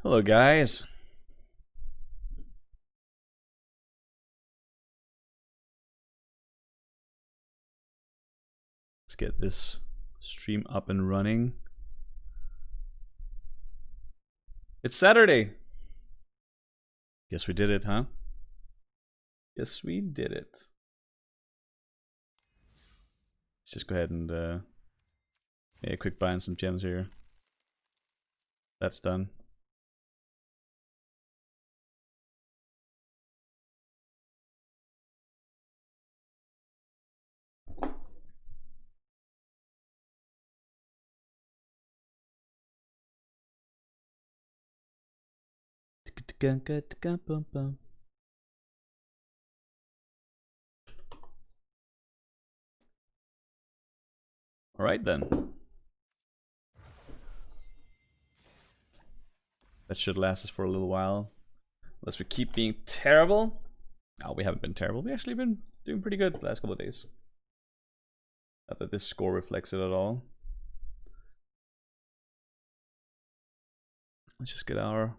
Hello, guys. Let's get this stream up and running. It's Saturday. Guess we did it, huh? Yes, we did it. Let's just go ahead and yeah, quick buy in some gems here. That's done. All right then. That should last us for a little while. Unless we keep being terrible. No, we haven't been terrible. We've actually been doing pretty good the last couple of days. Not that this score reflects it at all. Let's just get our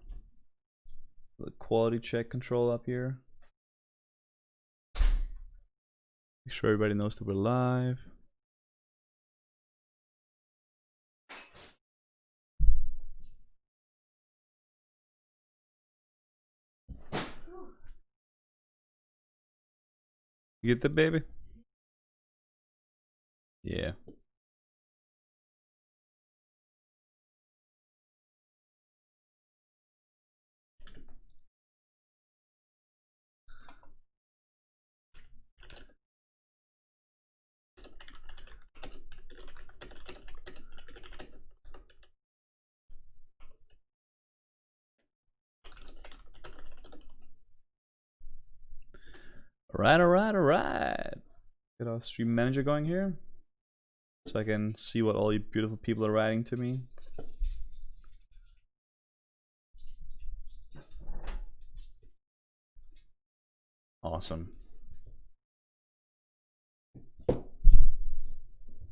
quality check control up here. Make sure everybody knows that we're live. You get that, baby? Yeah. Alright. Get our stream manager going here. So I can see what all you beautiful people are writing to me. Awesome.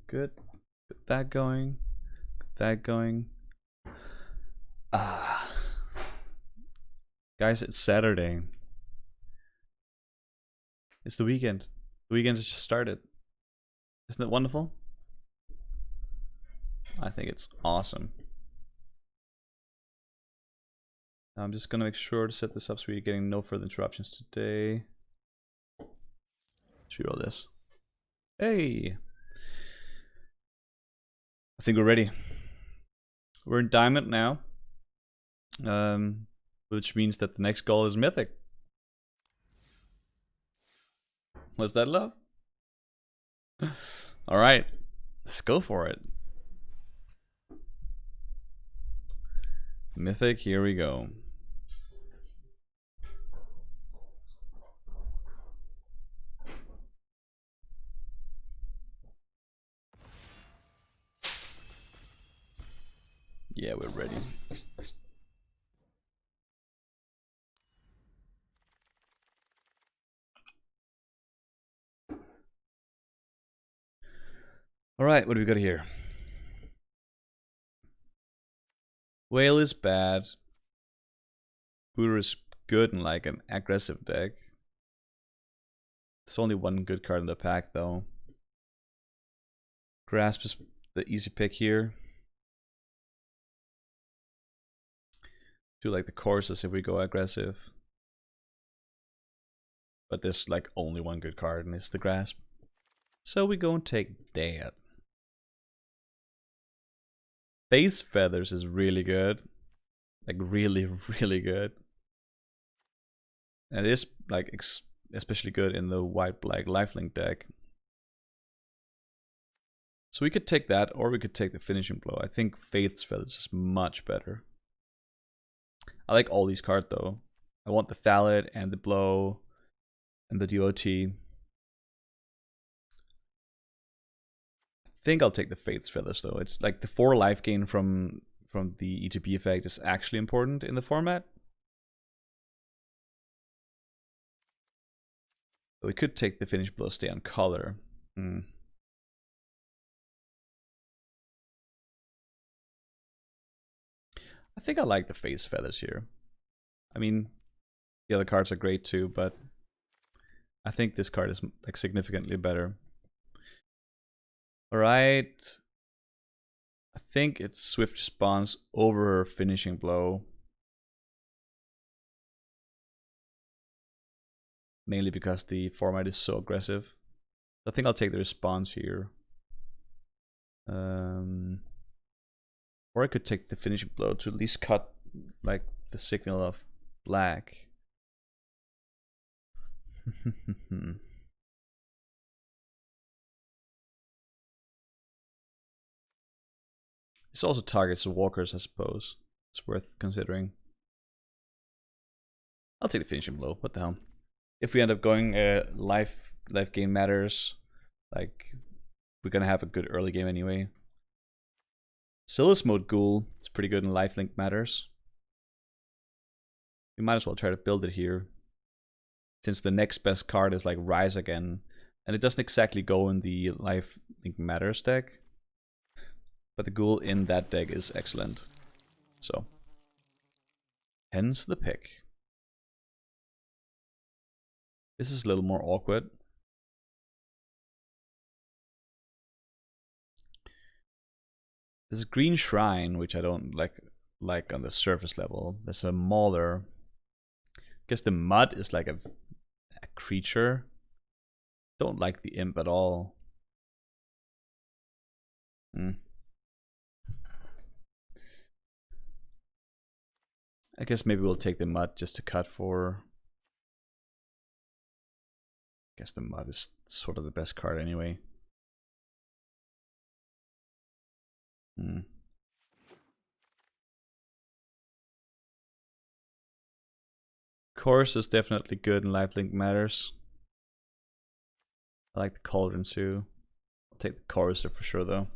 Good. Get that going. Get that going. Guys, it's Saturday. It's the weekend. The weekend has just started. Isn't it wonderful? I think it's awesome. I'm just gonna make sure to set this up so you're getting no further interruptions today. Let's reroll this. Hey! I think we're ready. We're in Diamond now. Which means that the next goal is Mythic. Was that love? Alright, let's go for it. Mythic, here we go. Yeah, we're ready. Alright, what do we got here? Whale is bad. Booter is good in like an aggressive deck. There's only one good card in the pack though. Grasp is the easy pick here. Do like the courses if we go aggressive. But there's like only one good card and it's the Grasp. So we go and take that. Face Feathers is really good. Like really, really good. And it is like especially good in the white-black lifelink deck. So we could take that or we could take the Finishing Blow. I think Faith's Feathers is much better. I like all these cards though. I want the Thallid and the Blow and the DOT. I think I'll take the Faith's Feathers though. It's like the 4 life gain from the ETB effect is actually important in the format. But we could take the Finish Blow, stay on color. I think I like the face feathers here. I mean, the other cards are great too, but I think this card is like significantly better. All right. I think it's Swift Response over Finishing Blow. Mainly because the format is so aggressive. I think I'll take the response here. Or I could take the Finishing Blow to at least cut like the signal of black. This also targets walkers, I suppose. It's worth considering. I'll take the Finishing Blow. What the hell? If we end up going life gain matters, like we're gonna have a good early game anyway. Silas Mode Ghoul, it's pretty good in lifelink matters. We might as well try to build it here, since the next best card is like Rise again, and it doesn't exactly go in the lifelink matters deck, but the Ghoul in that deck is excellent. So, hence the pick. This is a little more awkward. There's a green shrine, which I don't like on the surface level. There's a mauler. I guess the mud is like a creature. Don't like the imp at all. I guess maybe we'll take the mud just to cut for. I guess the mud is sort of the best card anyway. Chorus is definitely good in lifelink matters. I like the Cauldron too. I'll take the Chorister for sure though.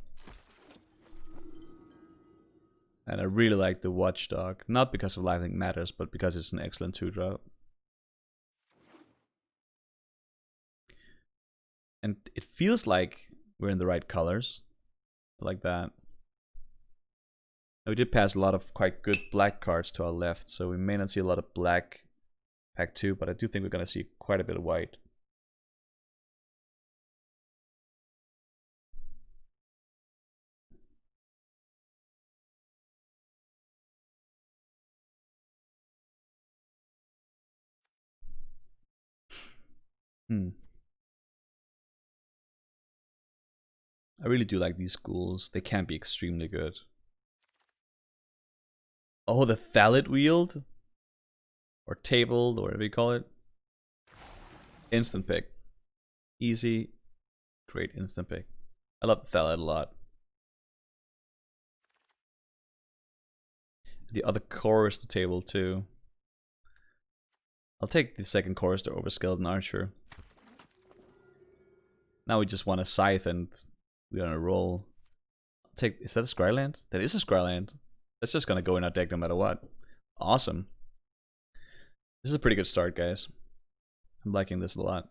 And I really like the Watchdog, not because of lifelink matters, but because it's an excellent 2-drop. And it feels like we're in the right colors. I like that. We did pass a lot of quite good black cards to our left, so we may not see a lot of black pack 2, but I do think we're going to see quite a bit of white. I really do like these ghouls. They can be extremely good. Oh, the Thalit Wield? Or Tabled, or whatever you call it. Instant pick. Easy, great instant pick. I love the Thalit a lot. The other Chorister table too. I'll take the second Chorister over Skeleton Archer. Now we just want a Scythe and we're on a roll. I'll take, is that a Scryland? That is a Scryland. That's just gonna go in our deck no matter what. Awesome. This is a pretty good start, guys. I'm liking this a lot.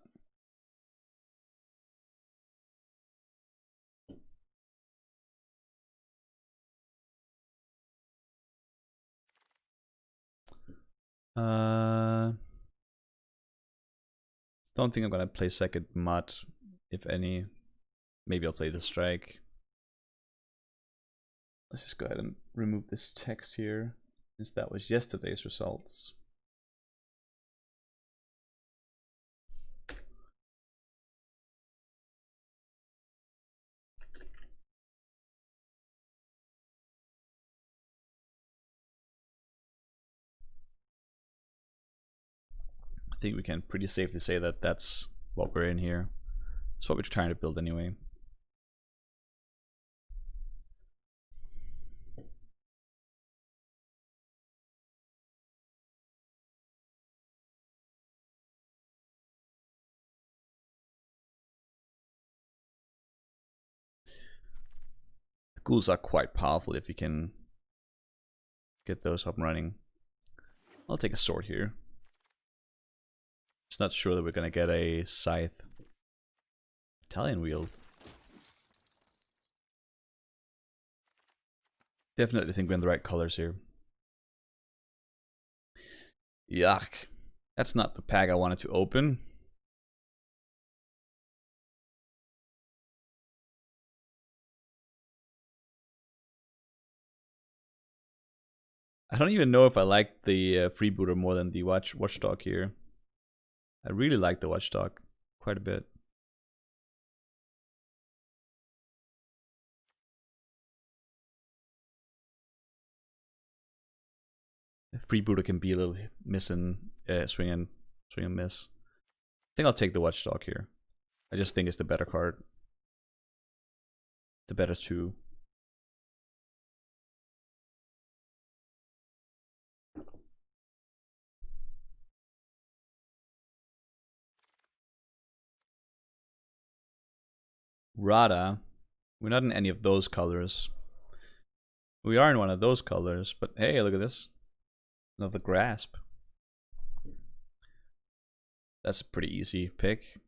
Don't think I'm gonna play second Mud, if any. Maybe I'll play the Strike. Let's just go ahead and remove this text here, since that was yesterday's results. I think we can pretty safely say that that's what we're in here. That's what we're trying to build anyway. The ghouls are quite powerful if you can get those up and running. I'll take a sword here. Just not sure that we're gonna get a Scythe. Italian Wield. Definitely think we're in the right colors here. Yuck. That's not the pack I wanted to open. I don't even know if I like the freebooter more than the watchdog here. I really like the watchdog quite a bit. The freebooter can be a little swing and miss. I think I'll take the watchdog here. I just think it's the better card. The better two. Radha. We're not in any of those colors. We are in one of those colors, but hey, look at this. Another grasp. That's a pretty easy pick.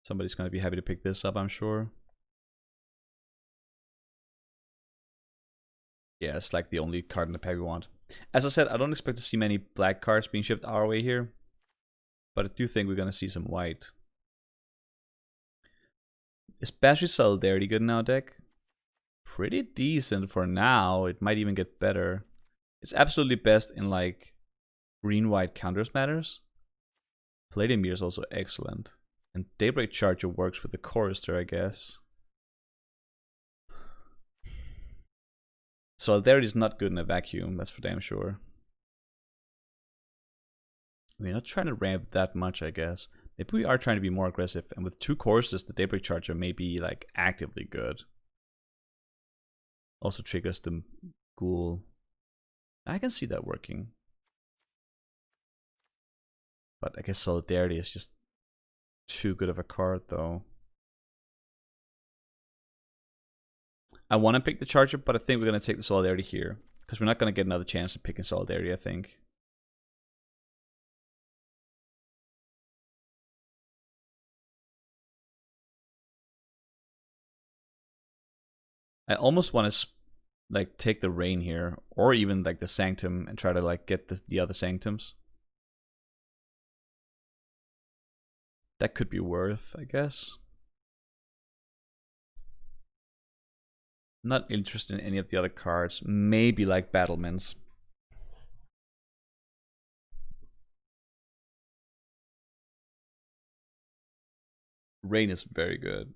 Somebody's going to be happy to pick this up, I'm sure. Yeah, it's like the only card in the pack we want. As I said, I don't expect to see many black cards being shipped our way here. But I do think we're going to see some white. Is Battery Solidarity good in our deck? Pretty decent for now. It might even get better. It's absolutely best in like green-white counters matters. Palladium is also excellent. And Daybreak Charger works with the Chorister, I guess. Solidarity is not good in a vacuum, that's for damn sure. We're not trying to ramp that much, I guess. Maybe we are trying to be more aggressive, and with 2 Choristers, the Daybreak Charger may be like actively good. Also triggers the Ghoul. I can see that working. But I guess Solidarity is just too good of a card, though. I want to pick the Charger, but I think we're going to take the Solidarity here. Because we're not going to get another chance of picking Solidarity, I think. I almost want to like take the Rain here, or even like the Sanctum, and try to like get the other Sanctums. That could be worth, I guess. Not interested in any of the other cards. Maybe like Battlements. Rain is very good.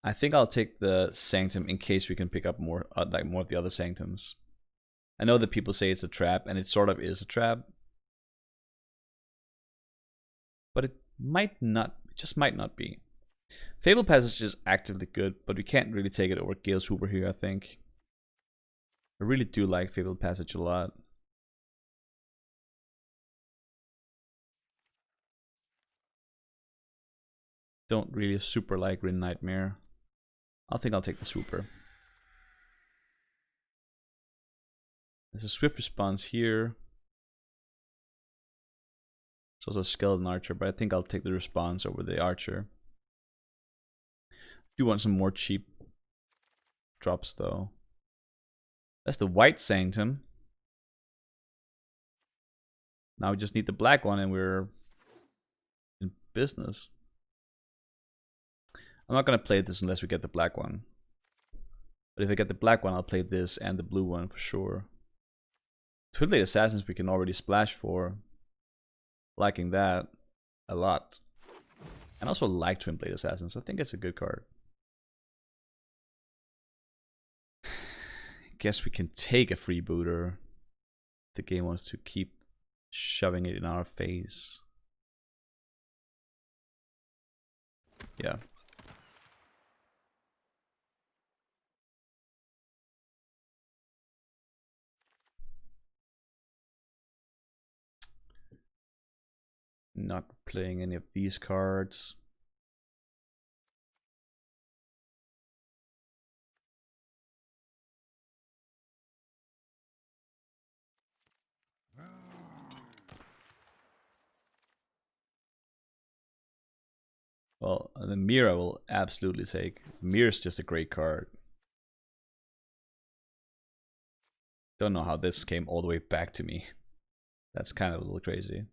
I think I'll take the Sanctum in case we can pick up more, like more of the other Sanctums. I know that people say it's a trap, and it sort of is a trap, but it might not. It just might not be. Fable Passage is actively good, but we can't really take it over Gale's Hoover here, I think. I really do like Fable Passage a lot. Don't really super like Rin Nightmare. I think I'll take the super. There's a swift response here. It's also a skeleton archer, but I think I'll take the response over the archer. Do want some more cheap drops though. That's the white Sanctum. Now we just need the black one and we're in business. I'm not gonna play this unless we get the black one. But if I get the black one, I'll play this and the blue one for sure. Twin Blade Assassins we can already splash for. Liking that a lot. And also like Twin Blade Assassins. I think it's a good card. Guess we can take a freebooter. The game wants to keep shoving it in our face. Yeah. Not playing any of these cards. Well, the Mirror will absolutely take. Mirror's just a great card. Don't know how this came all the way back to me. That's kind of a little crazy.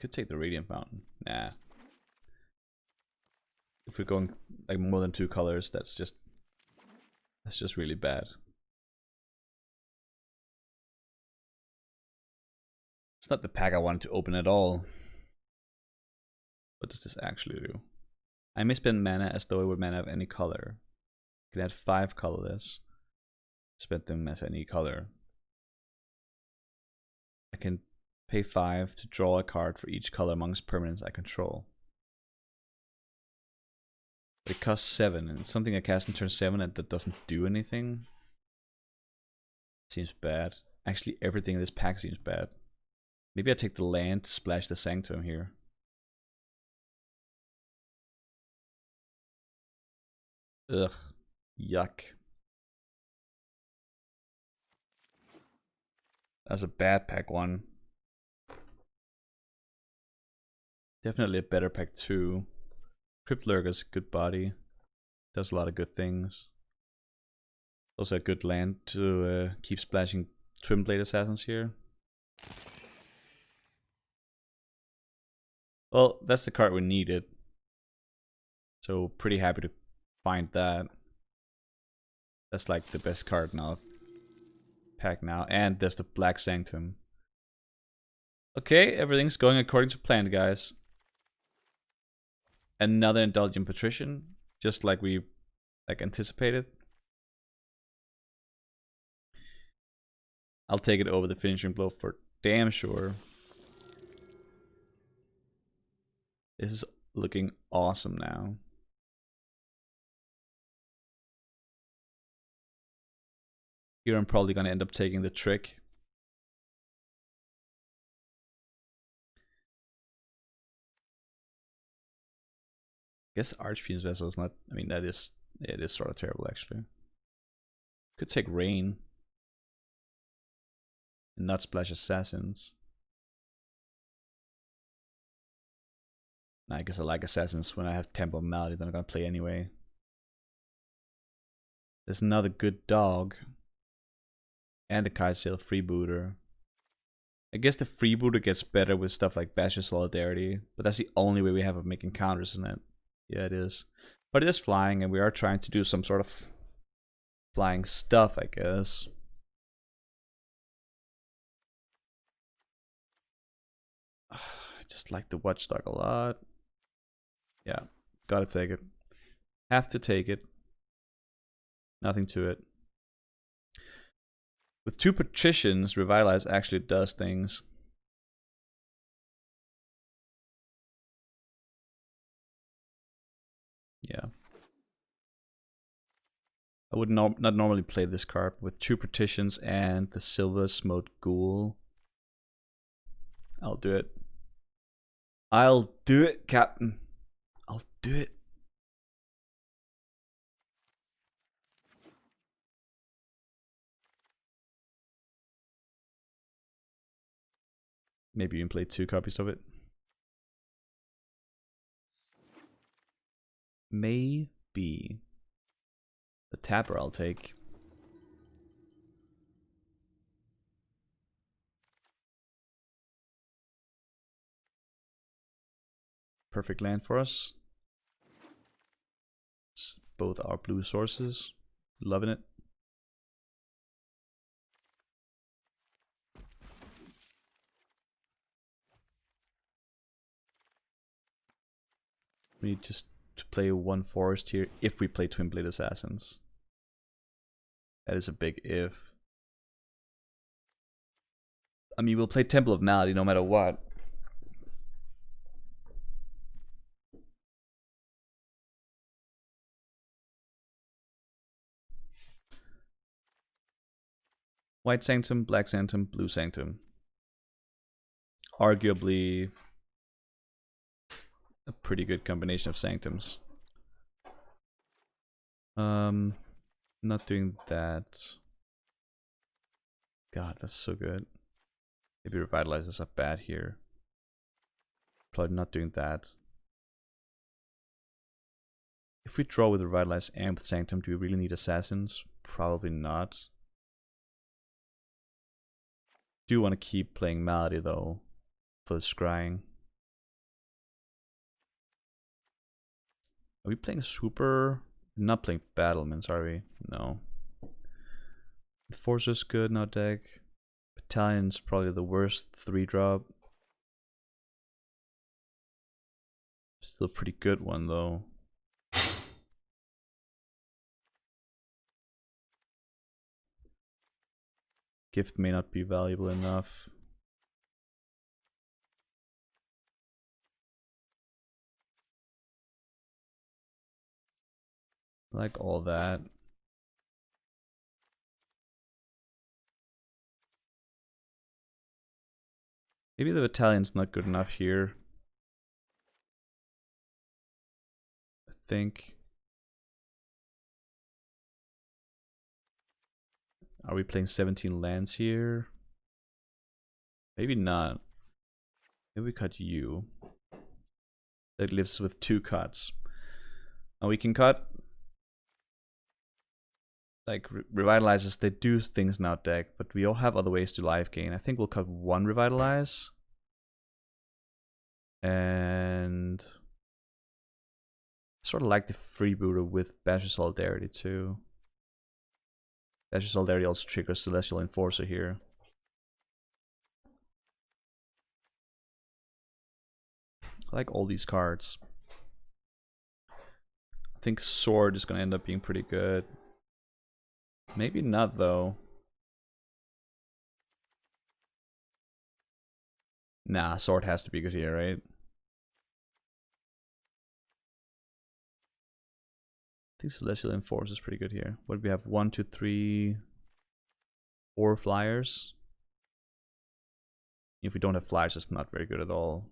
Could take the Radiant Fountain. Nah. If we're going like more than 2 colors, that's just really bad. It's not the pack I wanted to open at all. What does this actually do? I may spend mana as though it would mana of any color. I can add 5 colorless. Spend them as any color. I can pay 5 to draw a card for each color amongst permanents I control. But it costs 7, and it's something I cast in turn 7 and that doesn't do anything. Seems bad. Actually, everything in this pack seems bad. Maybe I take the land to splash the Sanctum here. Ugh. Yuck. That's a bad pack 1. Definitely a better pack 2. Crypt Lurker's a good body. Does a lot of good things. Also a good land to keep splashing Twinblade Assassins here. Well, that's the card we needed. So pretty happy to find that. That's like the best card now. Pack now. And there's the Black Sanctum. Okay, everything's going according to plan, guys. Another Indulgent Patrician, just like we anticipated. I'll take it over the Finishing Blow for damn sure. This is looking awesome now. Here I'm probably gonna end up taking the Trick. I guess Archfiend's Vessel is not, I mean it is sort of terrible actually. Could take Rain. And not splash Assassins. I guess I like Assassins when I have Temple of Malady that I'm gonna play anyway. There's another good dog. And the Kai'Sail Freebooter. I guess the Freebooter gets better with stuff like Basher Solidarity, but that's the only way we have of making counters, isn't it? Yeah, it is. But it is flying, and we are trying to do some sort of flying stuff, I guess. I just like the Watchdog a lot. Yeah, gotta take it. Have to take it. Nothing to it. With 2 Patricians, Revitalize actually does things. Yeah. I would not normally play this card. With 2 Patricians and the Silver Smote Ghoul, I'll do it. I'll do it, Captain. I'll do it. Maybe you can play 2 copies of it. Maybe. The Tapper I'll take. Perfect land for us. It's both our blue sources. Loving it. We need just to play 1 forest here if we play Twinblade Assassins. That is a big if. I mean, we'll play Temple of Malady no matter what. White Sanctum, Black Sanctum, Blue Sanctum. Arguably a pretty good combination of Sanctums. Not doing that. God, that's so good. Maybe Revitalize is up bad here. Probably not doing that. If we draw with Revitalize and with Sanctum, do we really need Assassins? Probably not. Do want to keep playing Malady though, for the scrying. Are we playing Super? Not playing Battlements, are we? No. Enforcer's good in our deck. Battalion's probably the worst 3-drop. Still a pretty good one though. Gift may not be valuable enough. Like all that. Maybe the Battalion's not good enough here. I think. Are we playing 17 lands here? Maybe not. Maybe we cut you. That lives with 2 cuts. And we can cut. Like, Revitalizes, they do things in our deck, but we all have other ways to life gain. I think we'll cut 1 Revitalize. And sort of like the freebooter with Bash of Solidarity too. Bash of Solidarity also triggers Celestial Enforcer here. I like all these cards. I think Sword is going to end up being pretty good. Maybe not though. Nah, Sword has to be good here, right? I think Celestial Enforcer is pretty good here. What do we have? 1, 2, 3, 4 flyers. If we don't have flyers, it's not very good at all.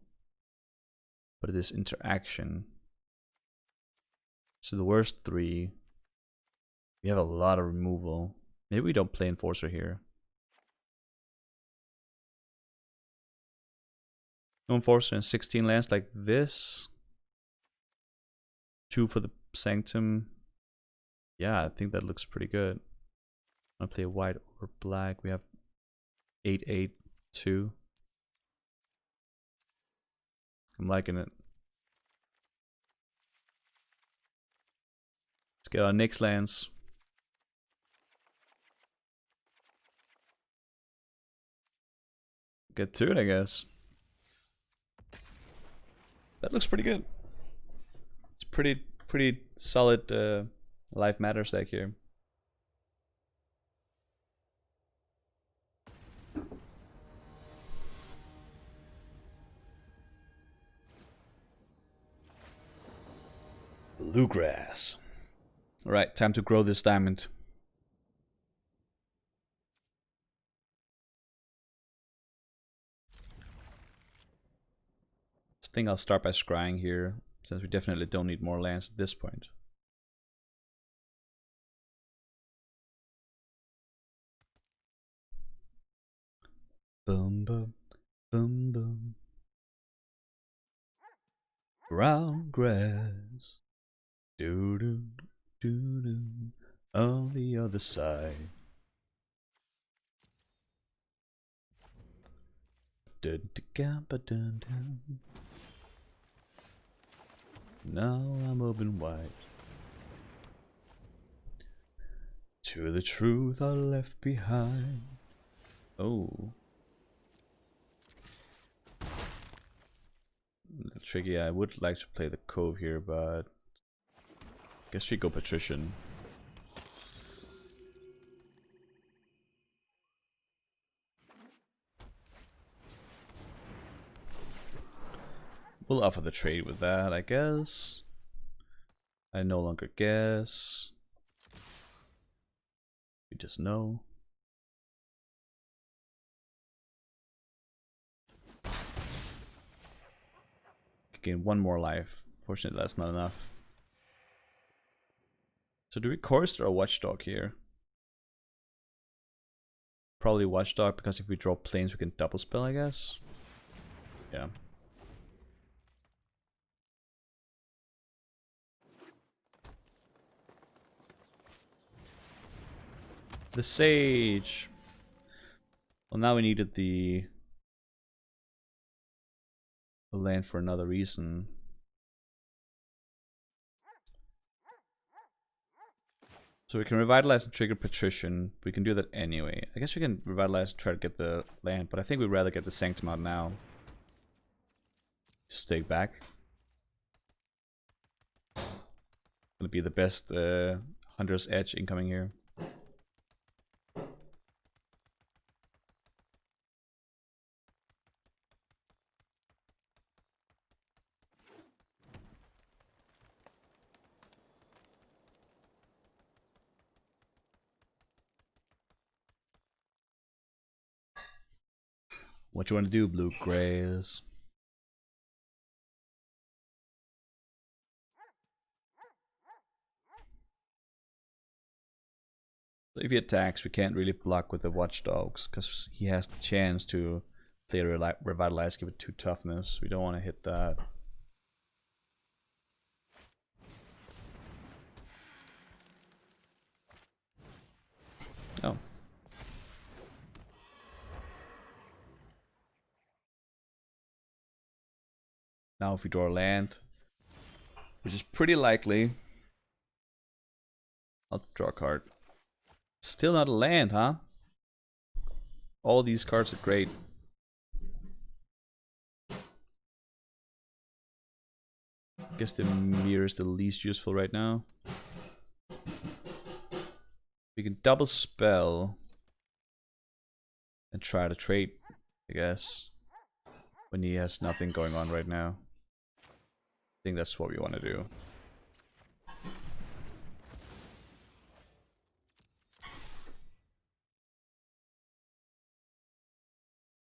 But it is interaction. So the worst 3. We have a lot of removal. Maybe we don't play Enforcer here. No Enforcer and 16 lands like this. 2 for the Sanctum. Yeah, I think that looks pretty good. I'll play white or black. We have 8, 8, 2. I'm liking it. Let's get our next lands. Get to it, I guess. That looks pretty good. It's pretty solid Life Matters deck here. Bluegrass. Alright, time to grow this diamond. I think I'll start by scrying here, since we definitely don't need more lands at this point. Boom, boom, boom, boom. Brown grass. Doo doo doo doo. On the other side. Dun, dun, dun, dun, dun. Now I'm open wide to the truth I left behind. Oh. A little tricky. I would like to play the Cove here, but I guess we go Patrician. We'll offer the trade with that, I guess. I no longer guess. We just know. Gain one more life. Fortunately, that's not enough. So do we chorus or a watchdog here? Probably watchdog, because if we draw planes we can double spell, I guess. Yeah. The sage. Well, now we needed the land for another reason. So we can revitalize and trigger Patrician. We can do that anyway. I guess we can revitalize and try to get the land, but I think we'd rather get the Sanctum out now. Just stay back. Gonna be the best Hunter's Edge incoming here. What you want to do, Blue Grays? So if he attacks, we can't really block with the Watchdogs, because he has the chance to play Revitalize, give it 2 toughness. We don't want to hit that. Oh. Now if we draw a land, which is pretty likely, I'll draw a card. Still not a land, huh? All these cards are great. Guess the mirror is the least useful right now. We can double spell and try to trade, I guess, when he has nothing going on right now. I think that's what we want to do.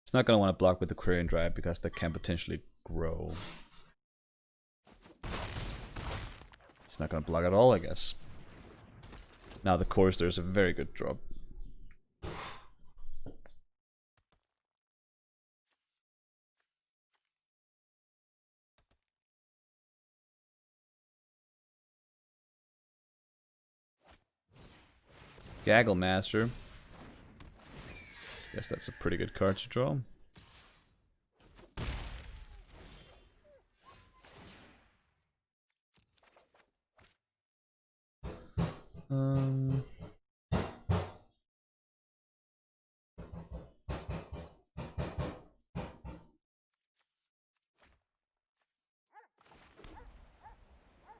It's not going to want to block with the Quarian Drive because that can potentially grow. It's not going to block at all, I guess. Now the Chorister is a very good drop. Gaggle Master. Guess that's a pretty good card to draw.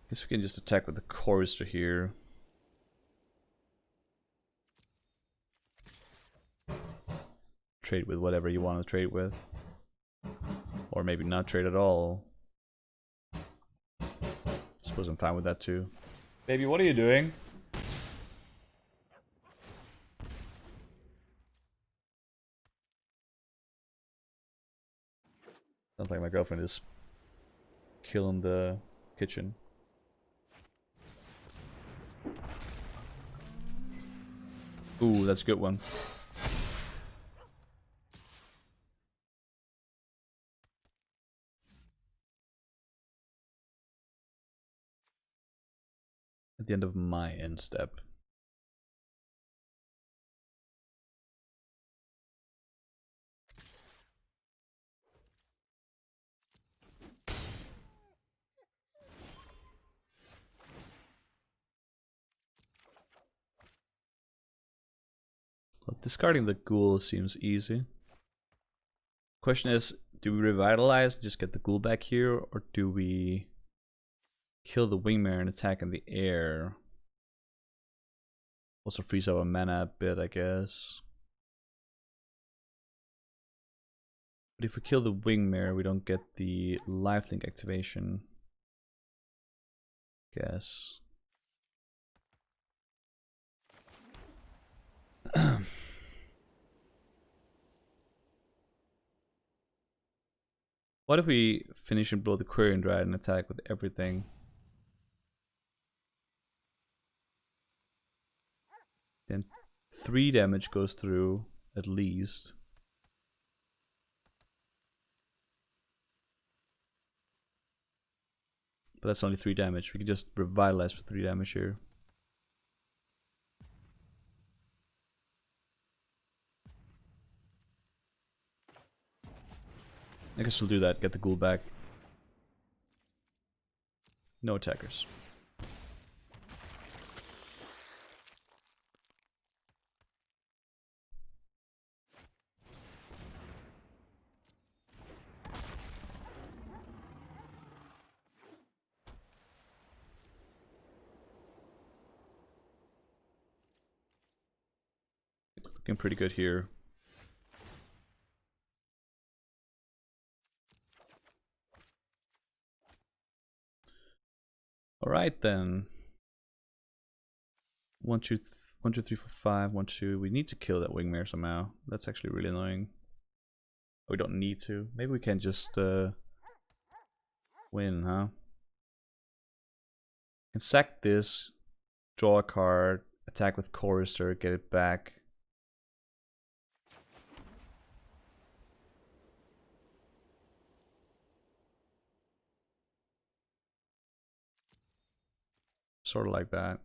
Guess we can just attack with the Chorister here. Trade with whatever you want to trade with. Or maybe not trade at all. Suppose I'm fine with that too. Baby, what are you doing? Sounds like my girlfriend is killing the kitchen. Ooh, that's a good one. At the end of my end step. Well, discarding the ghoul seems easy. Question is, do we revitalize, just get the ghoul back here, or do we kill the wingmare and attack in the air? Also freeze our mana a bit, I guess. But if we kill the Wingmare, we don't get the lifelink activation. Guess. What if we finish and blow the Quarian Dryad and attack with everything? Then 3 damage goes through, at least. But that's only 3 damage. We can just revitalize for 3 damage here. I guess we'll do that, get the ghoul back. No attackers. Looking pretty good here. Alright then. 1, 2, 1, 2, 3, 4, 5, 1, 2. We need to kill that Wingmare somehow. That's actually really annoying. We don't need to. Maybe we can just win, huh? Can sack this, draw a card, attack with Chorister, get it back. Sort of like that.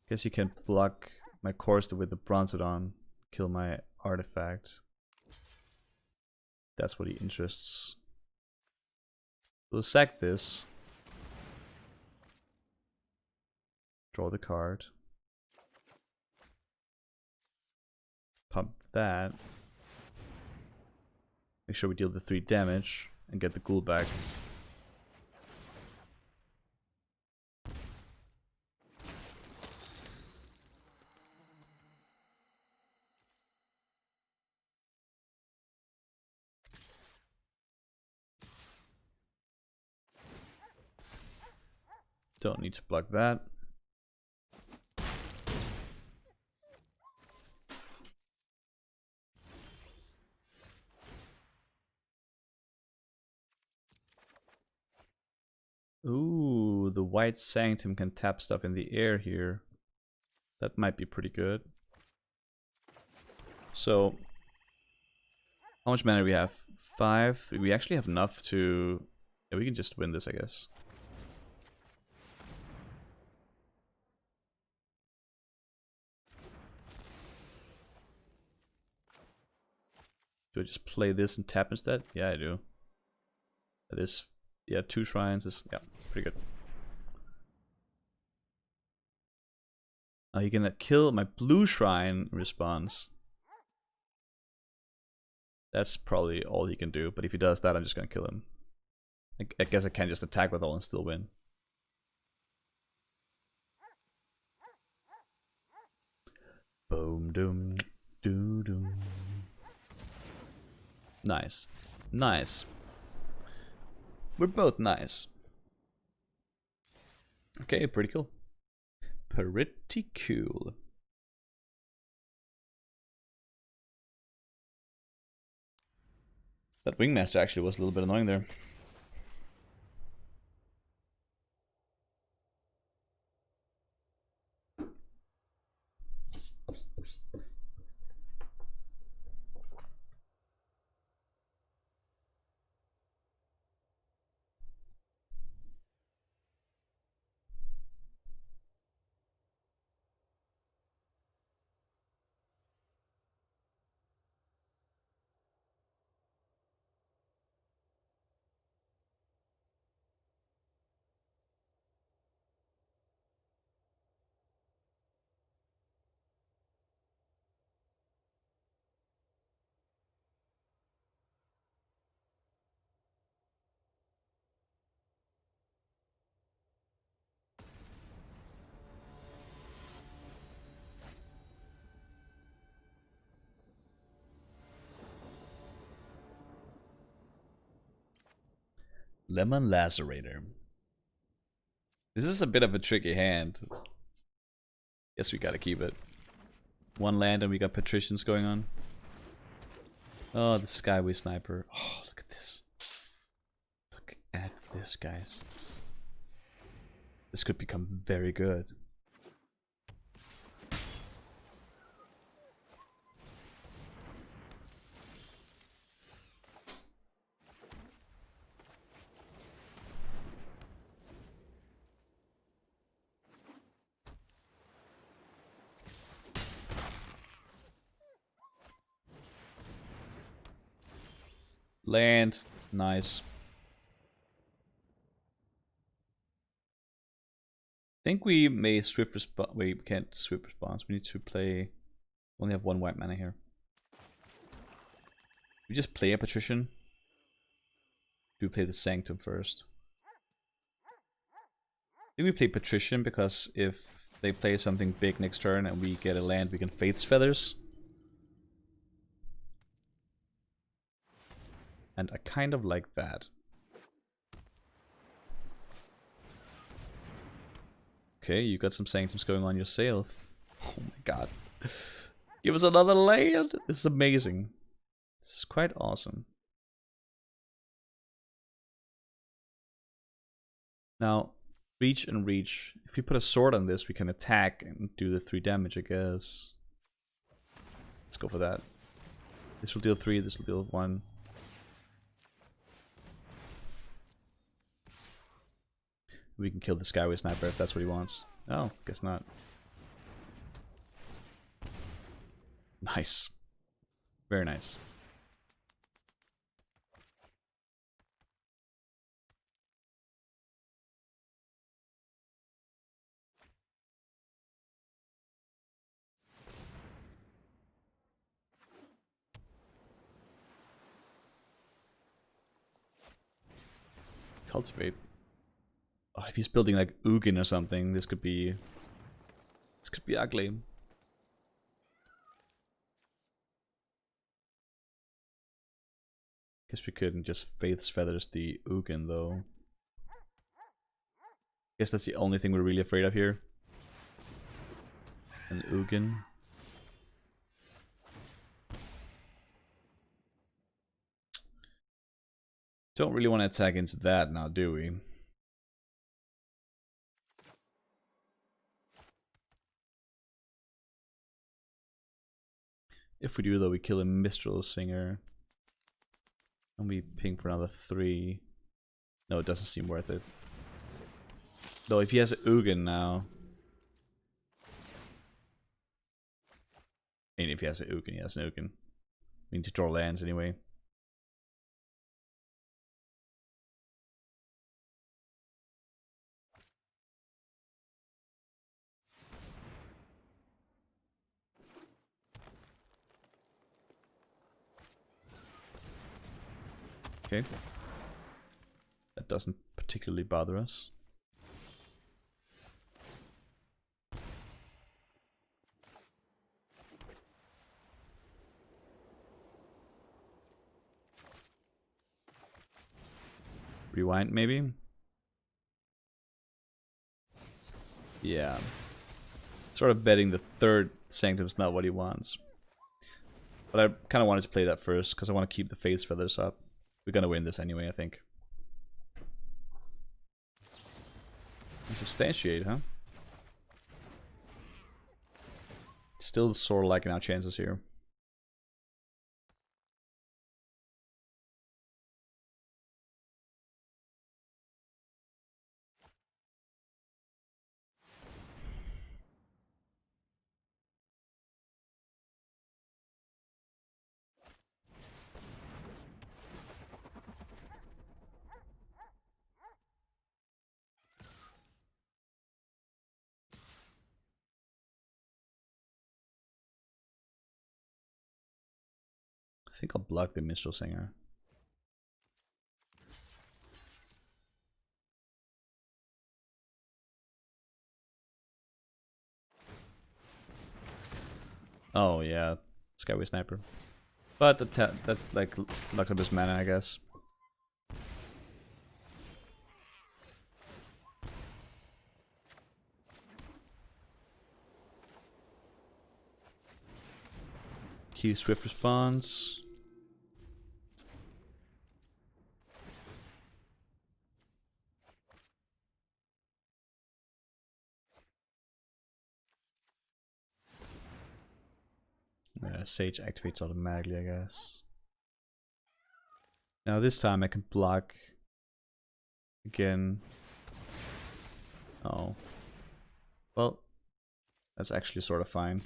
Guess you can block my Chorister with the Bronzodon, kill my artifact. That's what he interests. We'll sack this. Draw the card. Pump that. Make sure we deal the 3 damage and get the ghoul back. Don't need to block that. Ooh, the White Sanctum can tap stuff in the air here. That might be pretty good. So, how much mana do we have? 5. We actually have enough to... Yeah, we can just win this, I guess. Do I just play this and tap instead? Yeah, I do. That is... Yeah, 2 shrines is... Yeah, pretty good. Now you can kill my blue shrine response. That's probably all he can do, but if he does that, I'm just gonna kill him. I guess I can just attack with all and still win. Boom, doom, doo, doom. Nice. Nice. We're both nice. Okay, pretty cool. Pretty cool. That Wingmaster actually was a little bit annoying there. Lemon Lacerator. This is a bit of a tricky hand. Guess we gotta keep it. One land and we got Patricians going on. Oh, the Skyway Sniper. Oh, look at this. Look at this, guys. This could become very good. Land. Nice. I think we may swift response. Wait, we can't swift response. We need to play. We only have one white mana here. We just play a Patrician. Do we play the Sanctum first? I think we play Patrician because if they play something big next turn and we get a land, we can Faith's Feathers. And I kind of like that. Okay, you got some Sanctums going on yourself. Oh my god. Give us another land! This is amazing. This is quite awesome. Now, reach and reach. If we put a sword on this, we can attack and do the 3 damage, I guess. Let's go for that. This will deal 3, this will deal 1. We can kill the Skyway Sniper if that's what he wants. Oh, guess not. Nice. Very nice. Cultivate. Oh, if he's building like Ugin or something, this could be ugly. Guess we couldn't just Faith's Feathers the Ugin though. Guess that's the only thing we're really afraid of here. An Ugin. Don't really want to attack into that now, do we? If we do though, we kill a Mistral Singer. And we ping for another 3. No, it doesn't seem worth it. Though if he has Ugin now. And if he has an Ugin, he has an Ugin. We need to draw lands anyway. Okay. That doesn't particularly bother us. Rewind maybe? Yeah. Sort of betting the 3rd Sanctum is not what he wants. But I kind of wanted to play that first because I want to keep the Faith's Feathers up. We're gonna win this anyway, I think. And substantiate, huh? Still sort of liking our chances here. I think I'll block the Mistral Singer. Oh yeah, Skyway Sniper. But that's like locked up his mana, I guess. Key swift response. Sage activates automatically, I guess. Now this time I can block again. Oh. Well, that's actually sort of fine.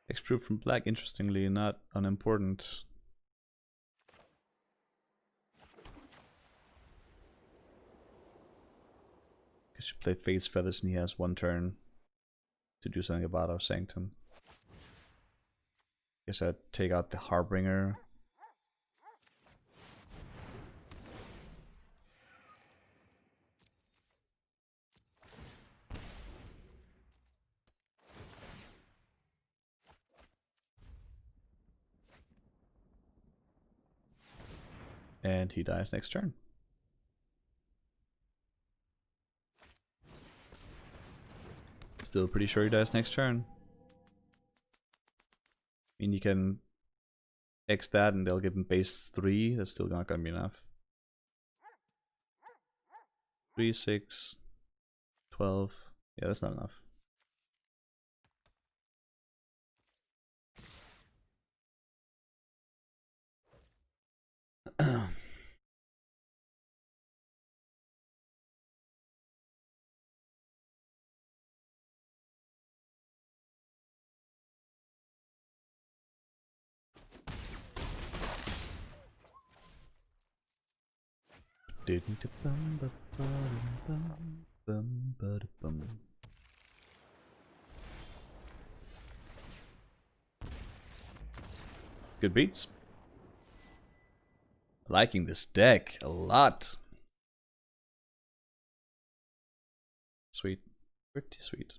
Exprove from black, interestingly, not unimportant. Guess you play Faith's Feathers and he has one turn to do something about our Sanctum. Guess I'd take out the Harbinger. And he dies next turn. Still pretty sure he dies next turn. I mean, you can X that and they'll give him base 3. That's still not gonna be enough. 3, 6, 12. Yeah, that's not enough. Good beats. Liking this deck a lot. Sweet. Pretty sweet.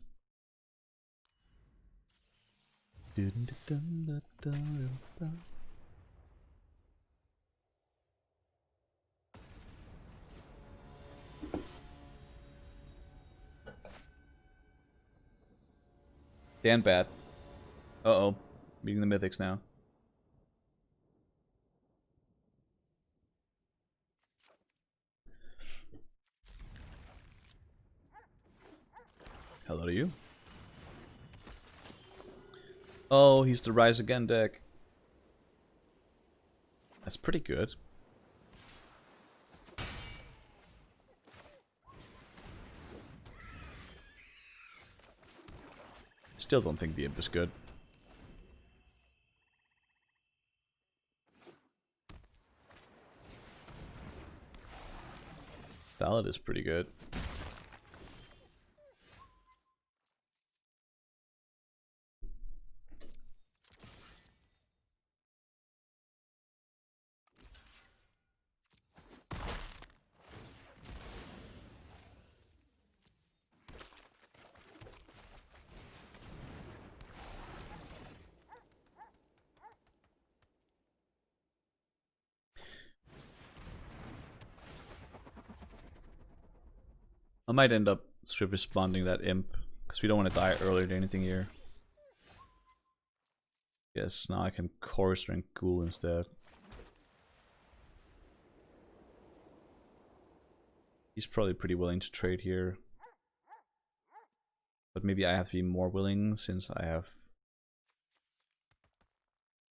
Dan bad. Uh-oh. Beating the mythics now. Hello to you. Oh, he's the Rise Again deck. That's pretty good. Still don't think the Imp is good. Ballad is pretty good. I might end up swift responding that Imp, because we don't want to die earlier than anything here. Yes, now I can Chorister and Ghoul instead. He's probably pretty willing to trade here. But maybe I have to be more willing since I have...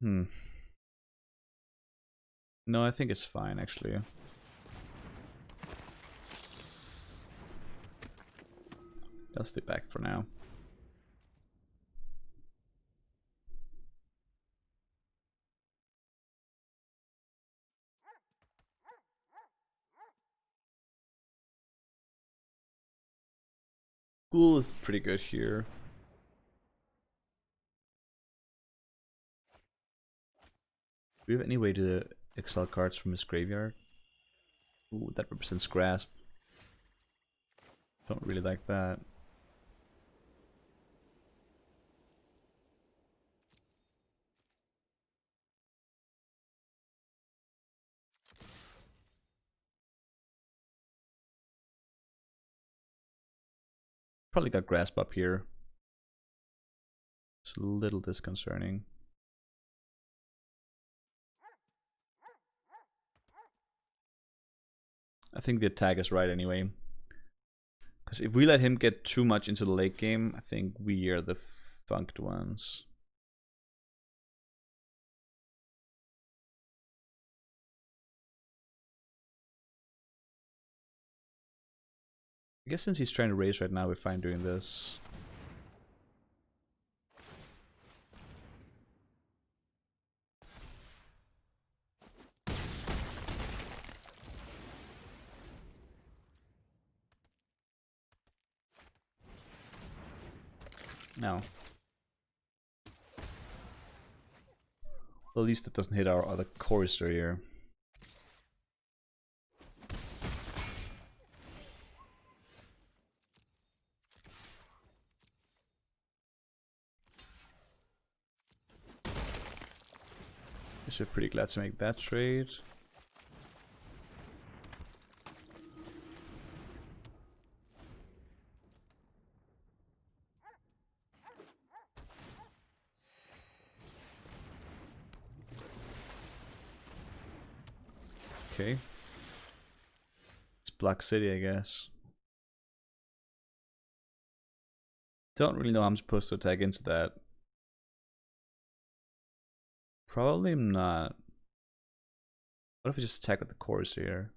No, I think it's fine actually. I'll stay back for now. Ghoul is pretty good here. we have any way to exile cards from his graveyard? Ooh, that represents Grasp. Don't really like that. Probably got Grasp up here. It's a little disconcerting. I think the attack is right anyway. Because if we let him get too much into the late game, I think we are the funked ones. I guess since he's trying to raise right now, we're fine doing this. No. Well, at least it doesn't hit our other chorister here. We're pretty glad to make that trade. Okay. It's Black City, I guess. Don't really know how I'm supposed to attack into that. Probably not. What if I just attack with the chorister here?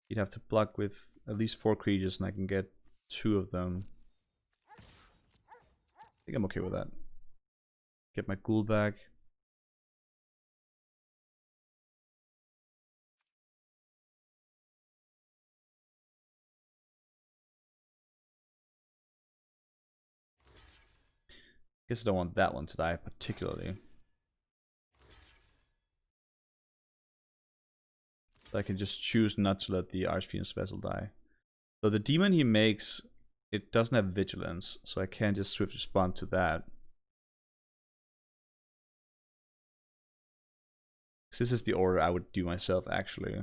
You'd have to block with at least 4 creatures and I can get 2 of them. I think I'm okay with that. Get my ghoul back. Guess I don't want that one to die particularly. So I can just choose not to let the Archfiend's Vessel die. So the demon he makes, it doesn't have vigilance, so I can't just swift respond to that. This is the order I would do myself actually.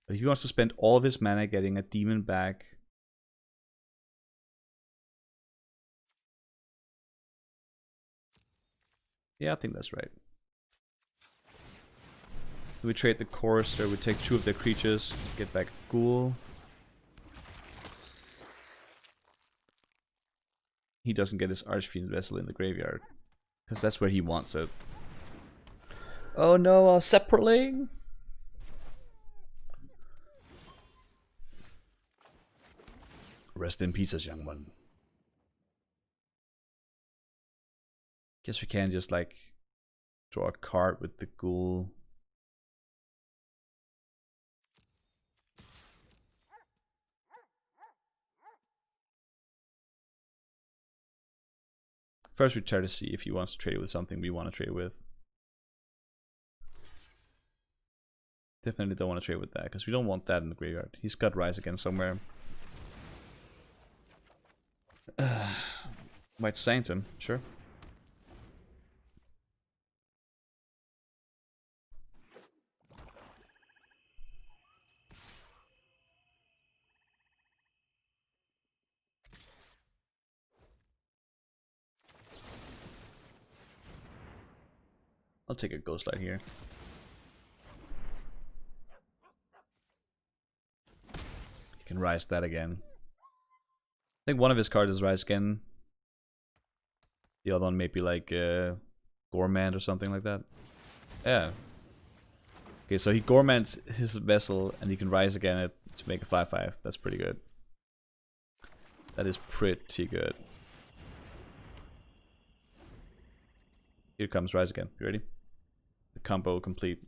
But if he wants to spend all of his mana getting a demon back, yeah, I think that's right. We trade the chorister, we take 2 of their creatures, get back a ghoul. He doesn't get his Archfiend Vessel in the graveyard, because that's where he wants it. Oh no, our Sepperling! Rest in pieces, young one. Guess we can just like draw a card with the ghoul. First we try to see if he wants to trade with something we want to trade with. Definitely don't want to trade with that, because we don't want that in the graveyard. He's got Rise again somewhere. Might Saint him, sure. I'll take a Ghost Light here. You can Rise that again. I think one of his cards is Rise again. The other one may be like Gormand or something like that. Yeah. Okay, so he Gormands his Vessel and he can Rise again it to make a 5/5. That's pretty good. That is pretty good. Here comes Rise again. You ready? The combo complete.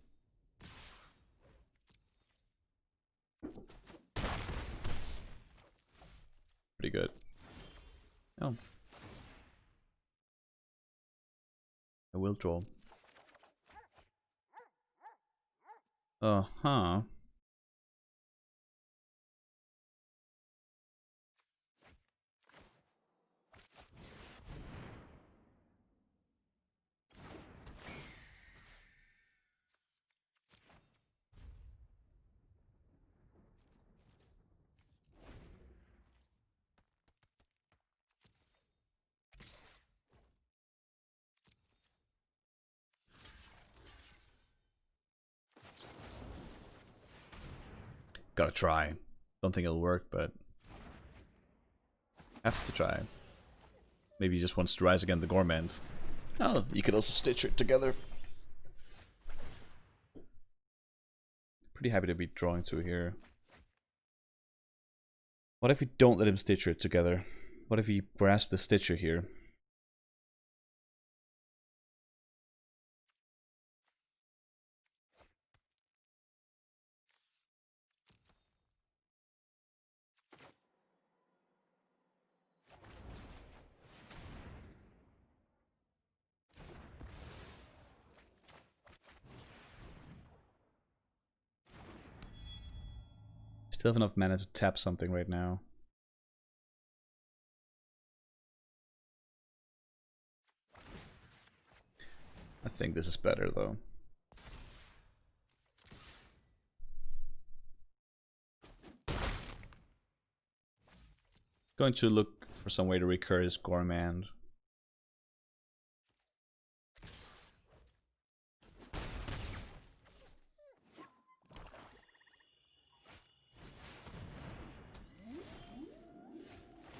Pretty good. Oh. I will draw. Uh-huh. Gotta try. Don't think it'll work, but have to try. Maybe he just wants to rise again the Gourmand. Oh, you could also stitch it together. Pretty happy to be drawing two here. What if we don't let him stitcher it together? What if he grasps the stitcher here? Still have enough mana to tap something right now. I think this is better though. Going to look for some way to recur his Gourmand.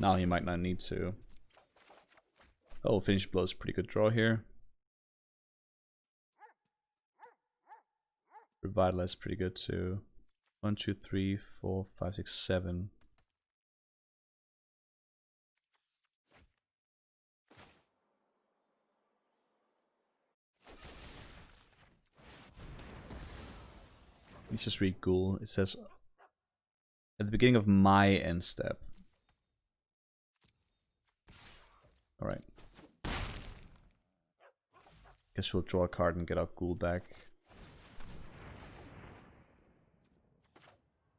Now he might not need to. Oh, Finish Blow is a pretty good draw here. Revitalize pretty good too. 1, 2, 3, 4, 5, 6, 7. Let's just read Ghoul. It says at the beginning of my end step. Alright. Guess we'll draw a card and get our Ghoul back.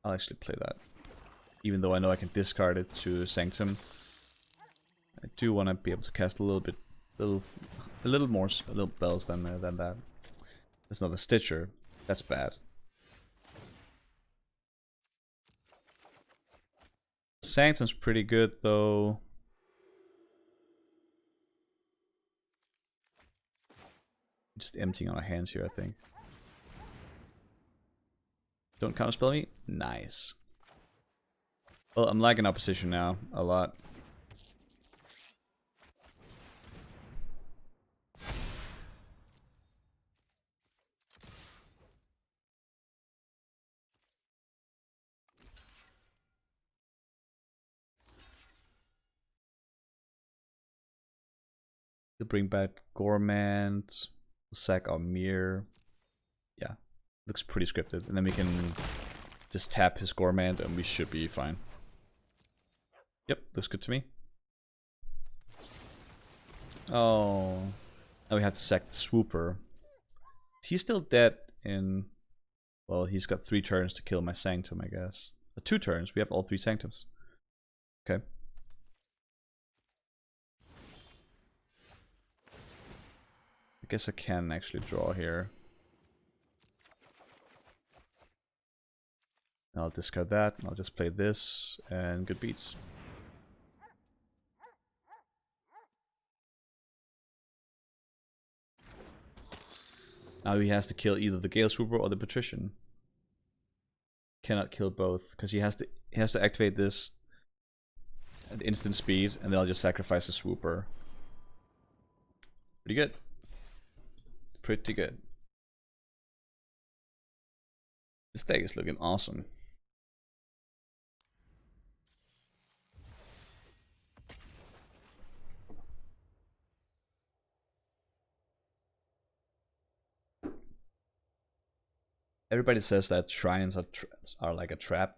I'll actually play that. Even though I know I can discard it to Sanctum. I do want to be able to cast a little more bells than that. There's not a Stitcher. That's bad. Sanctum's pretty good though. Just emptying our hands here, I think. Don't counterspell me? Nice. Well, I'm lagging opposition now, a lot. To bring back Gourmand, sack our Mirror. Yeah, looks pretty scripted. And then we can just tap his Gourmand and we should be fine. Yep, looks good to me. Oh, now we have to sack the Swooper. He's still dead in... Well, he's got 3 turns to kill my Sanctum, I guess. 2 turns, we have all 3 Sanctums. Okay. I guess I can actually draw here. I'll discard that, I'll just play this, and good beats. Now he has to kill either the Gale Swooper or the Patrician. Cannot kill both, because he has to activate this at instant speed, and then I'll just sacrifice the Swooper. Pretty good. Pretty good. This deck is looking awesome. Everybody says that shrines are like a trap.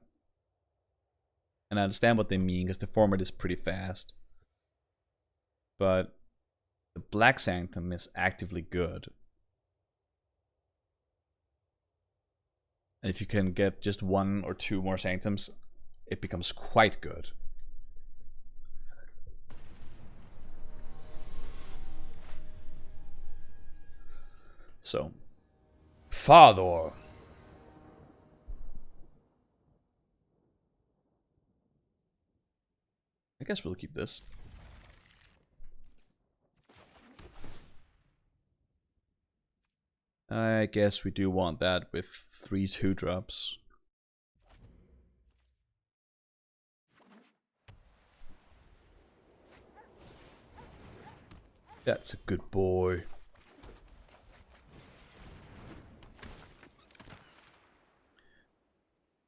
And I understand what they mean, because the format is pretty fast. But the Black Sanctum is actively good. And if you can get just 1 or 2 more Sanctums, it becomes quite good. So, Fador. I guess we'll keep this. I guess we do want that with 3 2-drops. That's a good boy.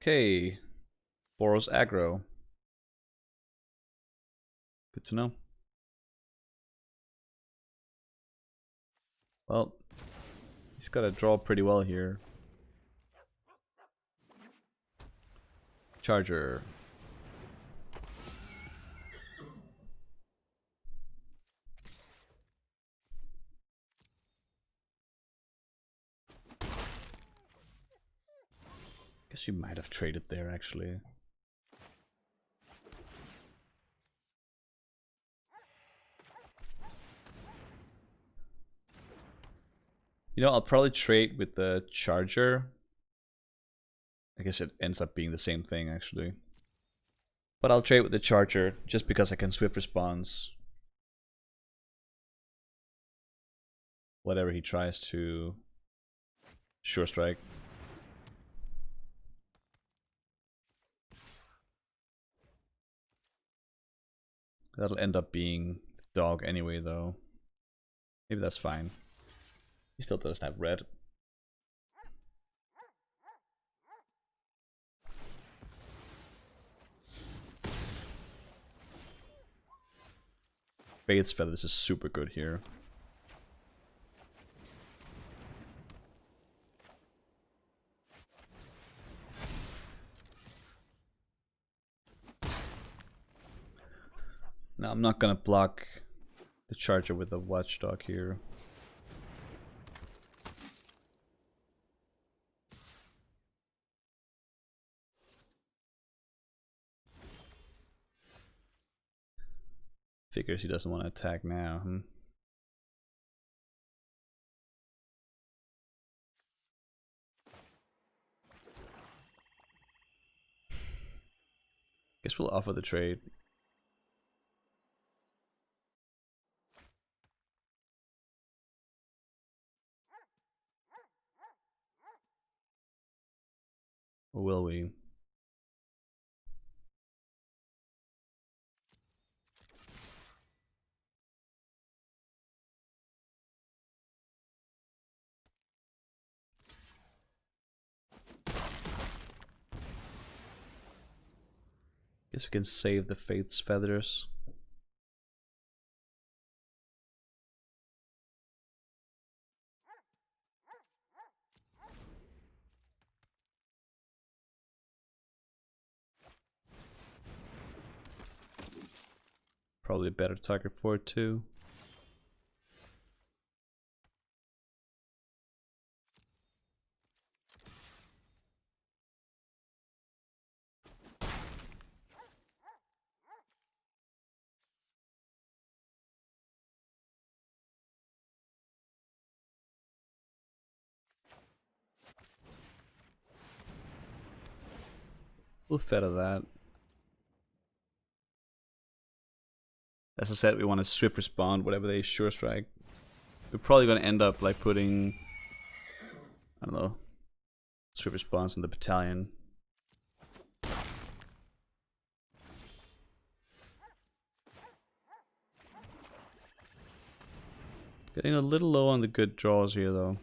Okay. Boros aggro. Good to know. Well, he's got to draw pretty well here. Charger. Guess we might have traded there actually. You know, I'll probably trade with the Charger. I guess it ends up being the same thing actually. But I'll trade with the Charger just because I can swift response whatever he tries to sure strike. That'll end up being dog anyway though. Maybe that's fine. He still doesn't have red. Faith's Feather, this is super good here. Now I'm not gonna block the Charger with the Watchdog here. Figures he doesn't want to attack now. Guess we'll offer the trade. Or will we? Guess we can save the Faith's Feathers. Probably a better target for it too. We'll feather that. As I said, we want to swift respond whatever they sure strike. We're probably going to end up like putting, I don't know, swift response in the battalion. Getting a little low on the good draws here though.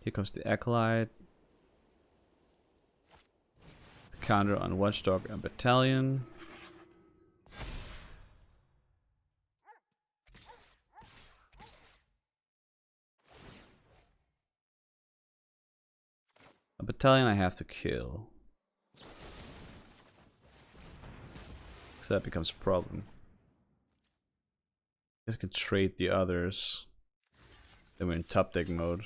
Here comes the Acolyte. The counter on Watchdog and Battalion. A Battalion I have to kill. So that becomes a problem. I guess I can trade the others. Then we're in top deck mode.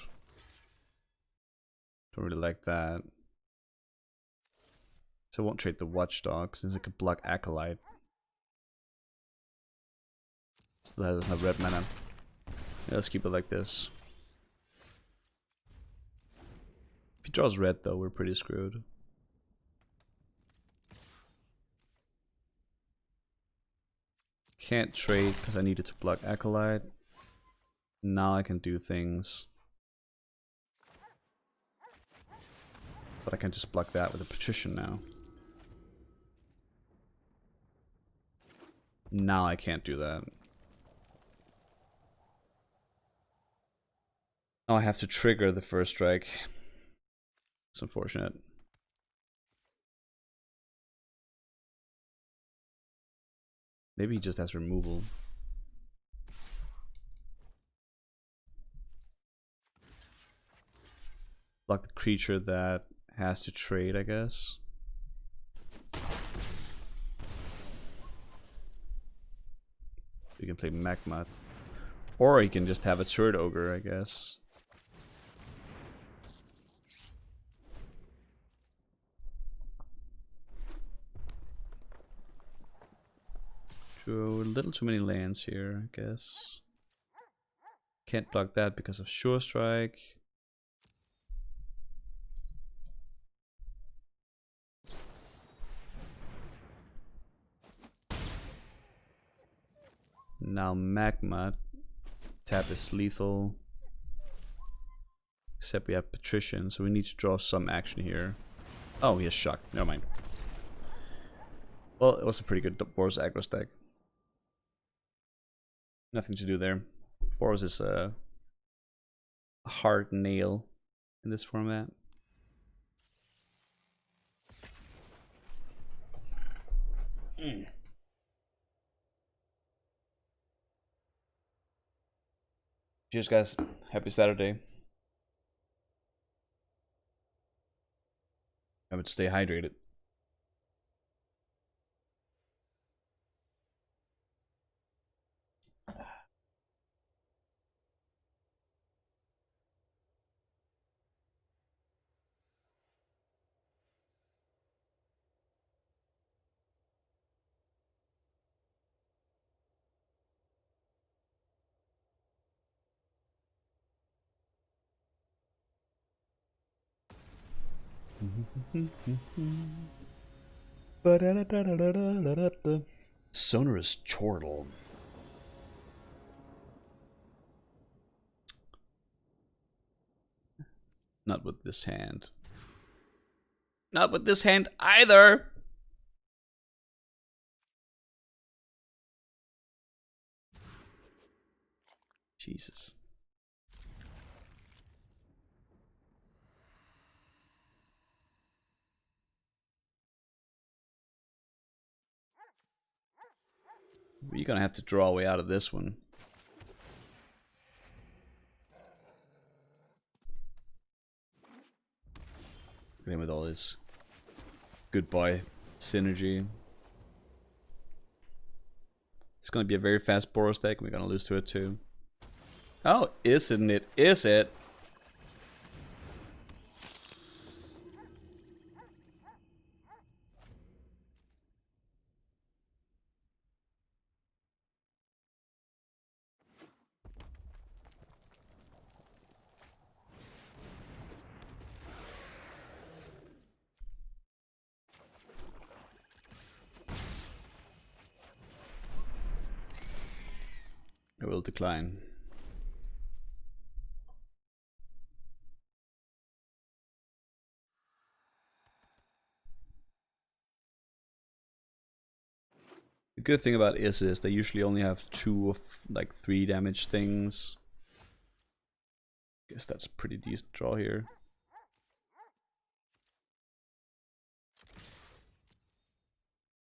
Don't really like that. So I won't trade the Watchdog since I can block Acolyte. Still doesn't have red mana. Yeah, let's keep it like this. If he draws red though, we're pretty screwed. Can't trade because I needed to block Acolyte. Now I can do things. But I can just block that with a Patrician now. Now I can't do that. Now I have to trigger the first strike. It's unfortunate. Maybe he just has removal. Block the creature that has to trade, I guess. You can play Magma. Or he can just have a Turret Ogre, I guess. Drew a little too many lands here, I guess. Can't block that because of Sure Strike. Now Magma. Tap is lethal. Except we have Patrician, so we need to draw some action here. Oh, he has Shock. Never mind. Well, it was a pretty good Boros aggro stack. Nothing to do there. Boros is a hard nail in this format. Cheers, guys. Happy Saturday. Remember to stay hydrated. Sonorous Chortle. Not with this hand. Not with this hand either! Jesus. You're gonna have to draw a way out of this one. Look at him with all his goodbye synergy. It's gonna be a very fast Boros deck, and we're gonna lose to it too. Oh, isn't it? Is it? I will decline. The good thing about is they usually only have 2 of like 3 damage things. Guess that's a pretty decent draw here.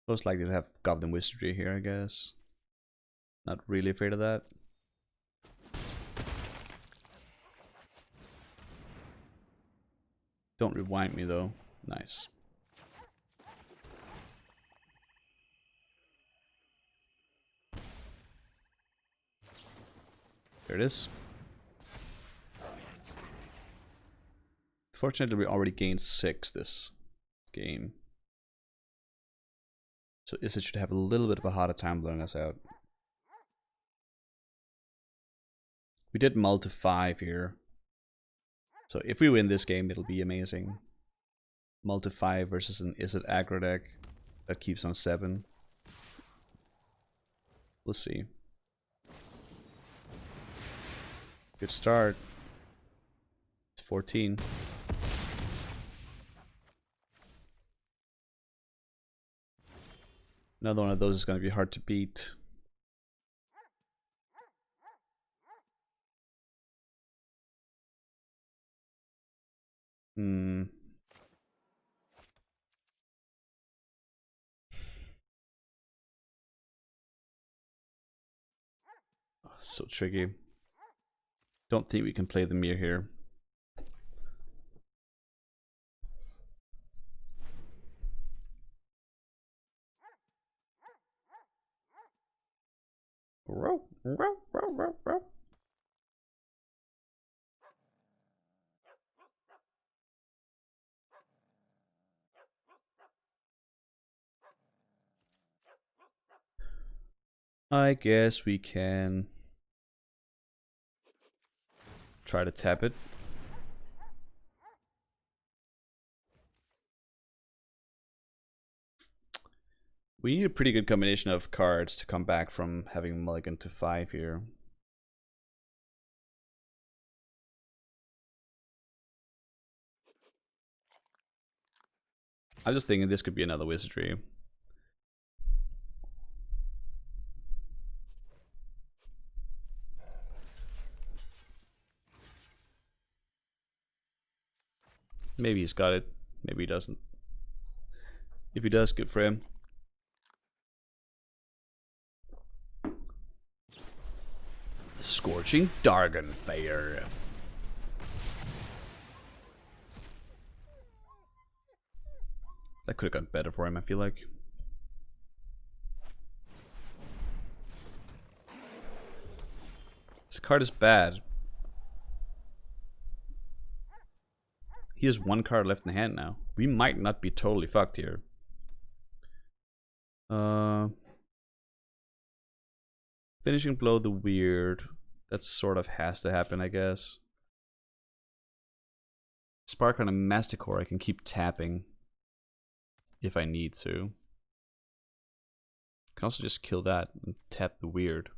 Most likely to have Goblin Wizardry here, I guess. Not really afraid of that. Don't rewind me though. Nice. There it is. Fortunately, we already gained 6 this game. So Izzet should have a little bit of a harder time blowing us out. We did mull to 5 here. So if we win this game, it'll be amazing. Mull to 5 versus an Izzet aggro deck that keeps on 7. We'll see. Good start. It's 14. Another one of those is going to be hard to beat. Oh, so tricky. Don't think we can play the mirror here. I guess we can try to tap it. We need a pretty good combination of cards to come back from having mulligan to 5 here. I'm just thinking this could be another wizardry. Maybe he's got it. Maybe he doesn't. If he does, good for him. Scorching Dargonfire. That could have gone better for him, I feel like. This card is bad. He has 1 card left in hand now. We might not be totally fucked here. Finishing blow the weird. That sort of has to happen, I guess. Spark on a Masticore I can keep tapping if I need to. I can also just kill that and tap the weird.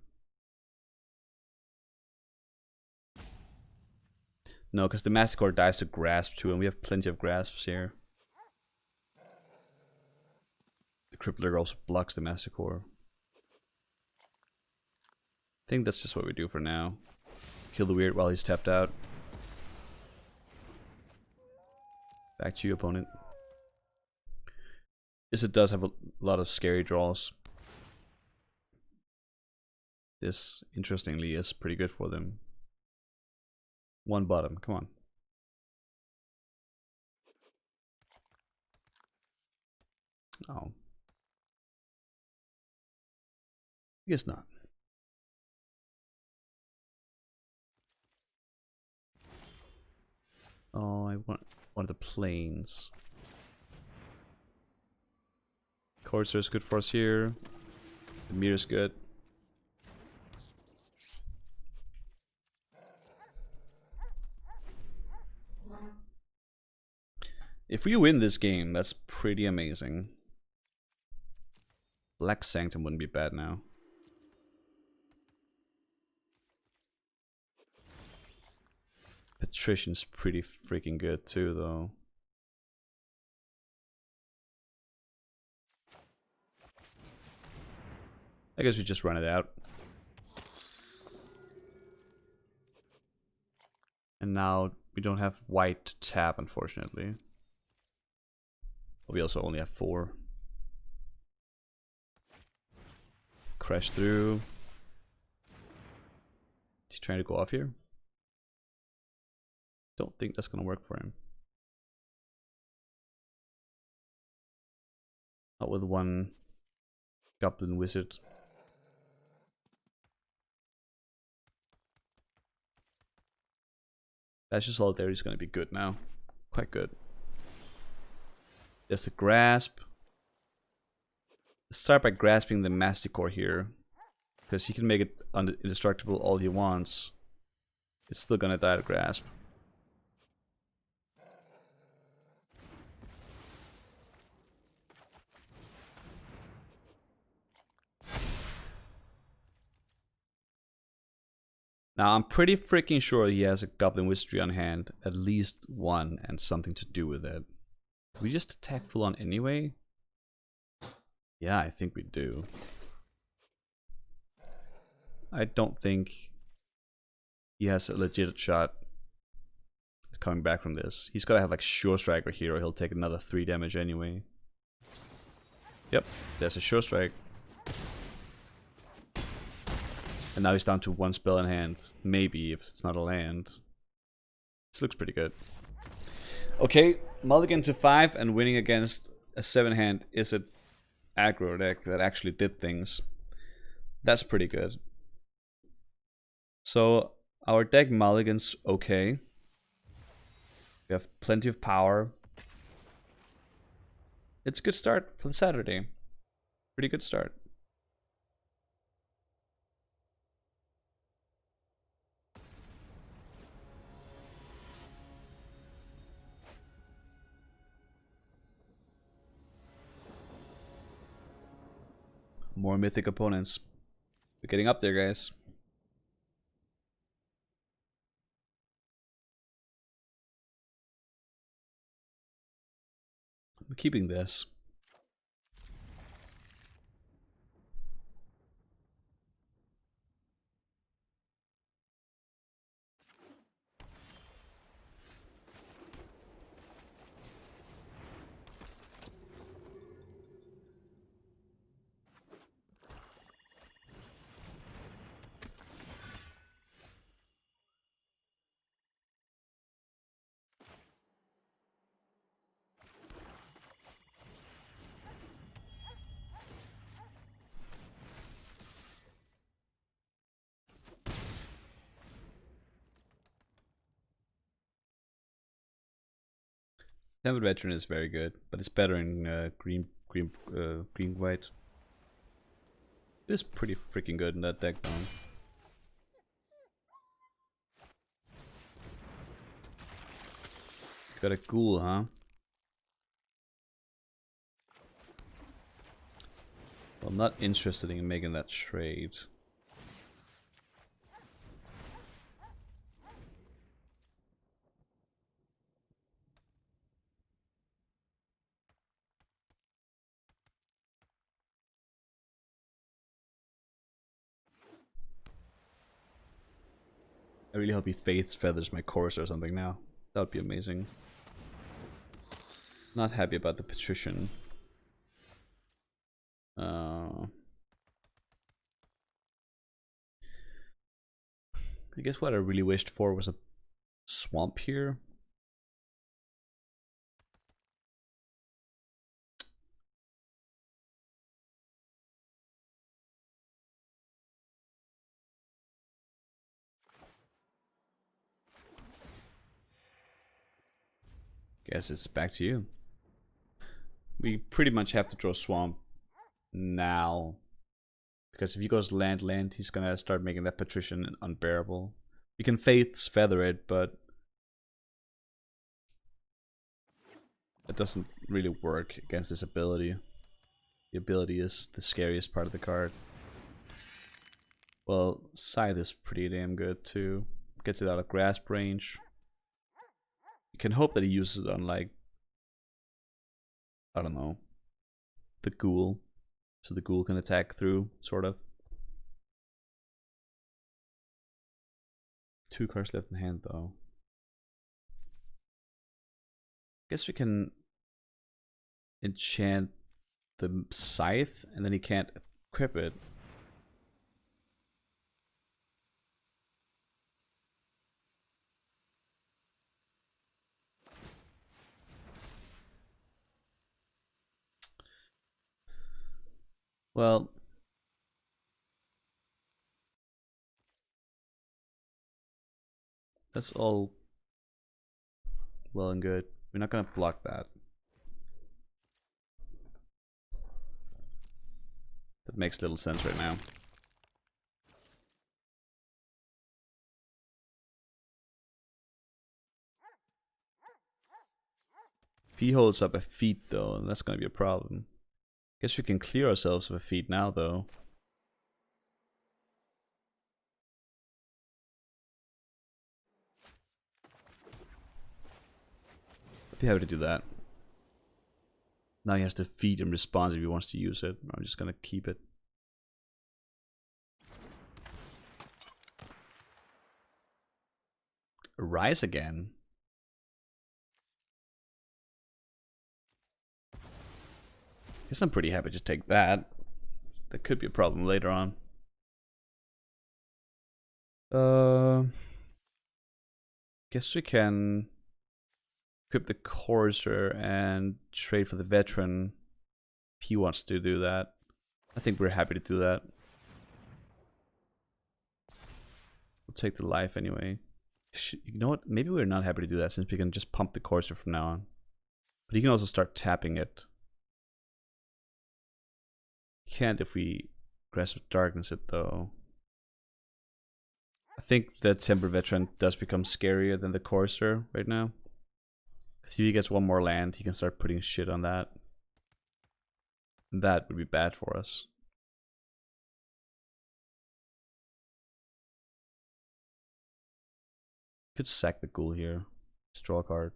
No, because the Masticore dies to Grasp too, and we have plenty of Grasps here. The Crippler also blocks the Masticore. I think that's just what we do for now. Kill the weird while he's tapped out. Back to you, opponent. This it does have a lot of scary draws. This, interestingly, is pretty good for them. 1 bottom, come on. Oh. I guess not. Oh, I want one of the planes. Corsair is good for us here. The mirror is good. If we win this game, that's pretty amazing. Black Sanctum wouldn't be bad now. Patrician's pretty freaking good too, though. I guess we just run it out. And now we don't have white to tap, unfortunately. But we also only have 4. Crash through. He's trying to go off here. Don't think that's gonna work for him. Not with 1 Goblin Wizard. That's just all there. He's gonna be good now. Quite good. There's the grasp. Let's start by grasping the Masticore here, because he can make it indestructible all he wants. It's still gonna die to grasp. Now I'm pretty freaking sure he has a Goblin Wizardry on hand, at least one, and something to do with it. Do we just attack full on anyway? Yeah, I think we do. I don't think he has a legit shot coming back from this. He's gotta have like Sure Strike or Hero. He'll take another 3 damage anyway. Yep, there's a Sure Strike. And now he's down to 1 spell in hand. Maybe, if it's not a land. This looks pretty good. Okay, mulligan to 5 and winning against a 7-hand is an aggro deck that actually did things. That's pretty good. So, our deck mulligans okay. We have plenty of power. It's a good start for the Saturday. Pretty good start. More mythic opponents. We're getting up there, guys. I'm keeping this. Temple Veteran is very good, but it's better in green white. It is pretty freaking good in that deck though. Got a ghoul, huh? Well, I'm not interested in making that trade. I really hope he Faith Feathers my course or something now. That would be amazing. Not happy about the Patrician. I guess what I really wished for was a swamp here. Guess it's back to you. We pretty much have to draw swamp now. Because if he goes land, he's gonna start making that Patrician unbearable. You can Faith's Feather it, but it doesn't really work against this ability. The ability is the scariest part of the card. Well, Scythe is pretty damn good too. Gets it out of grasp range. You can hope that he uses it on, like, I don't know, the ghoul. So the ghoul can attack through, sort of. 2 cards left in hand though. Guess we can enchant the Scythe and then he can't equip it. Well, that's all well and good, We're not gonna block that. That makes little sense right now. If he holds up a feat though, that's gonna be a problem. Guess we can clear ourselves of a feat now though. I'd be happy to do that. Now he has to feed and respond if he wants to use it. I'm just gonna keep it. Rise again. Guess I'm pretty happy to take that. That could be a problem later on. Guess we can equip the Courser and trade for the Veteran if he wants to do that. I think we're happy to do that. We'll take the life anyway. You know what? Maybe we're not happy to do that since we can just pump the Courser from now on. But he can also start tapping it. Can't if we Grasp of Darkness it though. I think the Temper Veteran does become scarier than the Courser right now. Because if he gets one more land, he can start putting shit on that. And that would be bad for us. Could sack the Ghoul here. Just draw a card.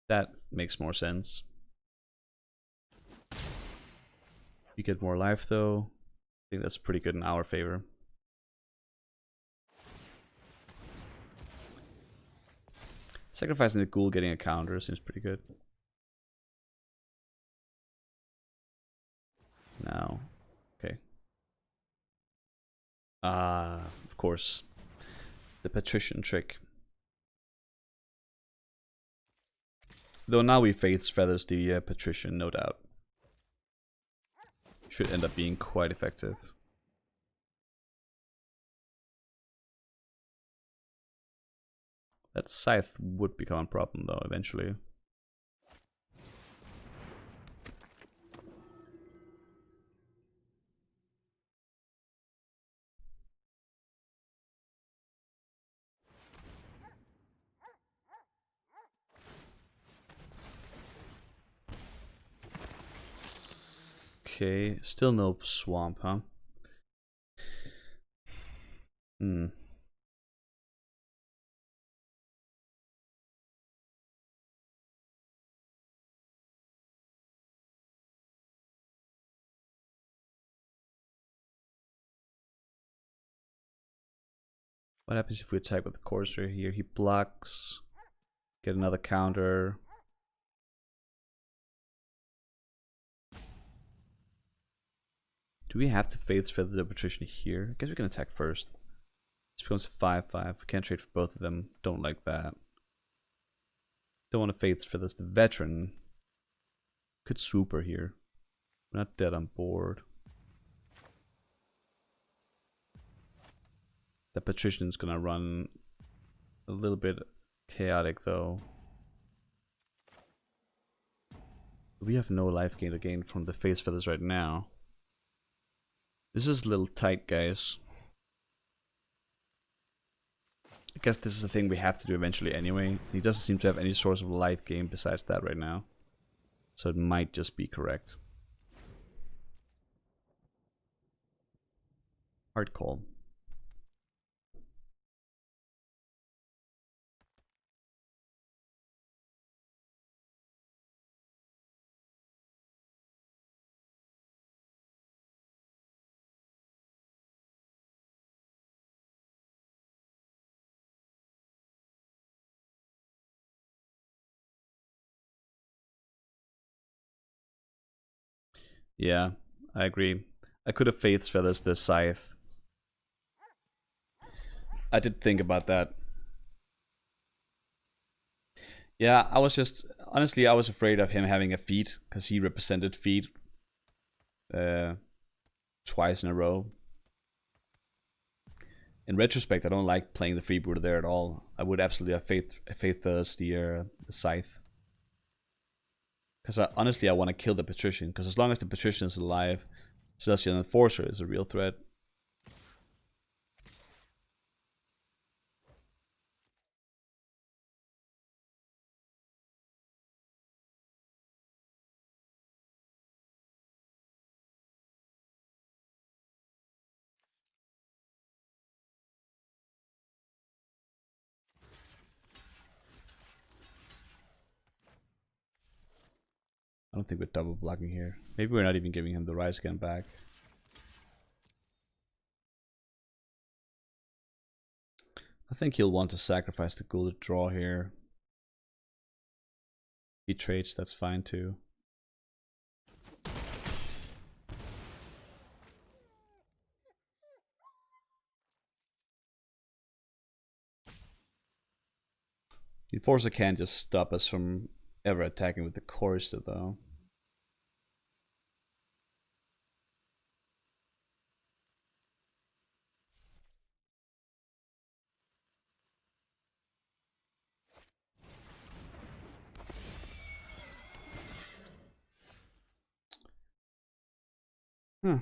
That makes more sense. You get more life though. I think that's pretty good in our favor. Sacrificing the Ghoul, getting a counter seems pretty good. Now, okay. Of course, the Patrician trick. Though now we Faith's Feathers the Patrician, no doubt. Should end up being quite effective. That Scythe would become a problem though, eventually. Okay, still no swamp, huh? What happens if we attack with the Courser here? He blocks. Get another counter. Do we have to Faith's Feather the Patrician here? I guess we can attack first. This becomes 5-5. We can't trade for both of them. Don't like that. Don't want to Faith's Feathers the Veteran. Could Swooper here. We're not dead on board. The Patrician's gonna run a little bit chaotic though. We have no life gain to gain from the Faith's Feathers right now. This is a little tight, guys. I guess this is a thing we have to do eventually anyway. He doesn't seem to have any source of life gain besides that right now. So it might just be correct. Hard call. Yeah, I agree. I could have Faith's Feathers the Scythe. I did think about that. Yeah, I was just... Honestly, I was afraid of him having a feat, because he represented feat twice in a row. in retrospect, I don't like playing the freebooter there at all. I would absolutely have faith the scythe. Because honestly, I want to kill the patrician. Because as long as the patrician is alive, Celestial Enforcer is a real threat. I don't think we're double blocking here. Maybe we're not even giving him the Rise Scan back. I think he'll want to sacrifice the Ghoul to draw here. He trades, that's fine too. The Enforcer can't just stop us from ever attacking with the Chorister though. Hmm.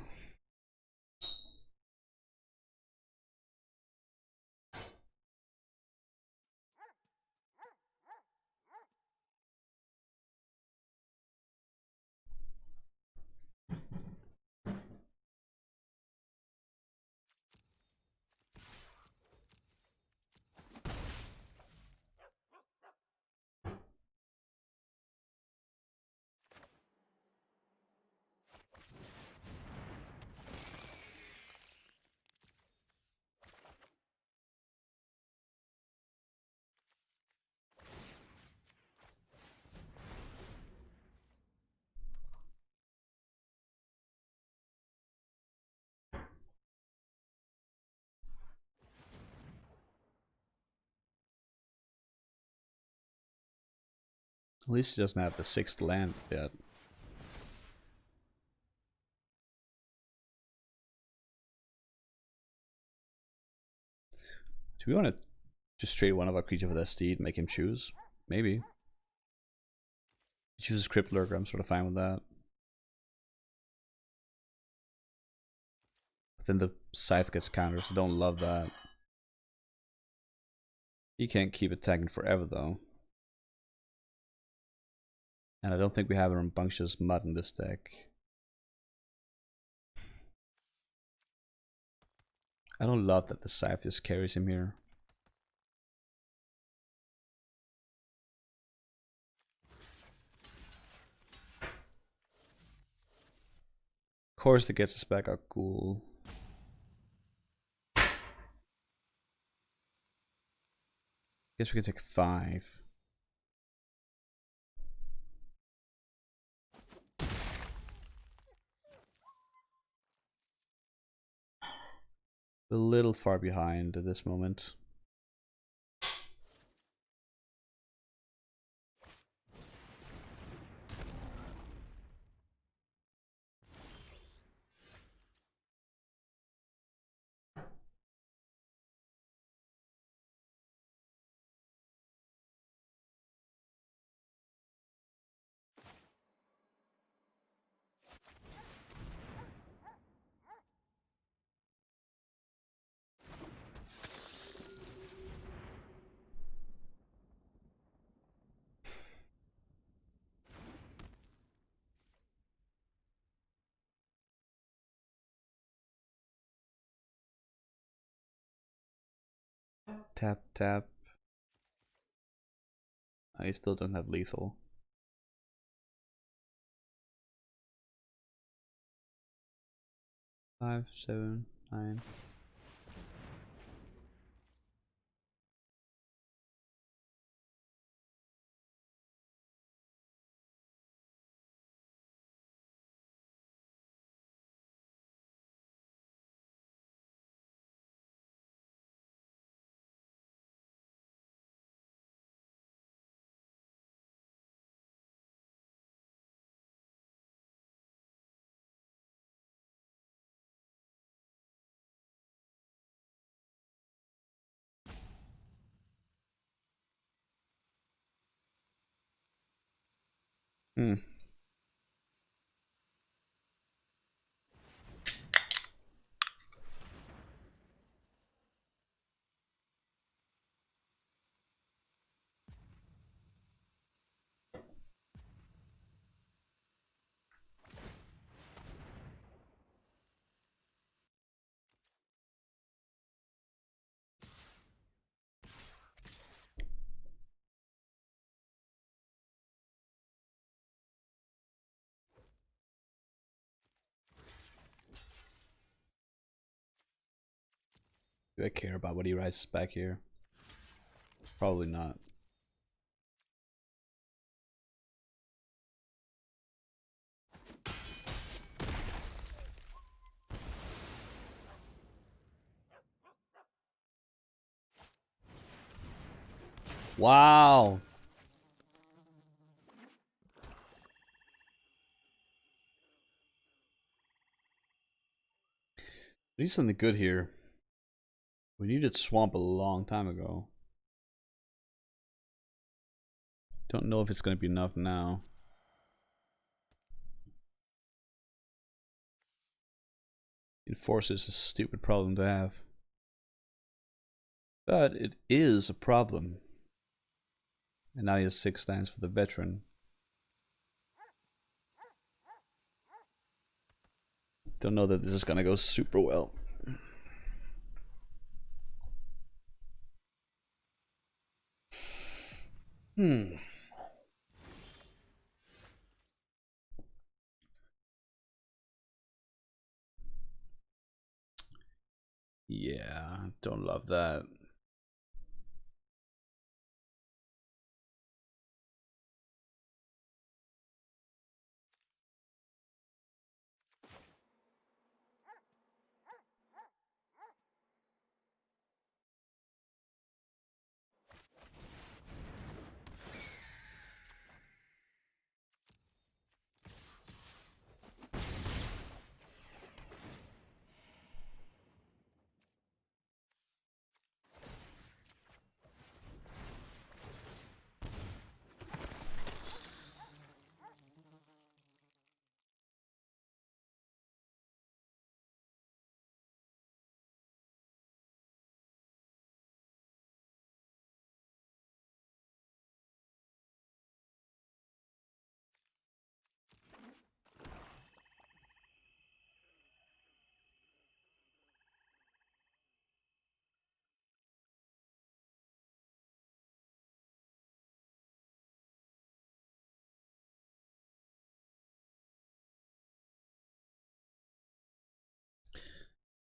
At least he doesn't have the 6th land yet. Do we want to just trade one of our creatures with that steed, make him choose? Maybe. He chooses Crypt Lurker, I'm sort of fine with that. But then the Scythe gets countered, so don't love that. He can't keep attacking forever though. And I don't think we have a Rambunctious Mud in this deck. I don't love that the Scythe just carries him here. Of course, that gets us back our Ghoul. Guess we can take 5. A little far behind at this moment. Tap, tap. I still don't have lethal. Five, 7, 9. Hmm. Do I care about what he writes back here? Probably not. Wow. We need something good here. We needed Swamp a long time ago. Don't know if it's going to be enough now. Enforcer is a stupid problem to have. But it is a problem. And now he has 6 stands for the veteran. Don't know that this is gonna go super well. Yeah, don't love that.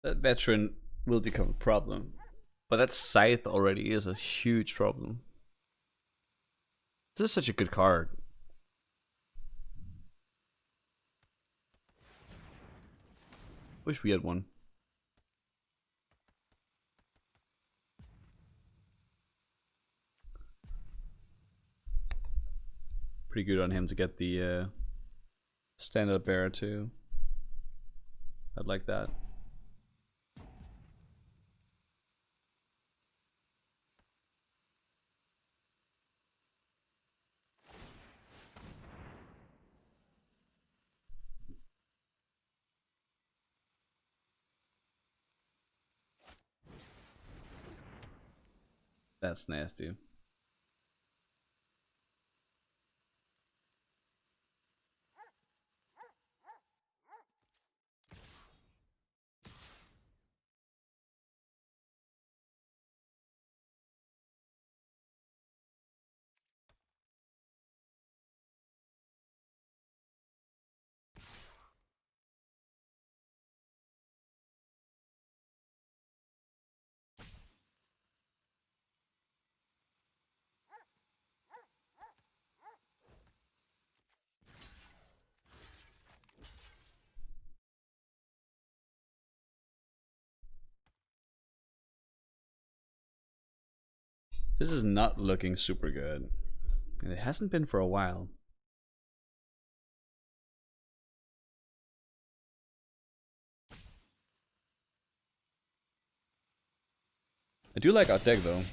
That veteran will become a problem. But that Scythe already is a huge problem. This is such a good card. Wish we had one. Pretty good on him to get the stand-up bearer too. I'd like that. That's nasty. This is not looking super good. And it hasn't been for a while. I do like our deck though.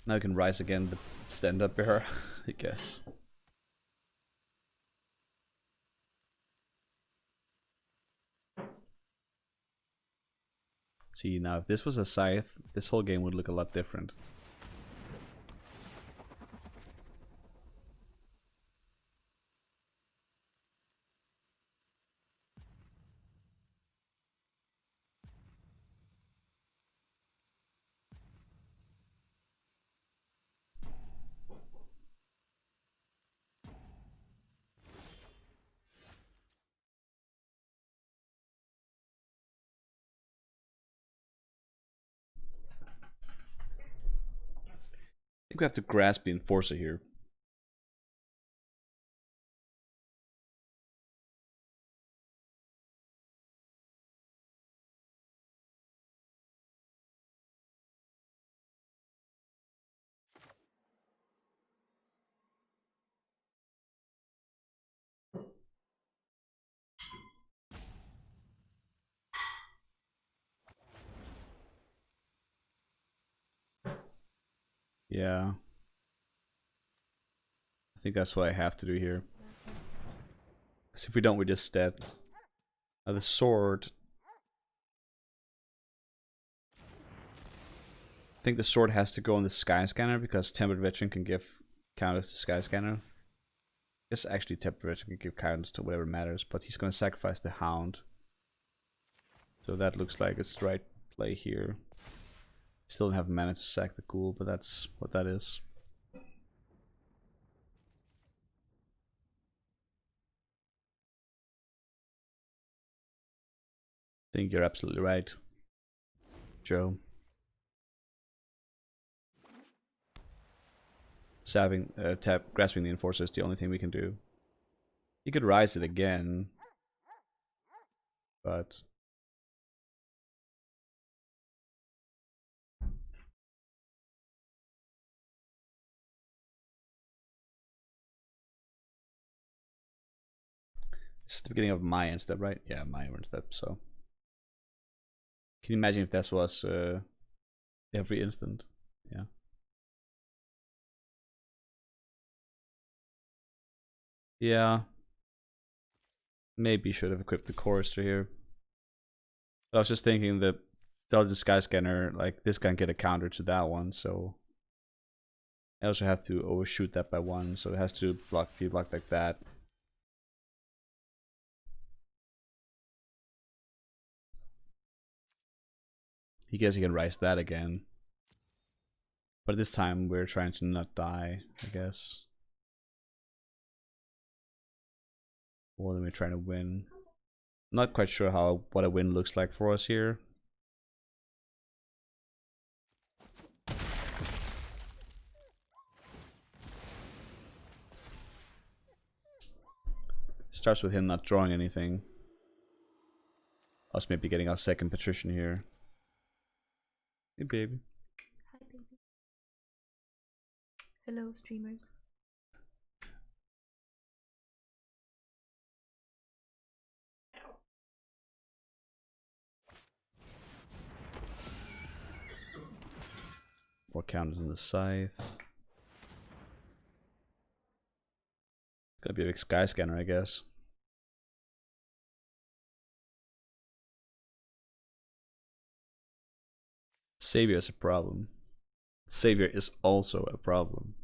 Now we can rise again the stand-up bearer, I guess. See, now if this was a scythe, this whole game would look a lot different. I think we have to grasp the Enforcer here. Yeah. I think that's what I have to do here. Because if we don't, we're just dead. Now the sword. I think the sword has to go on the Sky Scanner because Tempered Veteran can give counters to Sky Scanner. I guess actually Tempered Veteran can give counters to whatever matters, but he's going to sacrifice the Hound. So that looks like it's the right play here. Still don't have mana to sack the Ghoul, but that's what that is. I think you're absolutely right, Joe. Grasping the Enforcer is the only thing we can do. You could rise it again, but this is the beginning of my end step, right? Yeah, my end step. So can you imagine if this was every instant? Yeah. Yeah. Maybe should have equipped the chorister here. But I was just thinking that the other Sky Scanner, like this can get a counter to that one, so I also have to overshoot that by one, so it has to be blocked like that. He guess he can rise that again. But this time we're trying to not die, I guess. Or then we're trying to win. Not quite sure what a win looks like for us here. Starts with him not drawing anything. Us maybe getting our second patrician here. Hey baby. Hi baby. Hello streamers. What counters on the scythe? Gotta be a big Sky Scanner, I guess. Savior is a problem. Savior is also a problem.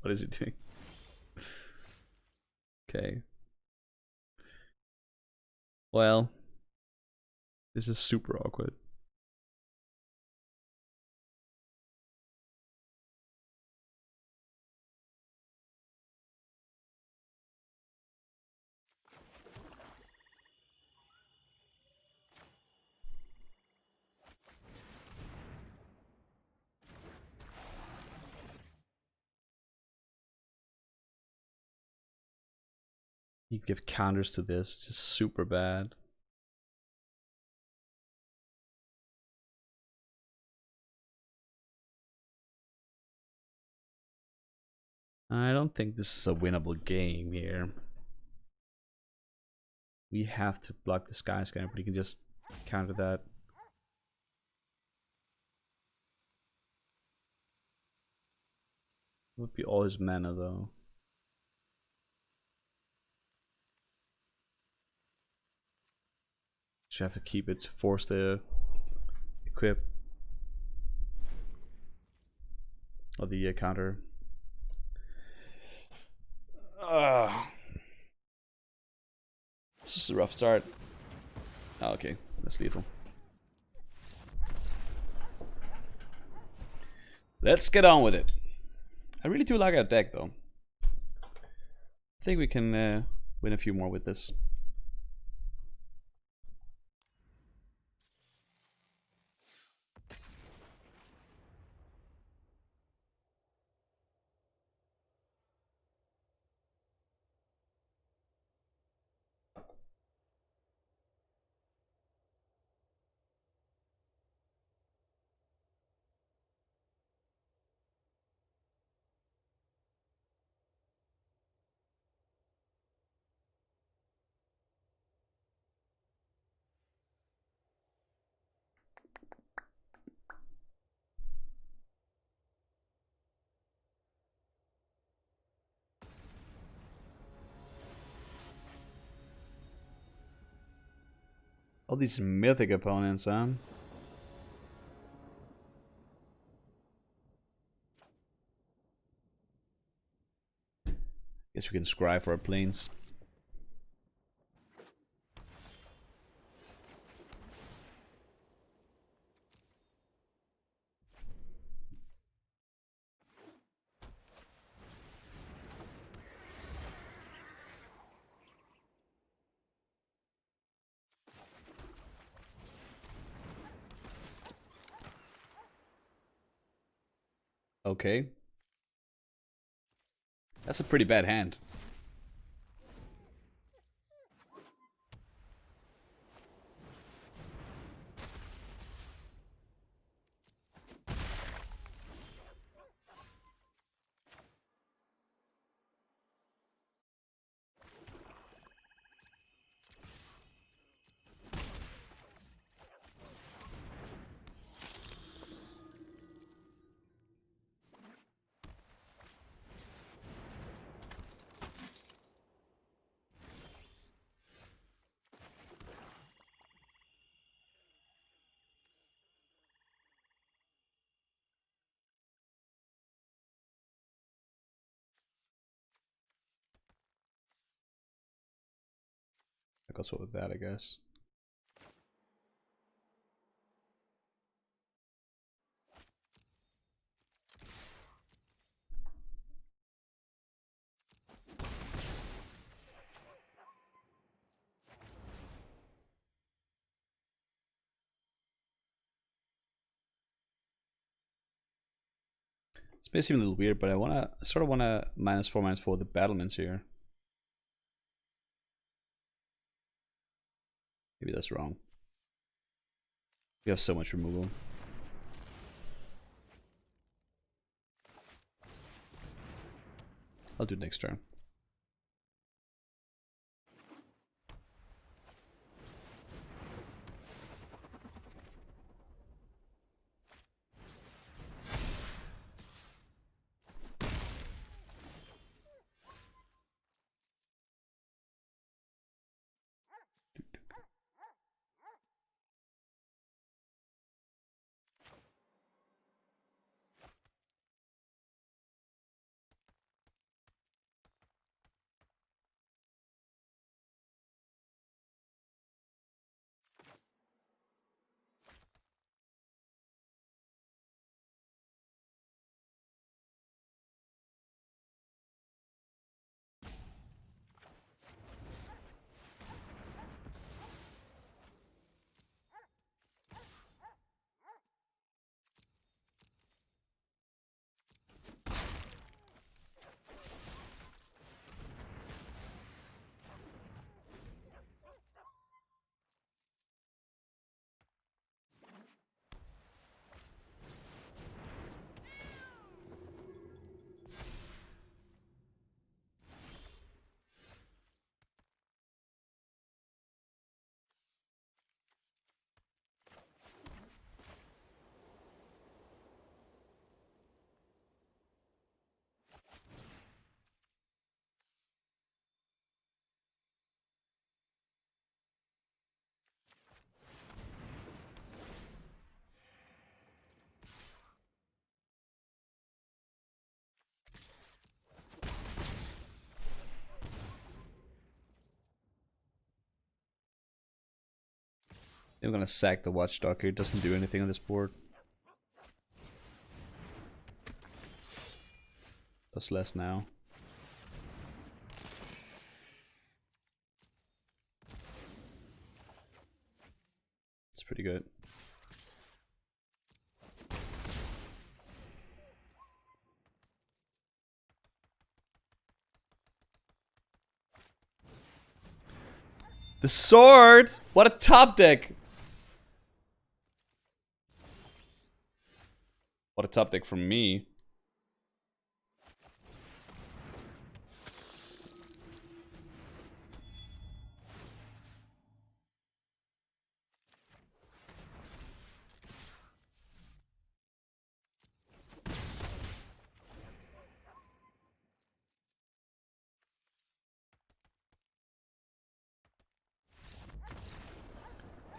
What is he doing? Okay. Well, this is super awkward. You give counters to this. This is super bad. I don't think this is a winnable game here. We have to block the Sky Scanner, but he can just counter that. Would be all his mana though. So you have to keep it to force the equip. Or the counter. This is a rough start. Oh, okay, that's lethal. Let's get on with it. I really do like our deck though. I think we can win a few more with this. All these mythic opponents, huh? Guess we can scry for our planes. Okay. That's a pretty bad hand. I got sort with that, I guess. It's basically a little weird, but I sort of wanna -4/-4 the battlements here. Maybe that's wrong. We have so much removal. I'll do it next turn. I'm gonna sack the Watchdog here. It doesn't do anything on this board. Does less now. It's pretty good. The sword! What a top deck! What a top deck from me.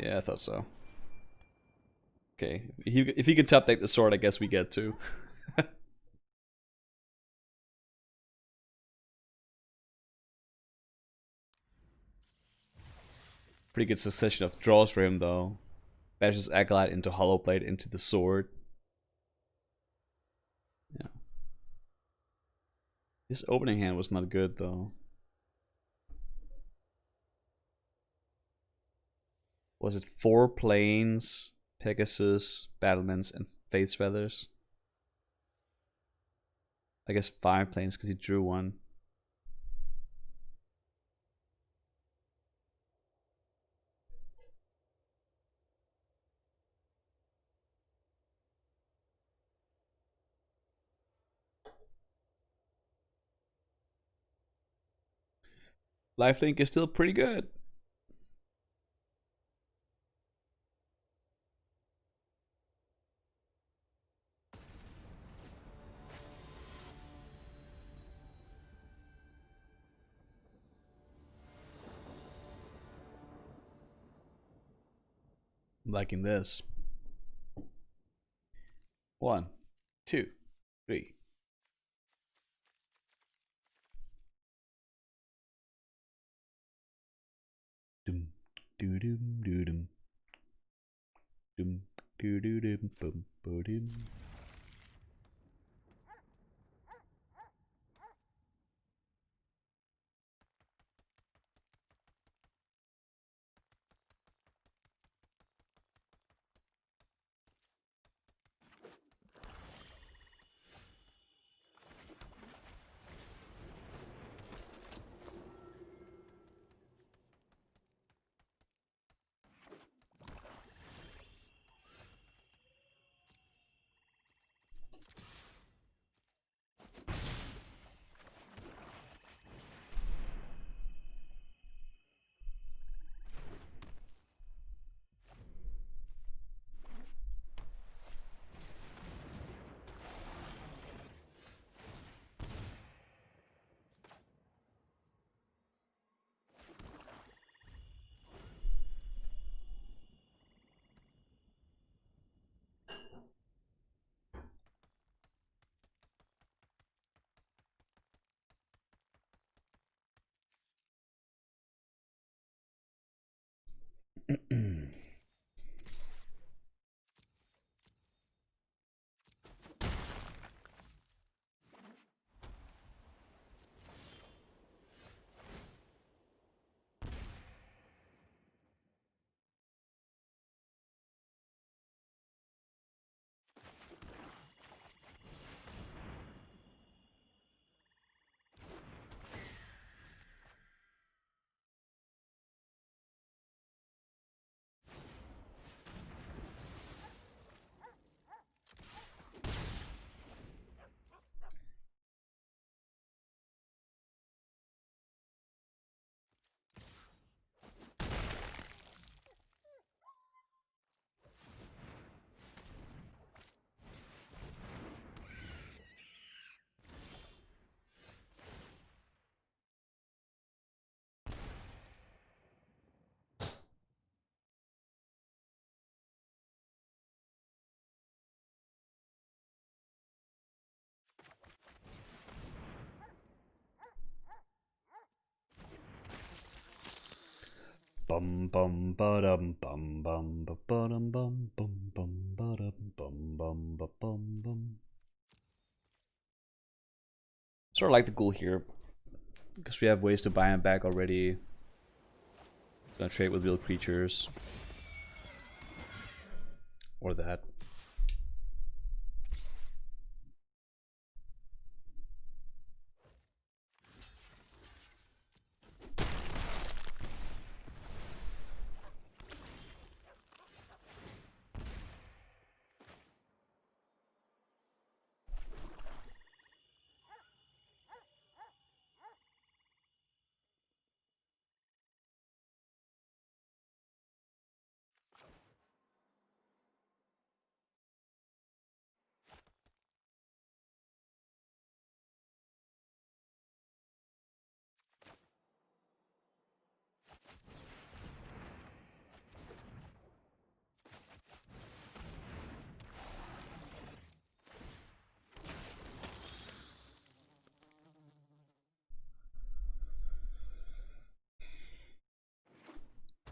Yeah, I thought so. Okay, if he could top deck the sword, I guess we get to. Pretty good succession of draws for him, though. Bashes Acolyte into Hollow Blade into the sword. Yeah. His opening hand was not good, though. Was it 4 planes, Pegasus, Battlements, and Faith's Feathers? I guess 5 planes because he drew 1. Lifelink is still pretty good. I'm liking this. 1, 2, 3. Doom, doo doom, doo doom. Doom, doo doo doom, boom, boom. bum bum ba-dum bum bum ba-dum bum bum bum ba-dum bum bum ba-bum bum. Sort of like the ghoul here, because we have ways to buy him back already. Gonna trade with real creatures. Or that.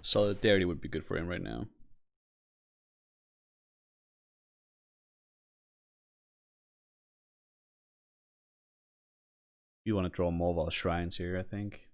Solidarity would be good for him right now. You want to draw mobile shrines here, I think.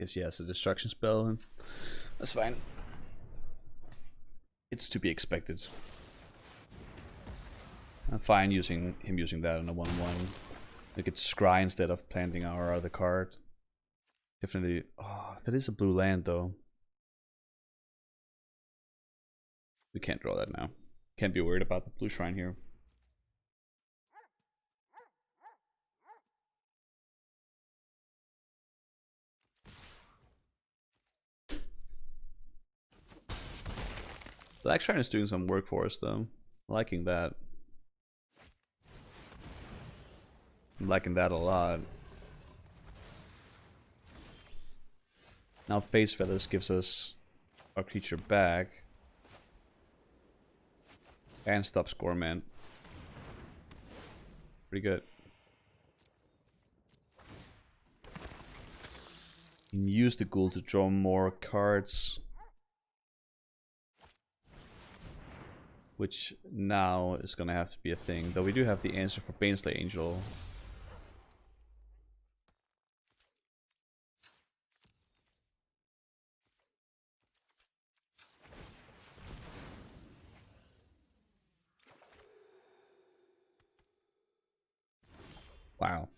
Guess he has a destruction spell. That's fine. It's to be expected. I'm fine using him using that on a 1-1. We could scry instead of planting our other card. Definitely. Oh, that is a blue land though. We can't draw that now. Can't be worried about the blue shrine here. Black shrine is doing some work for us though. I'm liking that. I'm liking that a lot. Now Face Feathers gives us our creature back. And stops Gorman. Pretty good. You can use the ghoul to draw more cards. Which now is gonna have to be a thing. Though we do have the answer for Baneslay Angel. Wow.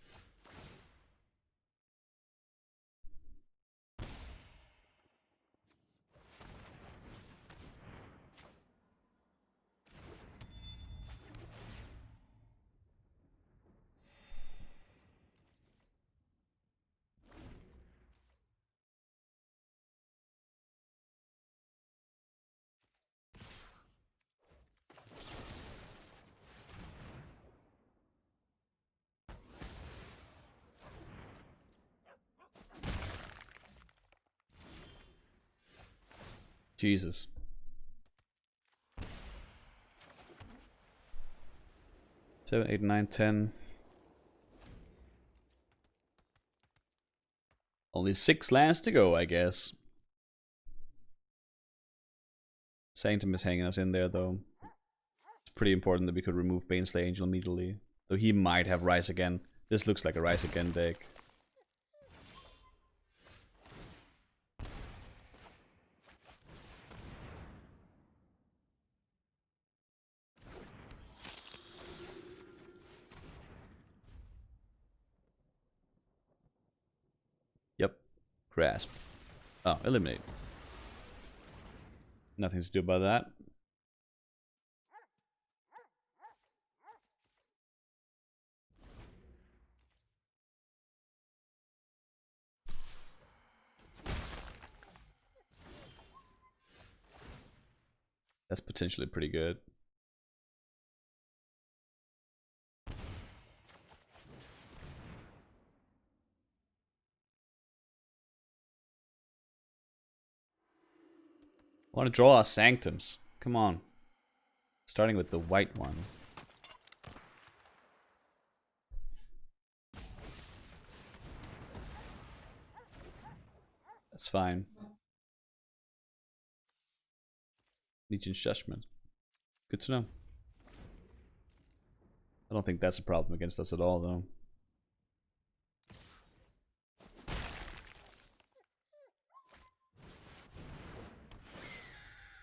Jesus. Seven, 8, 9, 10. Only 6 lands to go, I guess. Sanctum is hanging us in there, though. It's pretty important that we could remove Baneslay Angel immediately. Though he might have Rise Again. This looks like a Rise Again deck. Grasp. Oh, eliminate. Nothing to do about that. That's potentially pretty good. I want to draw our sanctums. Come on. Starting with the white one. That's fine. Legion's Judgment. Good to know. I don't think that's a problem against us at all, though.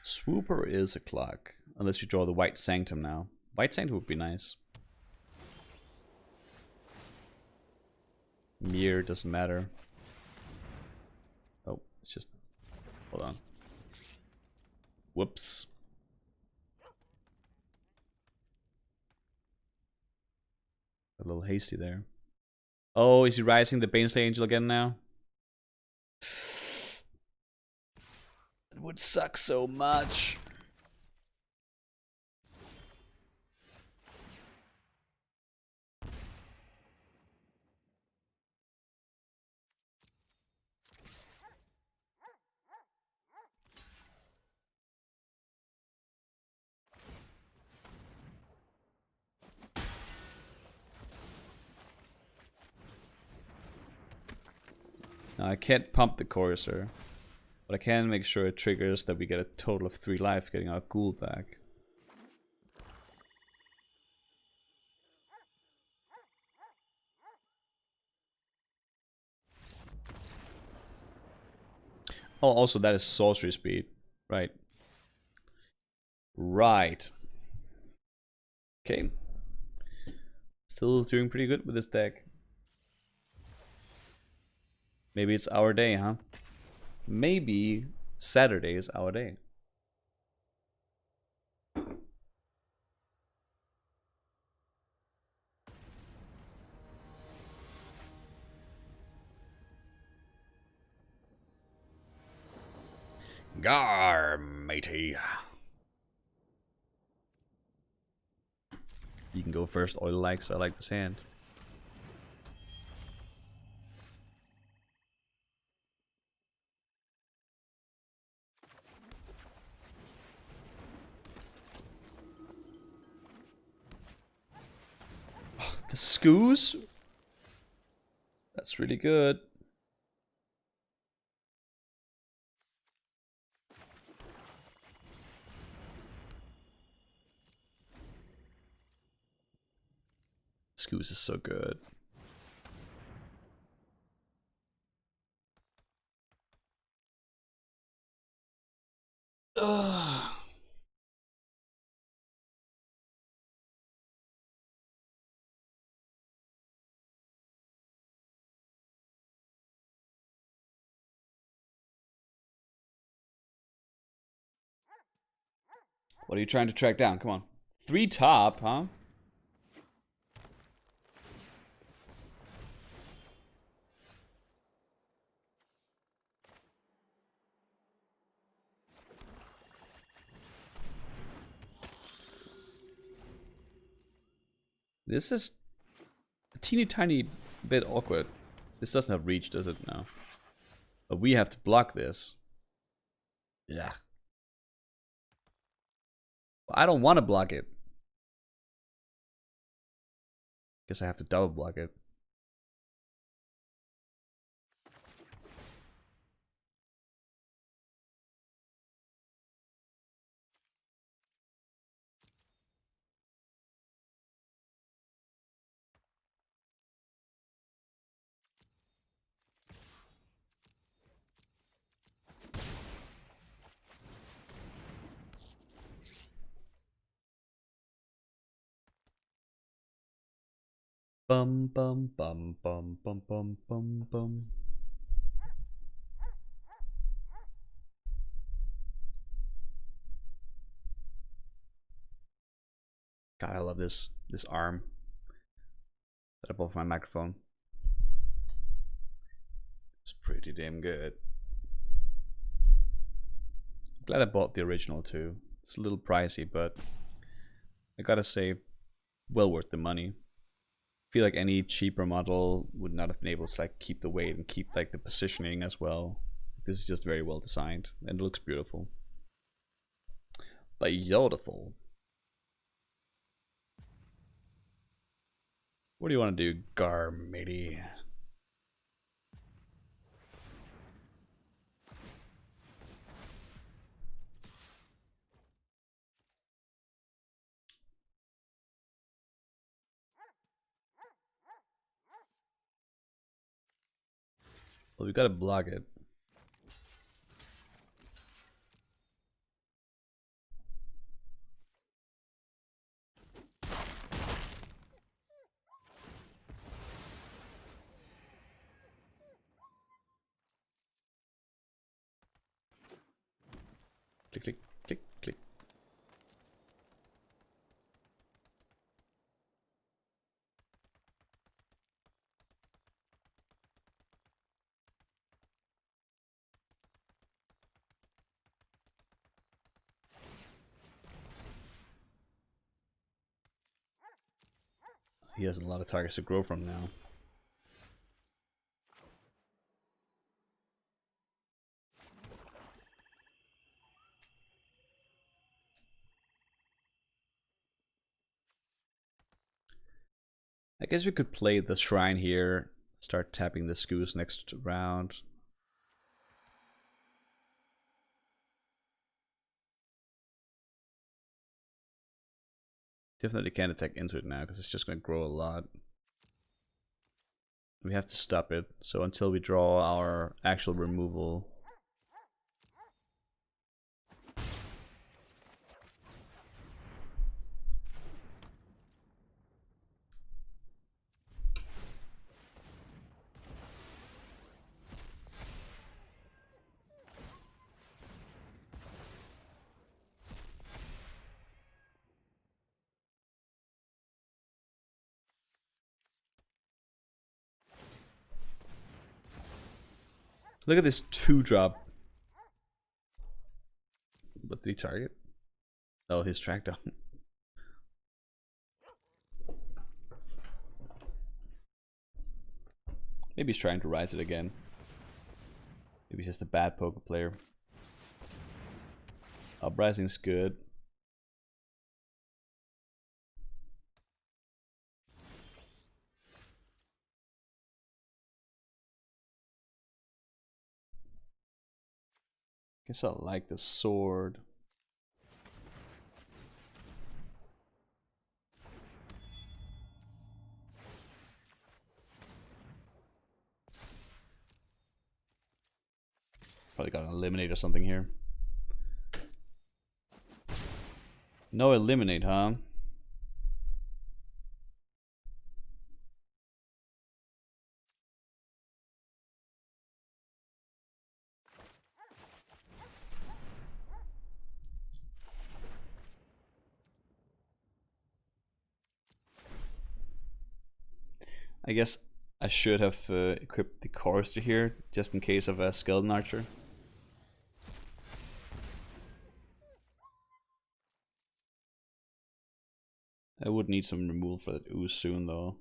Swooper is a clock. Unless you draw the White Sanctum now. White Sanctum would be nice. Mirror doesn't matter. Oh, it's just... Hold on. Whoops. A little hasty there. Oh, is he rising the Baneslay Angel again now? It would suck so much. Now I can't pump the Courser, but I can make sure it triggers that we get a total of 3 life, getting our ghoul back. Oh, also that is sorcery speed. Right. Right. Okay. Still doing pretty good with this deck. Maybe it's our day, huh? Maybe Saturday is our day. Gar, matey. You can go first, Oil Likes. I like this hand. The Scoos? That's really good. Scoos is so good. Ugh. What are you trying to track down? Come on. 3 top, huh? This is a teeny tiny bit awkward. This doesn't have reach, does it? No. But we have to block this. Yeah. I don't want to block it. Guess I have to double block it. Bum bum bum bum bum bum bum bum. God, I love this arm set above my microphone. It's pretty damn good. Glad I bought the original too. It's a little pricey, but I gotta say, well worth the money. I feel like any cheaper model would not have been able to like keep the weight and keep like the positioning as well. This is just very well designed and it looks beautiful. Beautiful. What do you want to do, Gar matey? Well, we gotta block it. Click, click, click, click. He has a lot of targets to grow from now. I guess we could play the shrine here, start tapping the Scoos next round. Definitely can't attack into it now because it's just going to grow a lot. We have to stop it, so until we draw our actual removal. Look at this 2-drop. What did he target? Oh, his track down. Maybe he's trying to rise it again. Maybe he's just a bad poker player. Uprising's good. Guess I like the sword. Probably got an eliminate or something here. No eliminate, huh? I guess I should have equipped the chorister here, just in case of a skeleton archer. I would need some removal for that ooze soon, though.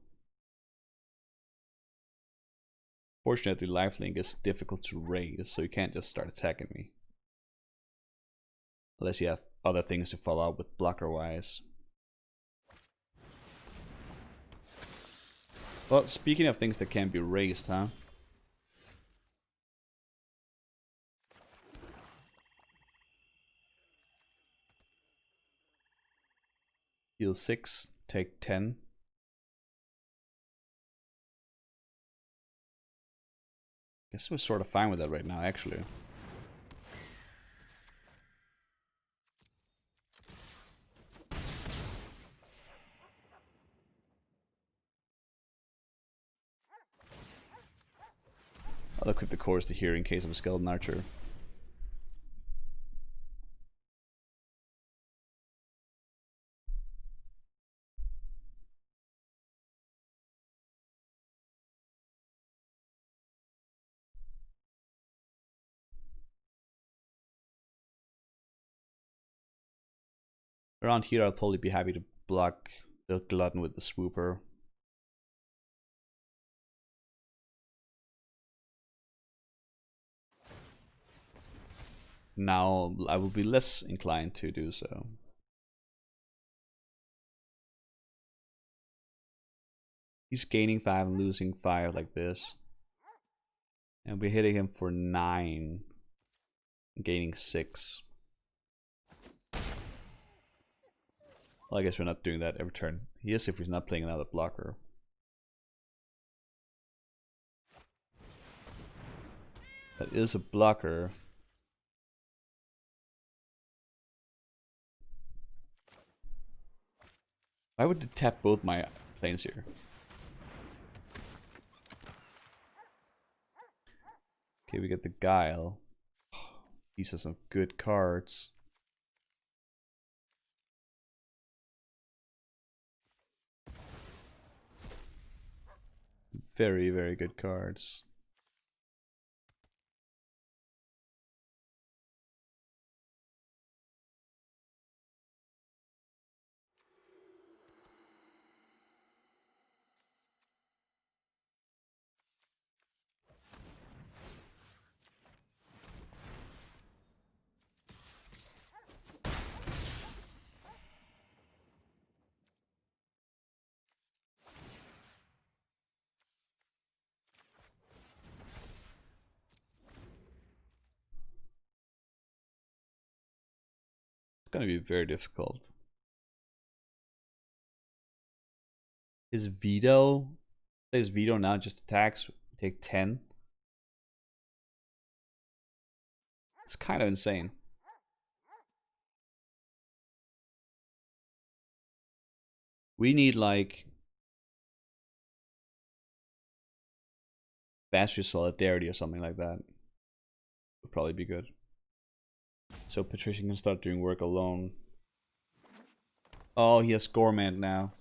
Fortunately, lifelink is difficult to raise, so you can't just start attacking me. Unless you have other things to follow up with blocker-wise. Well, speaking of things that can't be raised, huh? Heal 6, take 10. Guess we're sort of fine with that right now, actually. I'll equip the chorister here in case of a skeleton archer. Around here, I'll probably be happy to block the Glutton with the Swooper. Now I will be less inclined to do so. He's gaining 5 and losing 5 like this. And we're hitting him for 9. Gaining 6. Well, I guess we're not doing that every turn. He is if he's not playing another blocker. That is a blocker. Why would it tap both my planes here? Okay, we get the Guile. These are some good cards. Very, very good cards. It's gonna be very difficult. His veto now just attacks, take 10. It's kind of insane. We need like Bastion Solidarity or something like that. Would probably be good. So Patricia can start doing work alone. Oh, he has Gormand now.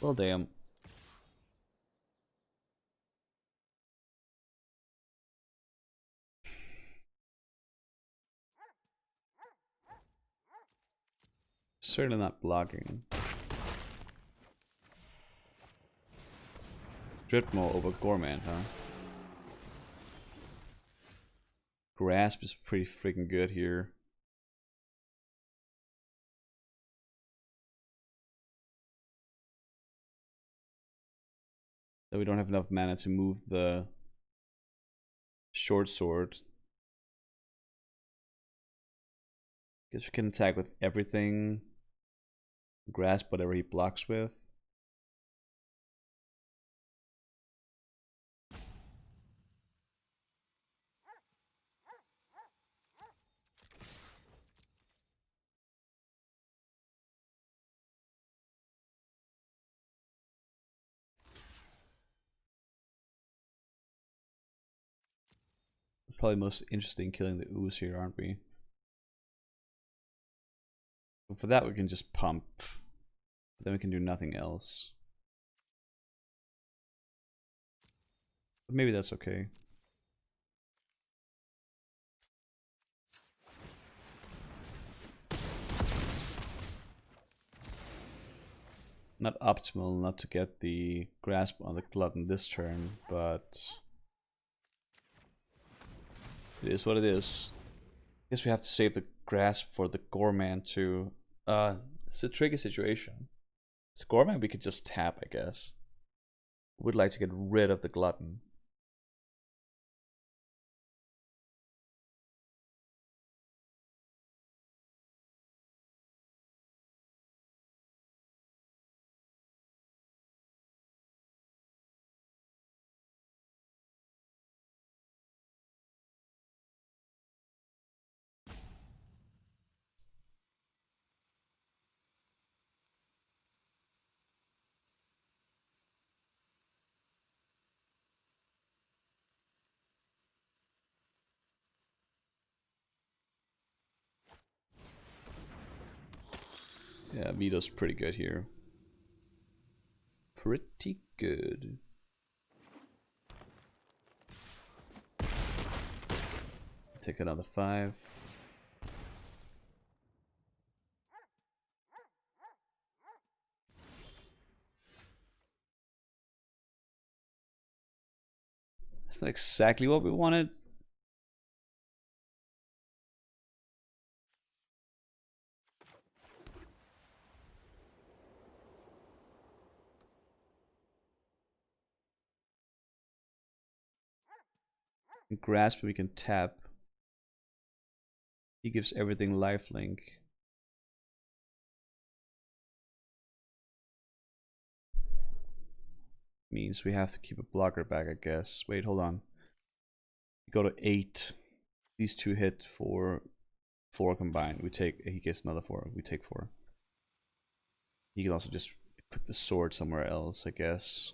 Well, damn. Certainly not blocking. Dritmo over Gormand, huh? Grasp is pretty freaking good here. Though we don't have enough mana to move the short sword. Guess we can attack with everything. Grasp whatever he blocks with. Probably most interesting killing the ooze here, aren't we? But for that we can just pump. Then we can do nothing else. But maybe that's okay. Not optimal not to get the grasp on the Glutton this turn, but it is what it is. I guess we have to save the grasp for the Gorman too. It's a tricky situation. It's Gorman we could just tap, I guess. Would like to get rid of the Glutton. Yeah, Vito's pretty good here. Pretty good. Take another 5. That's not exactly what we wanted. Grasp, we can tap. He gives everything lifelink. Means we have to keep a blocker back, I guess. Wait, hold on. We go to 8. These two hit for 4 combined. We take. He gets another 4. We take 4. He can also just put the sword somewhere else, I guess.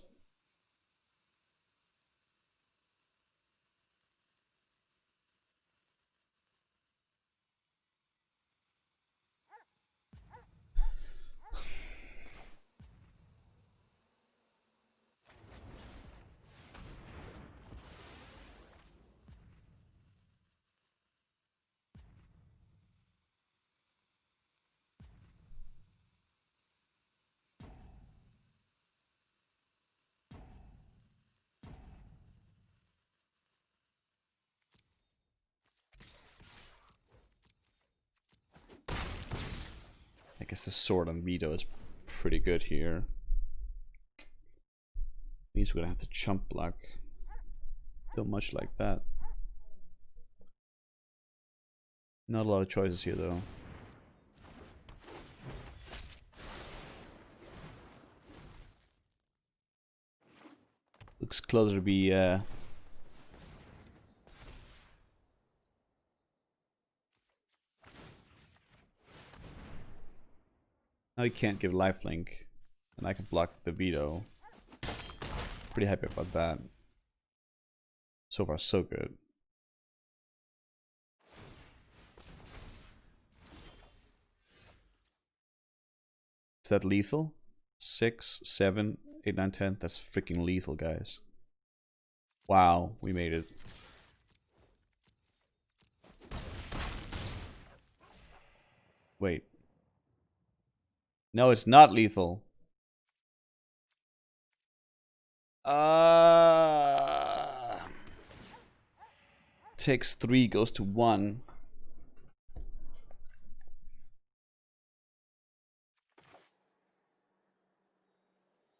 I guess the sword on Vito is pretty good here. Means we're gonna have to chump block. Don't much like that. Not a lot of choices here though. Looks closer to be now he can't give lifelink, and I can block the veto. Pretty happy about that. So far, so good. Is that lethal? 6, 7, 8, 9, 10. That's freaking lethal, guys. Wow, we made it. Wait. No, it's not lethal. Takes 3, goes to 1.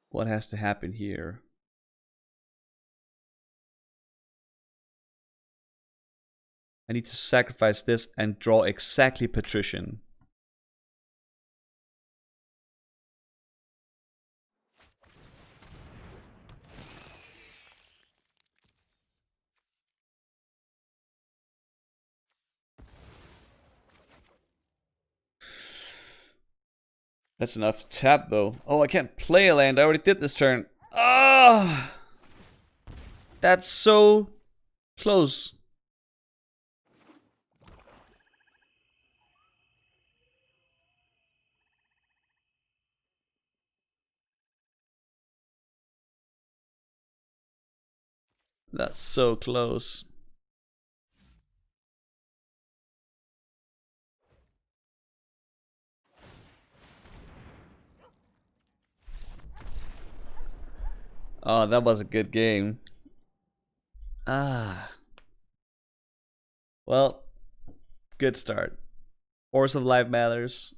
What has to happen here? I need to sacrifice this and draw exactly Patrician. That's enough to tap though. Oh, I can't play a land. I already did this turn. Ah! That's so close. That's so close. Oh, that was a good game. Ah. Well, good start. Force of Life matters.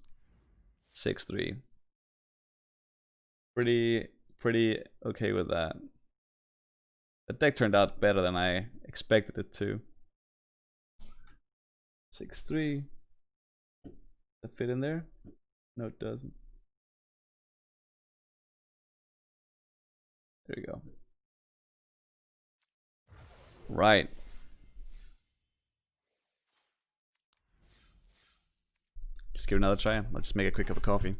6-3. Pretty okay with that. The deck turned out better than I expected it to. 6-3. Does that fit in there? No, it doesn't. There you go. Right. Just give it another try. Let's just make a quick cup of coffee.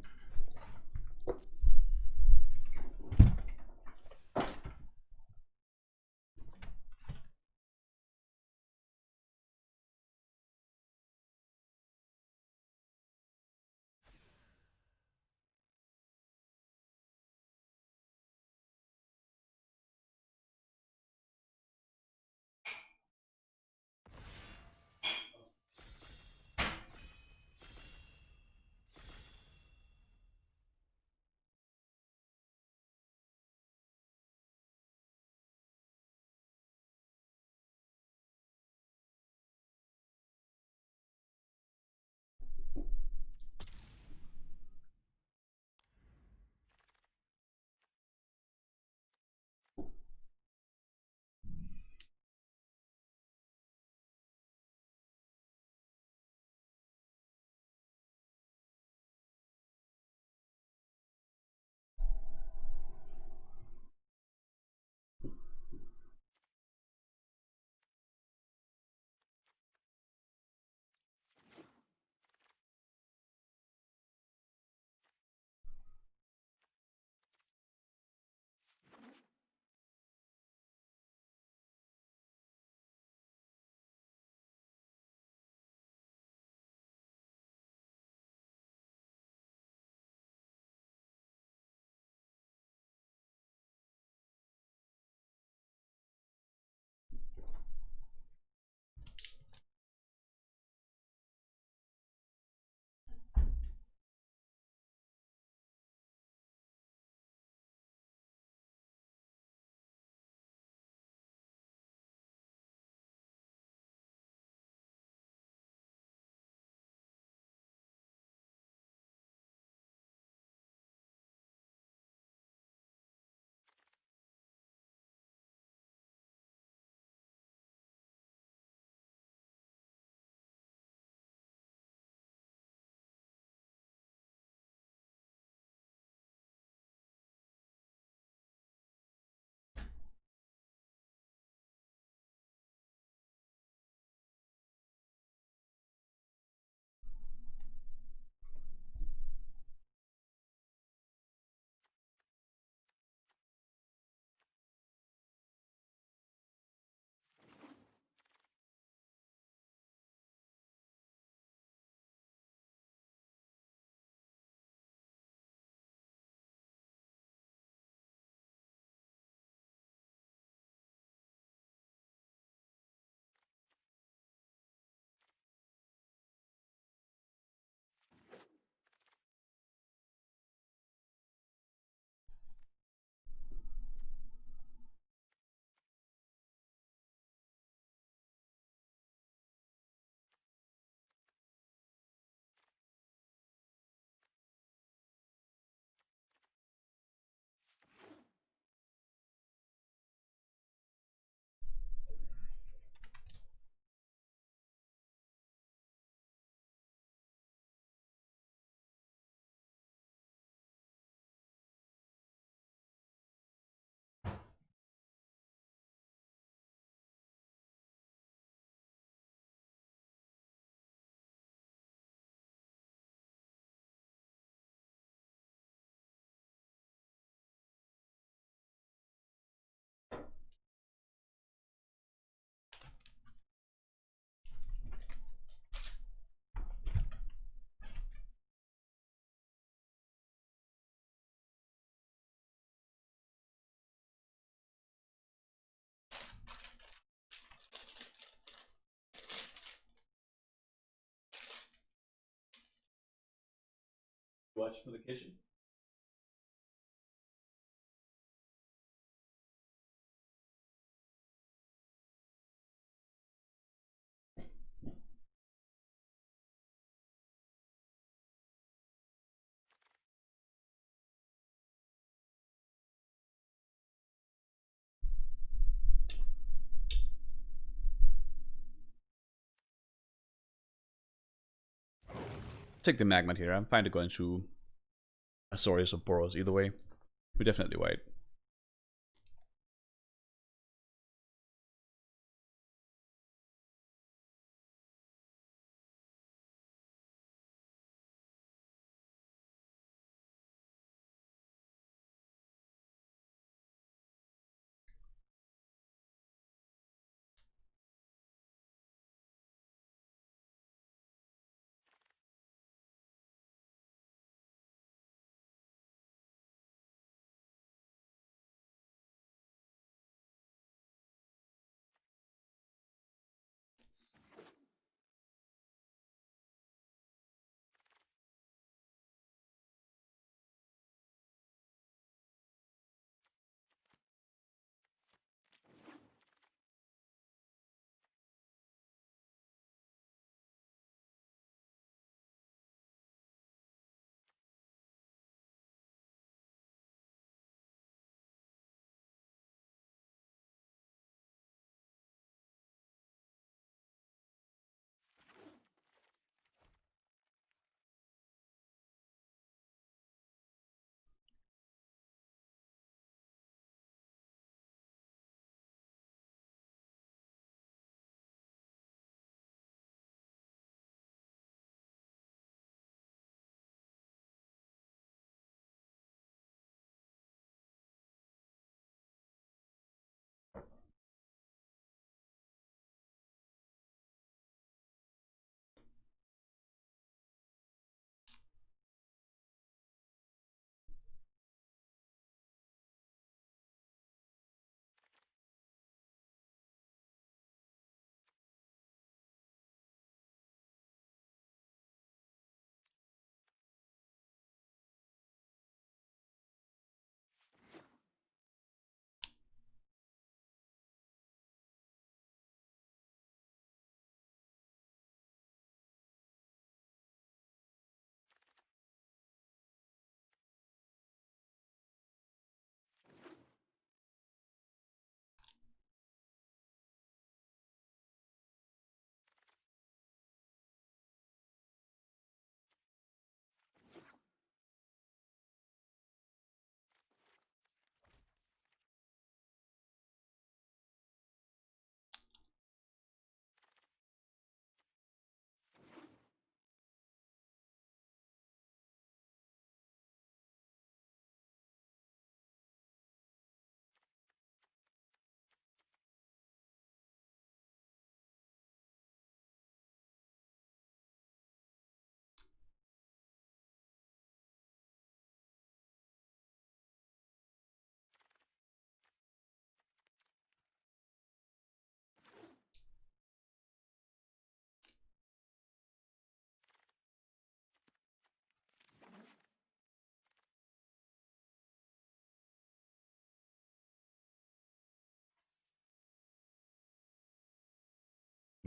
Watch notification. Take the magma here. I'm fine to go into Azorius or Boros either way. We're definitely white.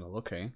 Well, okay.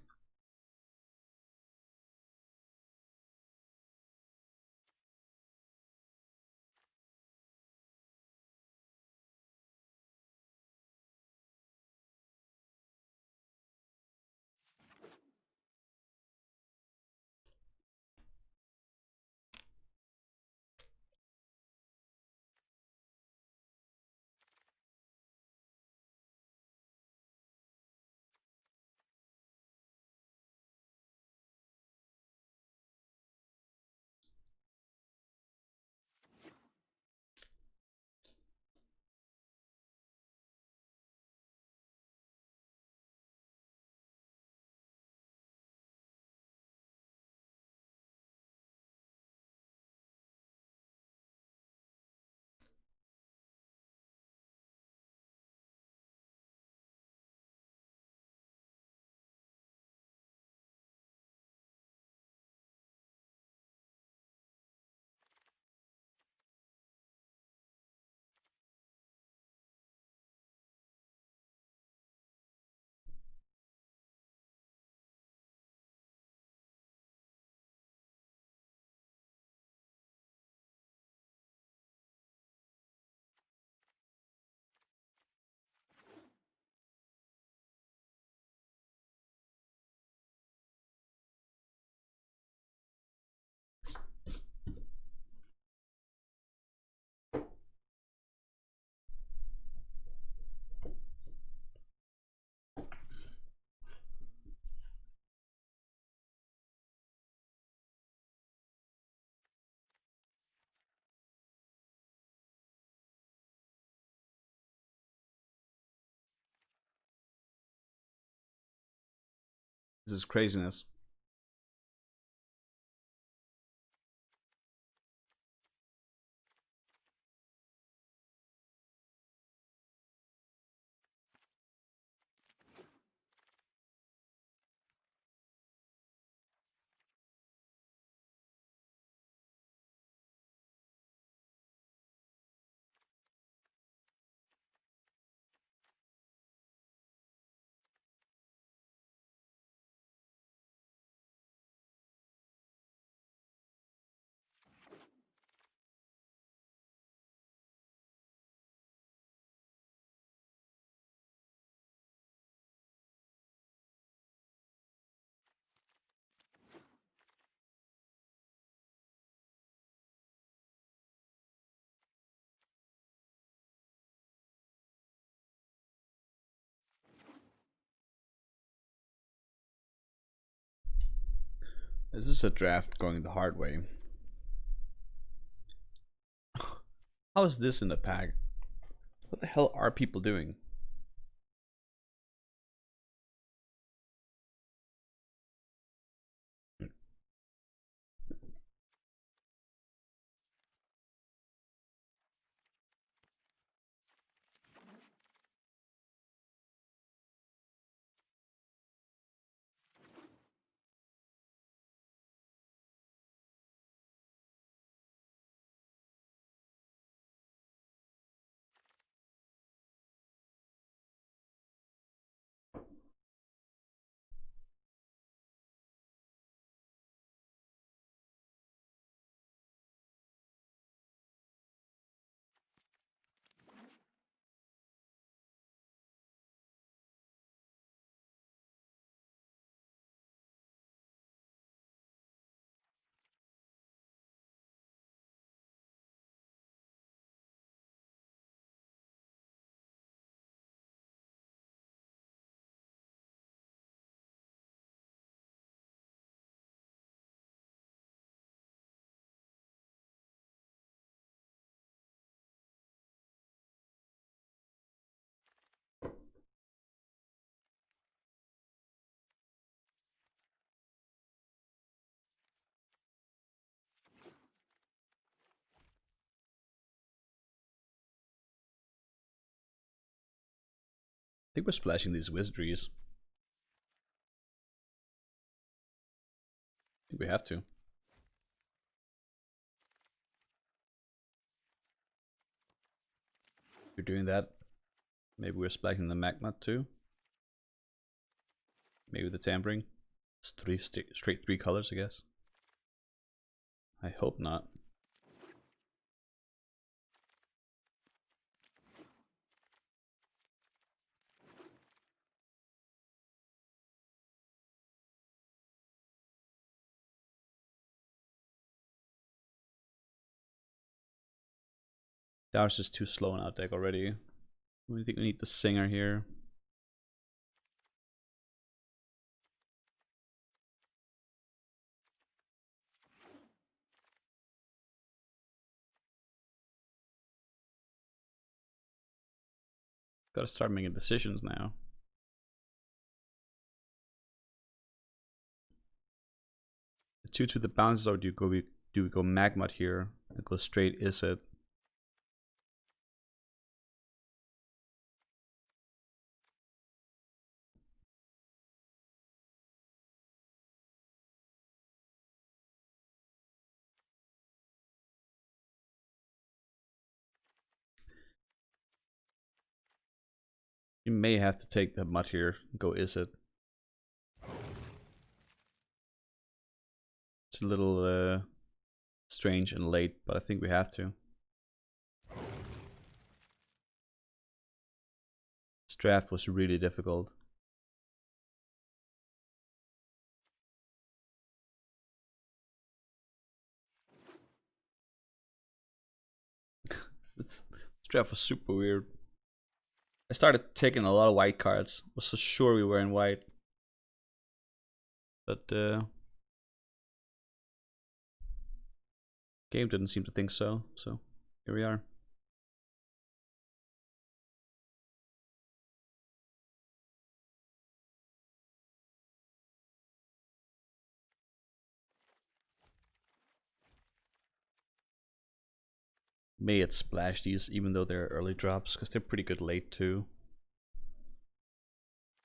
This is craziness. This is a draft going the hard way. How is this in the pack? What the hell are people doing? I think we're splashing these wizardries. I think we have to. We're doing that. Maybe we're splashing the magma too. Maybe the tampering. It's straight three colors, I guess. I hope not. Ours is too slow in our deck already. I think we need the singer here. Gotta start making decisions now. The 2 to the bounces, or do we go magma here and go straight is it? You may have to take the mud here and go is it. It's a little strange and late, but I think we have to. This draft was really difficult. This draft was super weird. I started taking a lot of white cards. Was so sure we were in white. But game didn't seem to think so. So here we are. may it splash these even though they're early drops, because they're pretty good late too.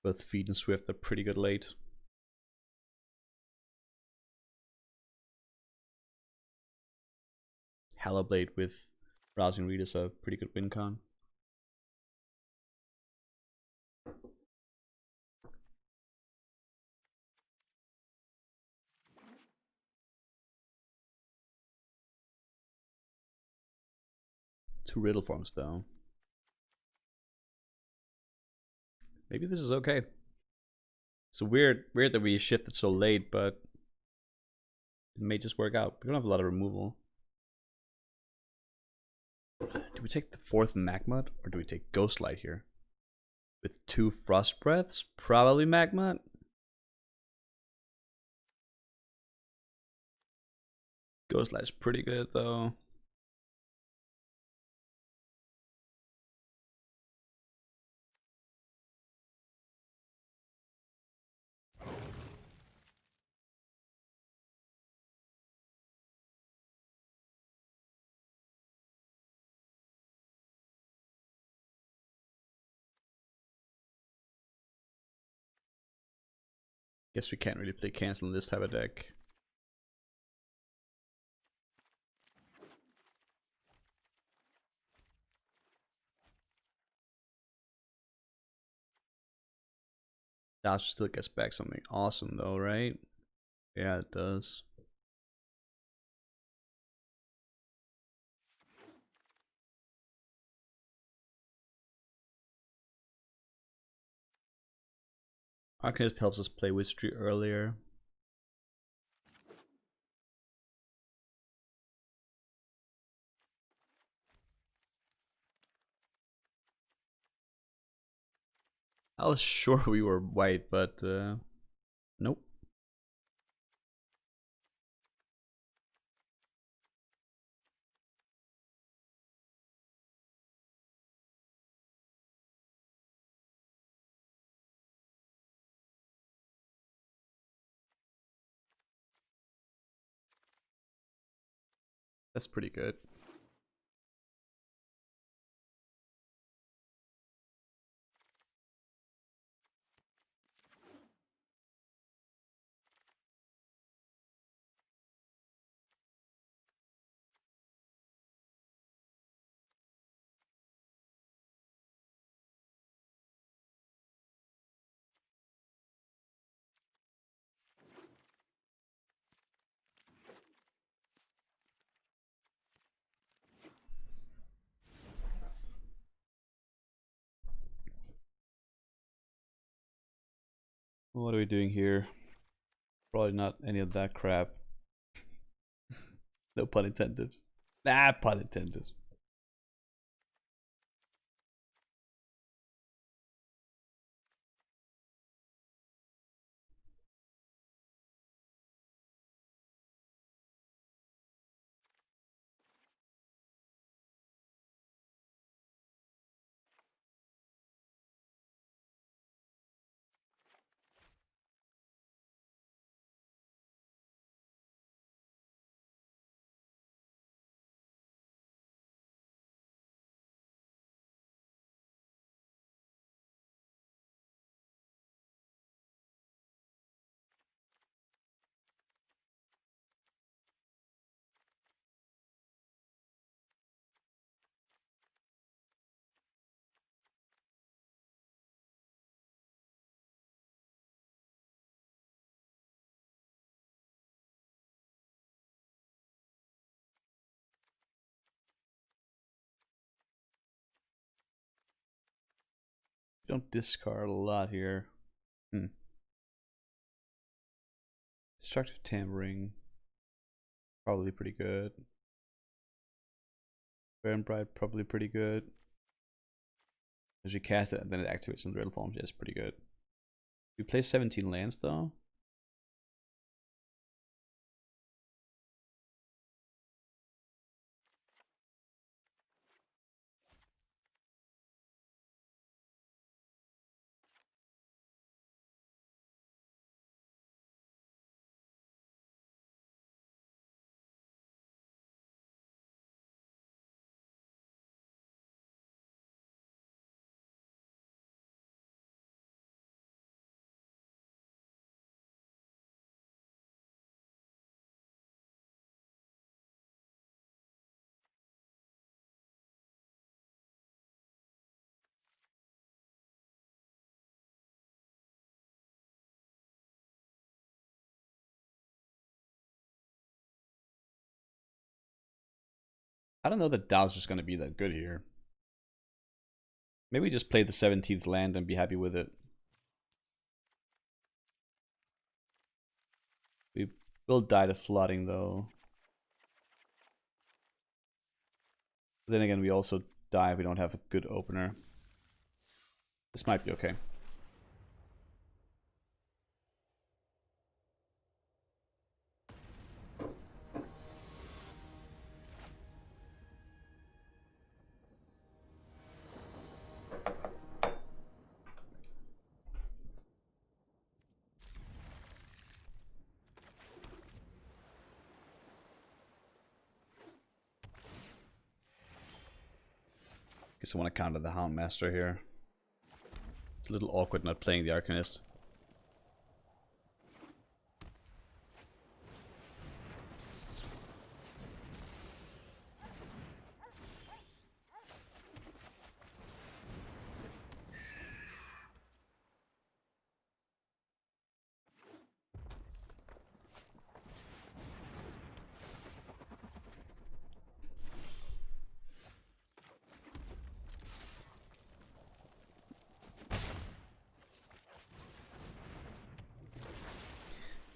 Both Feed and Swift are pretty good late. Hallowblade with Rousing Read is a pretty good win con. Two Riddle forms though. Maybe this is okay. It's weird that we shifted so late, but it may just work out. We don't have a lot of removal. Do we take the fourth Magmut or do we take Ghostlight here? With two Frost Breaths? Probably Magmut. Ghostlight's pretty good though. Guess we can't really play cancel in this type of deck. That still gets back something awesome though, right? Yeah, it does. Arcanist helps us play Wizardry earlier. I was sure we were white, but nope. That's pretty good. What are we doing here? Probably not any of that crap. No pun intended. Ah, pun intended. Don't discard a lot here. Destructive Tampering. Probably pretty good. Baron Bride, probably pretty good. As you cast it and then it activates in the Riddle forms, yeah, it's pretty good. We play 17 lands though. I don't know that Dowser's gonna be that good here. Maybe just play the 17th land and be happy with it. We will die to flooding though. Then again, we also die if we don't have a good opener. This might be okay. Guess I want to counter the Houndmaster here. It's a little awkward not playing the Arcanist.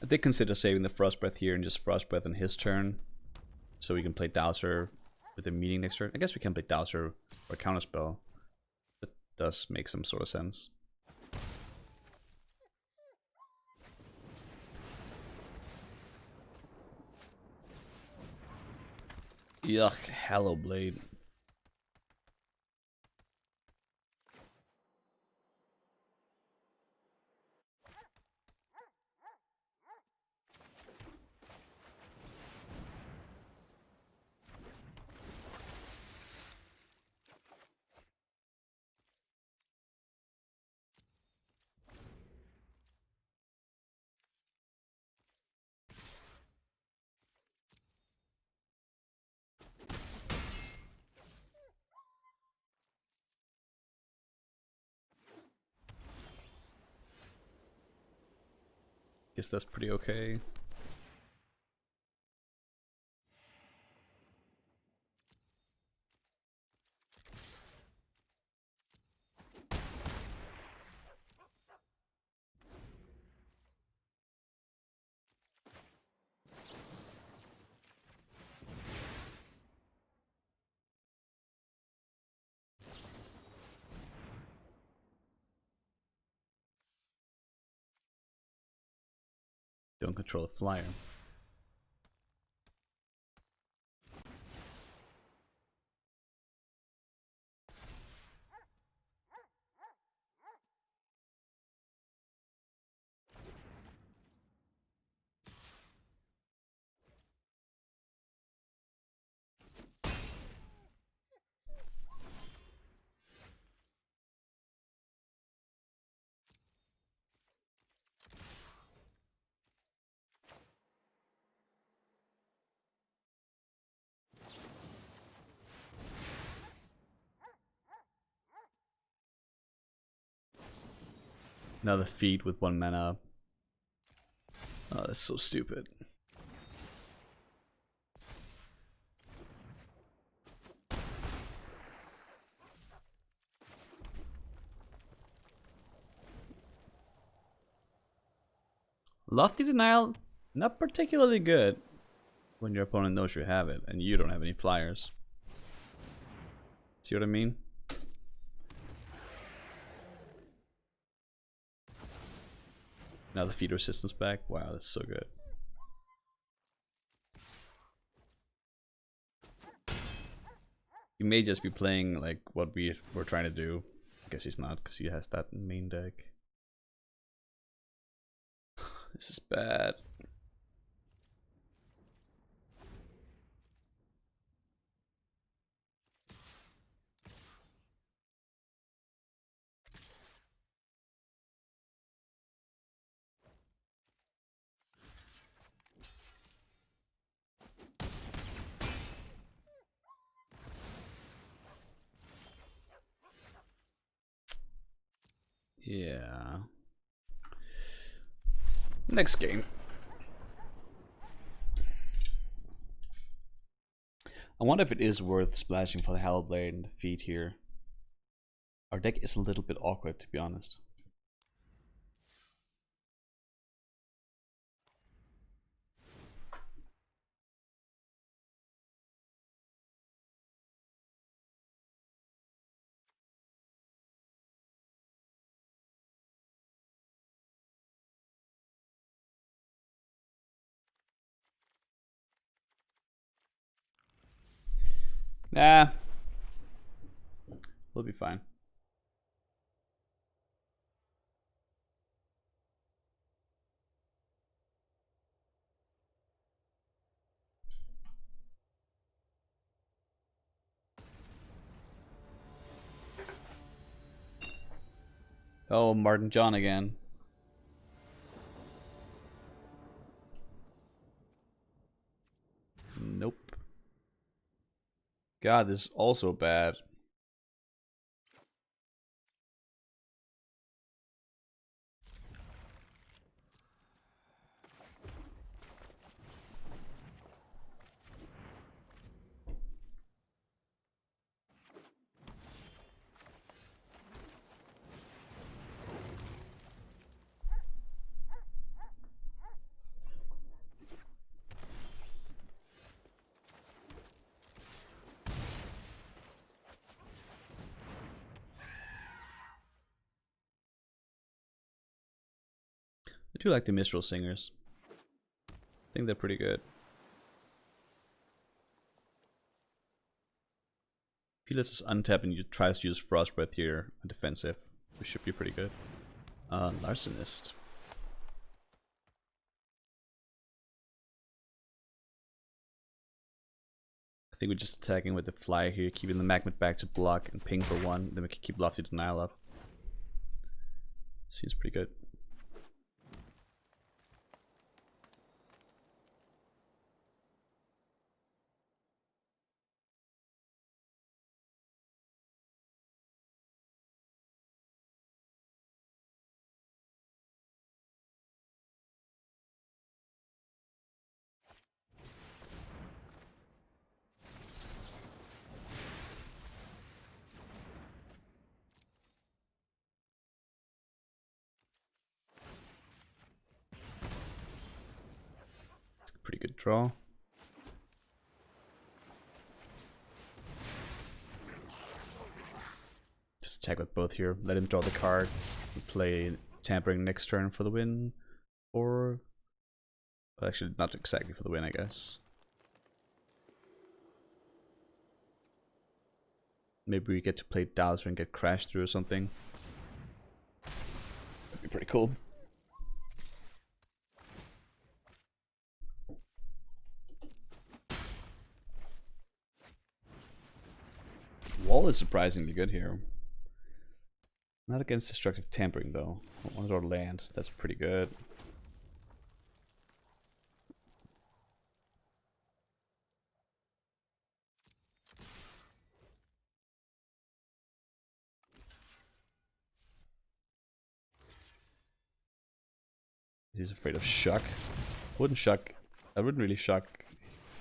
I did consider saving the Frost Breath here and just Frost Breath on his turn. So we can play Dowser with a meeting next turn. I guess we can play Dowser or Counterspell. That does make some sort of sense. Yuck, Hallow Blade. Guess that's pretty okay. Don't control a flyer. Another feat with 1 mana. Oh, that's so stupid. Lofty Denial, not particularly good when your opponent knows you have it and you don't have any flyers. See what I mean? Now the feed resistance back. Wow, that's so good. He may just be playing like what we were trying to do. I guess he's not because he has that main deck. This is bad. Yeah. Next game. I wonder if it is worth splashing for the Hellblade and the feet here. Our deck is a little bit awkward, to be honest. Nah. We'll be fine. Oh, Martin John again. Nope. God, this is also bad. I do like the Mistral Singers. I think they're pretty good. If he lets us untap and you tries to use Frost Breath here on defensive, we should be pretty good. Larcenist. I think we're just attacking with the Fly here, keeping the Magnet back to block and ping for 1, then we can keep Lofty Denial up. Seems pretty good. Pretty good draw. Just attack with both here. Let him draw the card. Play Tampering next turn for the win. Or... well, actually, not exactly for the win, I guess. Maybe we get to play Dowser and get crashed through or something. That'd be pretty cool. Wall is surprisingly good here. Not against destructive tampering though. One our land, that's pretty good. He's afraid of shock. I wouldn't really shock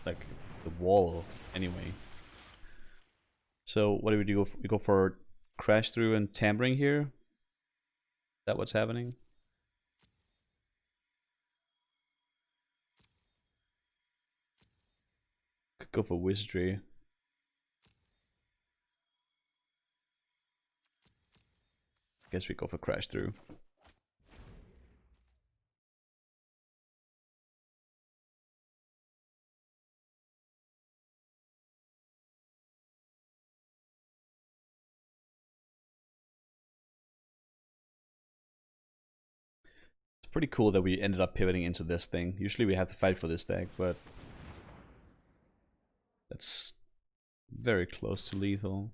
like the wall anyway. So what do? We go for crash through and tampering here? Is that what's happening? Could go for wizardry. Guess we go for crash through. Pretty cool that we ended up pivoting into this thing. Usually we have to fight for this deck, but that's very close to lethal.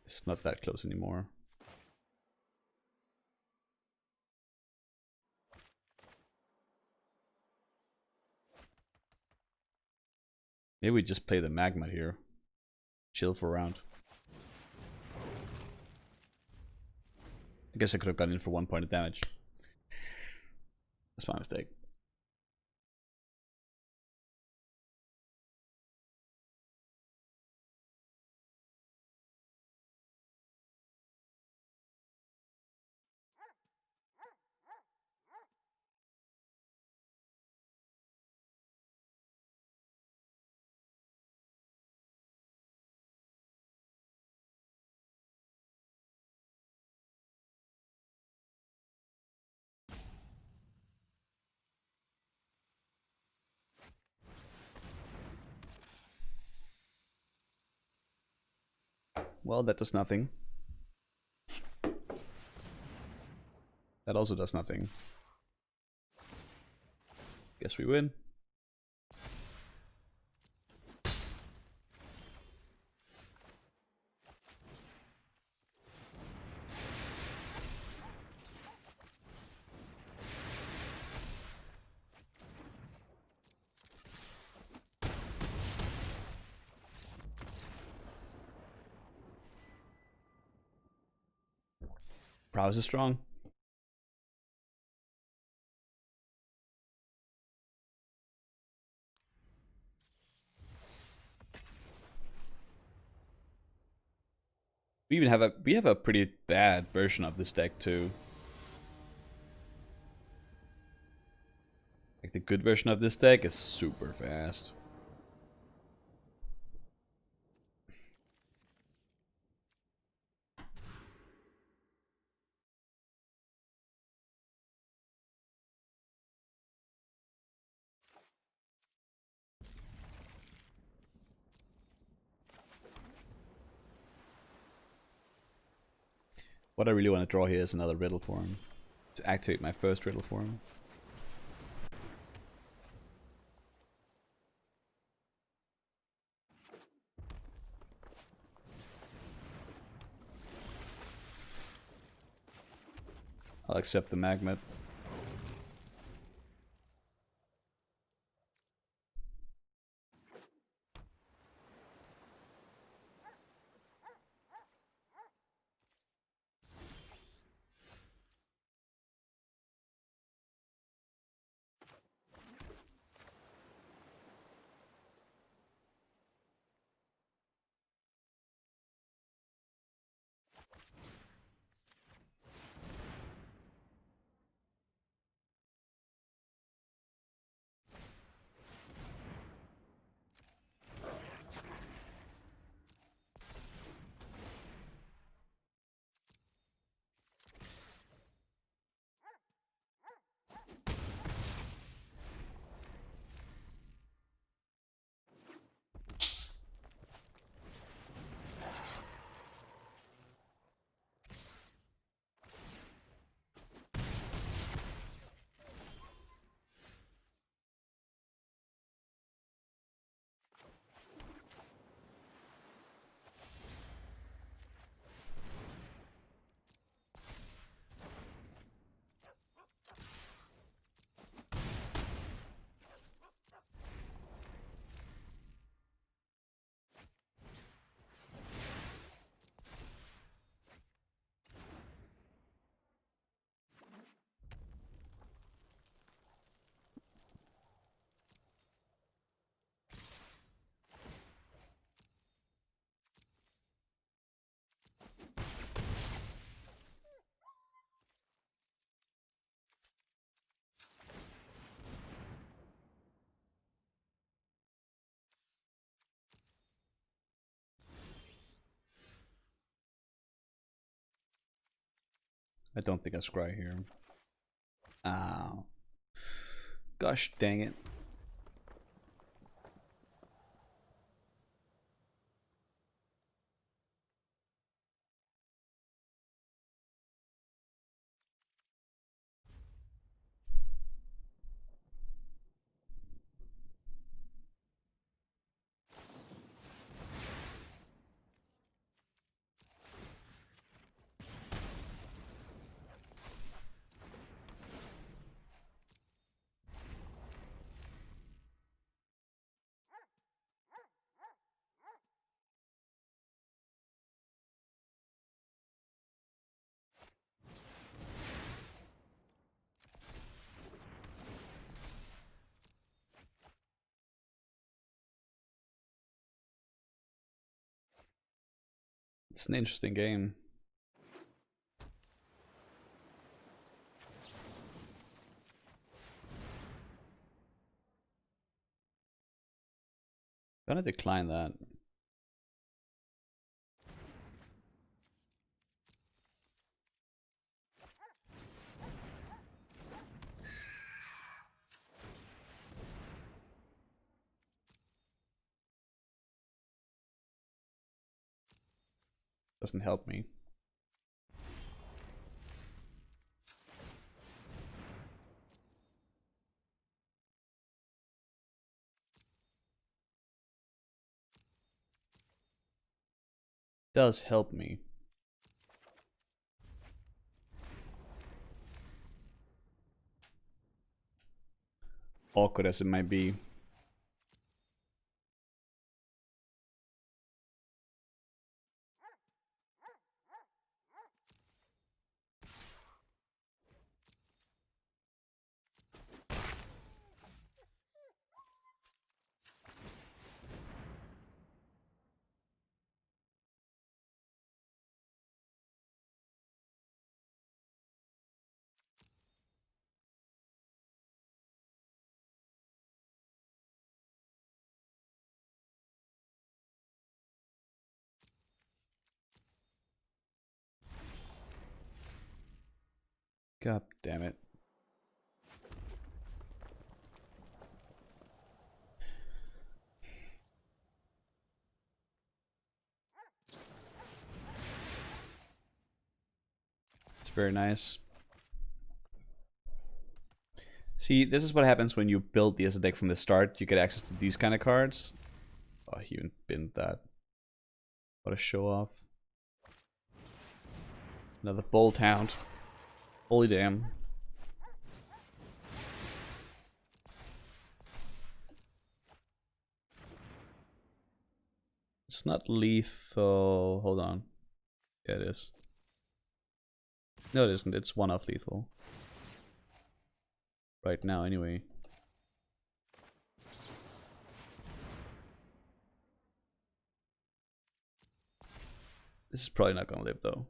It's not that close anymore. Maybe we just play the magma here. Chill for a round. I guess I could have gone in for 1 point of damage. That's my mistake. Well, that does nothing. That also does nothing. Guess we win. Prowess is strong. We have a pretty bad version of this deck too. Like the good version of this deck is super fast. What I really want to draw here is another riddle form to activate my first riddle form. I'll accept the magnet. I don't think I scry here. Ow. Gosh dang it. It's an interesting game. I'm gonna decline that. Doesn't help me. Does help me. Awkward as it might be. God damn it. It's very nice. See, this is what happens when you build the deck from the start. You get access to these kind of cards. Oh, he even binned that. What a show off. Another Bolt Hound. Holy damn. It's not lethal. Hold on. Yeah, it is. No, it isn't. It's one off lethal. Right now, anyway. This is probably not gonna live, though.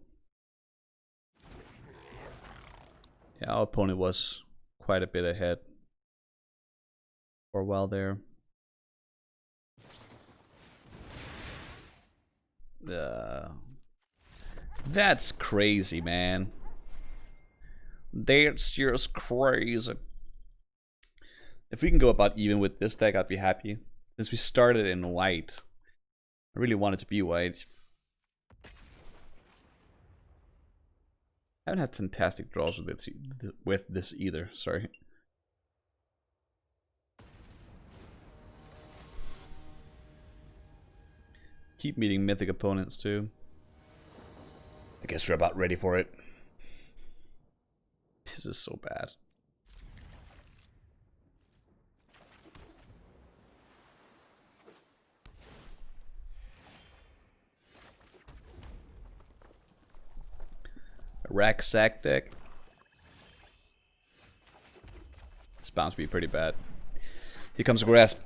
Yeah, our opponent was quite a bit ahead for a while there. That's crazy, man. That's just crazy. If we can go about even with this deck, I'd be happy. Since we started in white, I really wanted to be white. I haven't had fantastic draws with this either. Sorry. Keep meeting mythic opponents too. I guess we're about ready for it. This is so bad. A rack sack deck. It's bound to be pretty bad. Here comes a grasp.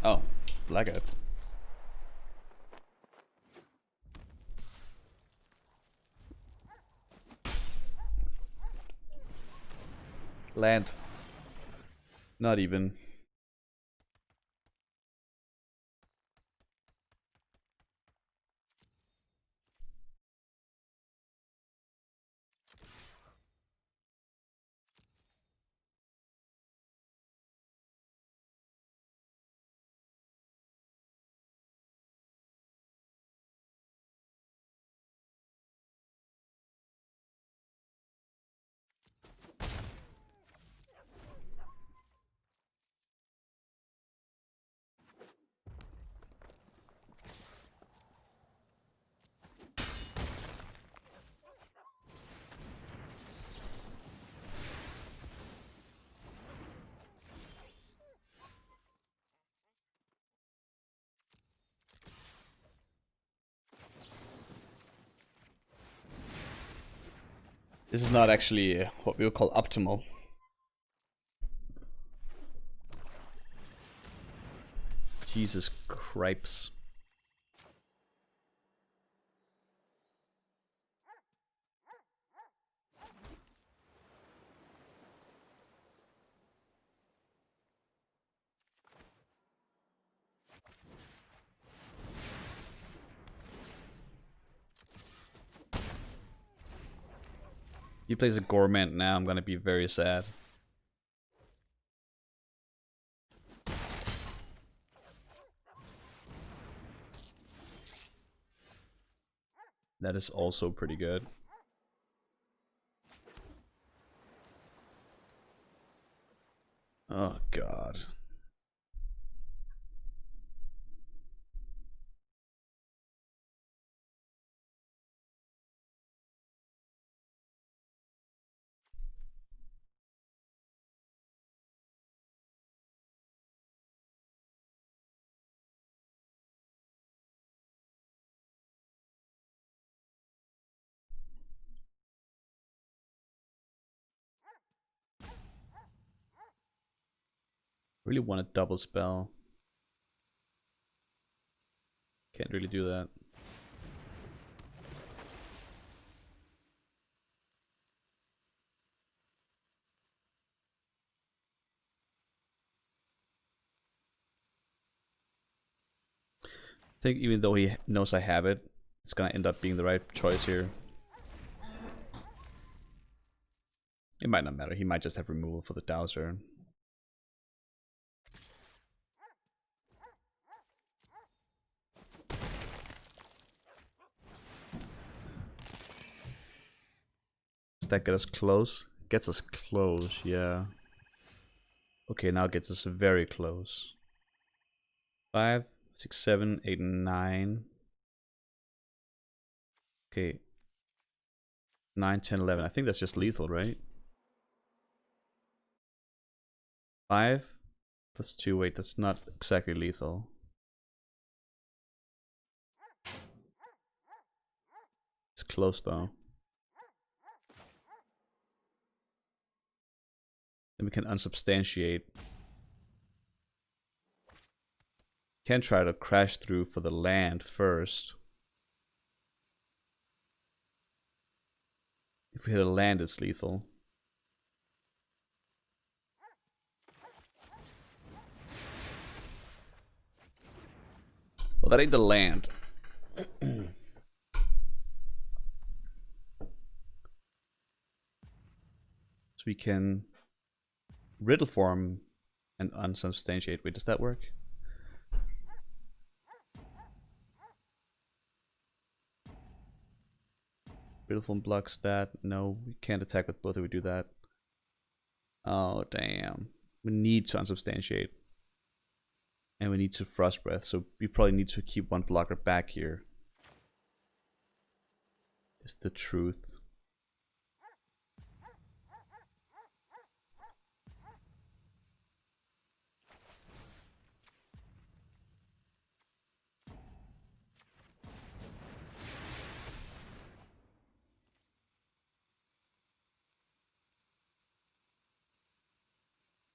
Oh, blackout. Land. Not even. This is not actually what we would call optimal. Jesus cripes. he plays a Gourmet now, I'm gonna be very sad. That is also pretty good. Oh god. Really want a double spell. Can't really do that. I think even though he knows I have it, it's gonna end up being the right choice here. It might not matter, he might just have removal for the Dowser. Does that get us close? Gets us close, yeah. Okay, now it gets us very close. 5, 6, 7, 8, 9. Okay. 9, 10, 11. I think that's just lethal, right? 5 plus 2. Wait, that's not exactly lethal. It's close though. Then we can unsubstantiate. Can try to crash through for the land first. If we hit a land, it's lethal. Well, that ain't the land. So we can riddle form and unsubstantiate. Wait, does that work? Riddle form blocks that. No, we can't attack with both if we do that. Oh, damn. We need to unsubstantiate. And we need to Frost Breath, so we probably need to keep one blocker back here. Is the truth.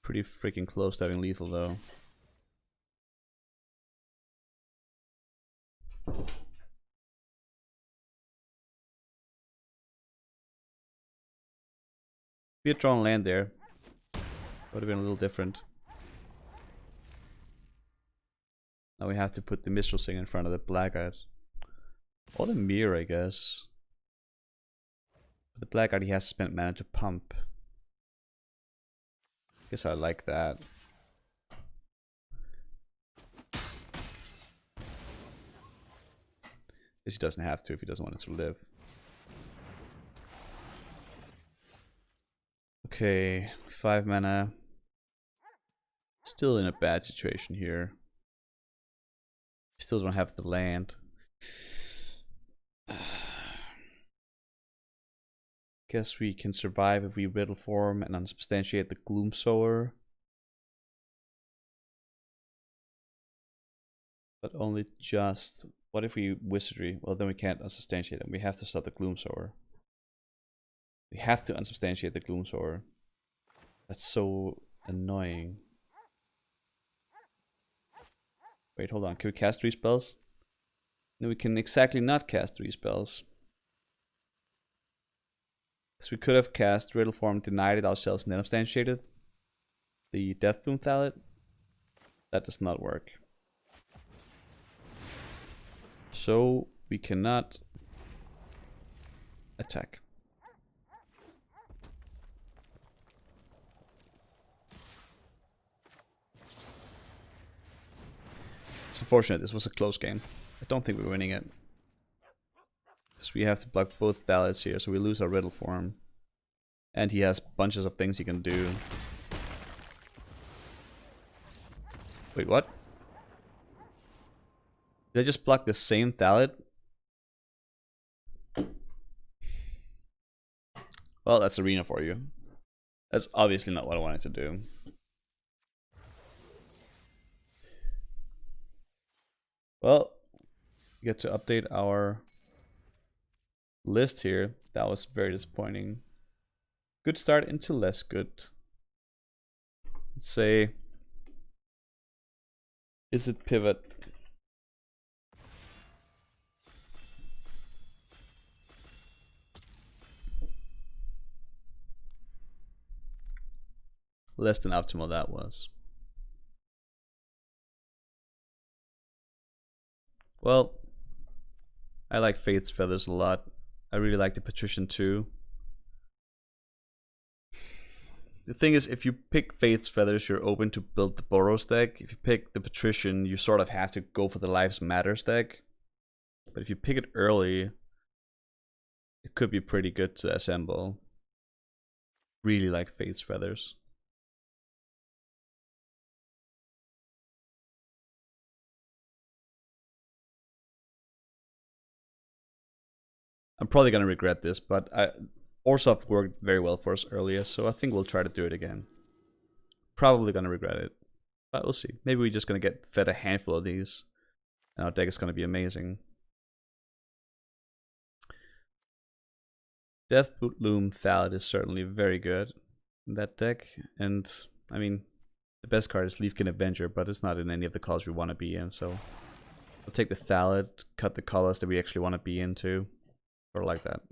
Pretty freaking close to having lethal though. If we had drawn land there, would have been a little different. Now we have to put the Mistral Singer in front of the Blackguard. Or the Mirror, I guess. But the Blackguard, he has spent mana to pump. Guess I like that. Guess he doesn't have to if he doesn't want it to live. Okay, 5 mana. Still in a bad situation here. Still don't have the land. Guess we can survive if we riddle form and unsubstantiate the Gloomsower. But only just. What if we Wizardry? Well, then we can't unsubstantiate it. We have to stop the Gloomsower. We have to unsubstantiate the Gloomsower. That's so annoying. Wait, hold on. Can we cast 3 spells? No, we can exactly not cast 3 spells. Because we could have cast Riddle Form, denied it ourselves, and then substantiated the Deathbloom Thalet. That does not work. So we cannot attack. It's unfortunate, this was a close game. I don't think we're winning it. Because we have to block both ballots here, so we lose our riddle form. And he has bunches of things he can do. Wait, what? Did I just block the same Thalit? Well, that's Arena for you. That's obviously not what I wanted to do. Well, we get to update our list here. That was very disappointing. Good start into less good. Let's say, is it pivot? Less than optimal that was. Well, I like Faith's Feathers a lot. I really like the Patrician too. The thing is, if you pick Faith's Feathers, you're open to build the Boros deck. If you pick the Patrician, you sort of have to go for the Lives Matters deck. But if you pick it early, it could be pretty good to assemble. Really like Faith's Feathers. I'm probably gonna regret this, but Orzhov worked very well for us earlier, so I think we'll try to do it again. Probably gonna regret it, but we'll see. Maybe we're just gonna get fed a handful of these, and our deck is gonna be amazing. Deathloom Thalit is certainly very good in that deck, and I mean, the best card is Leafkin Avenger, but it's not in any of the colors we want to be in, so we'll take the Thalit, cut the colors that we actually want to be into. Or like that.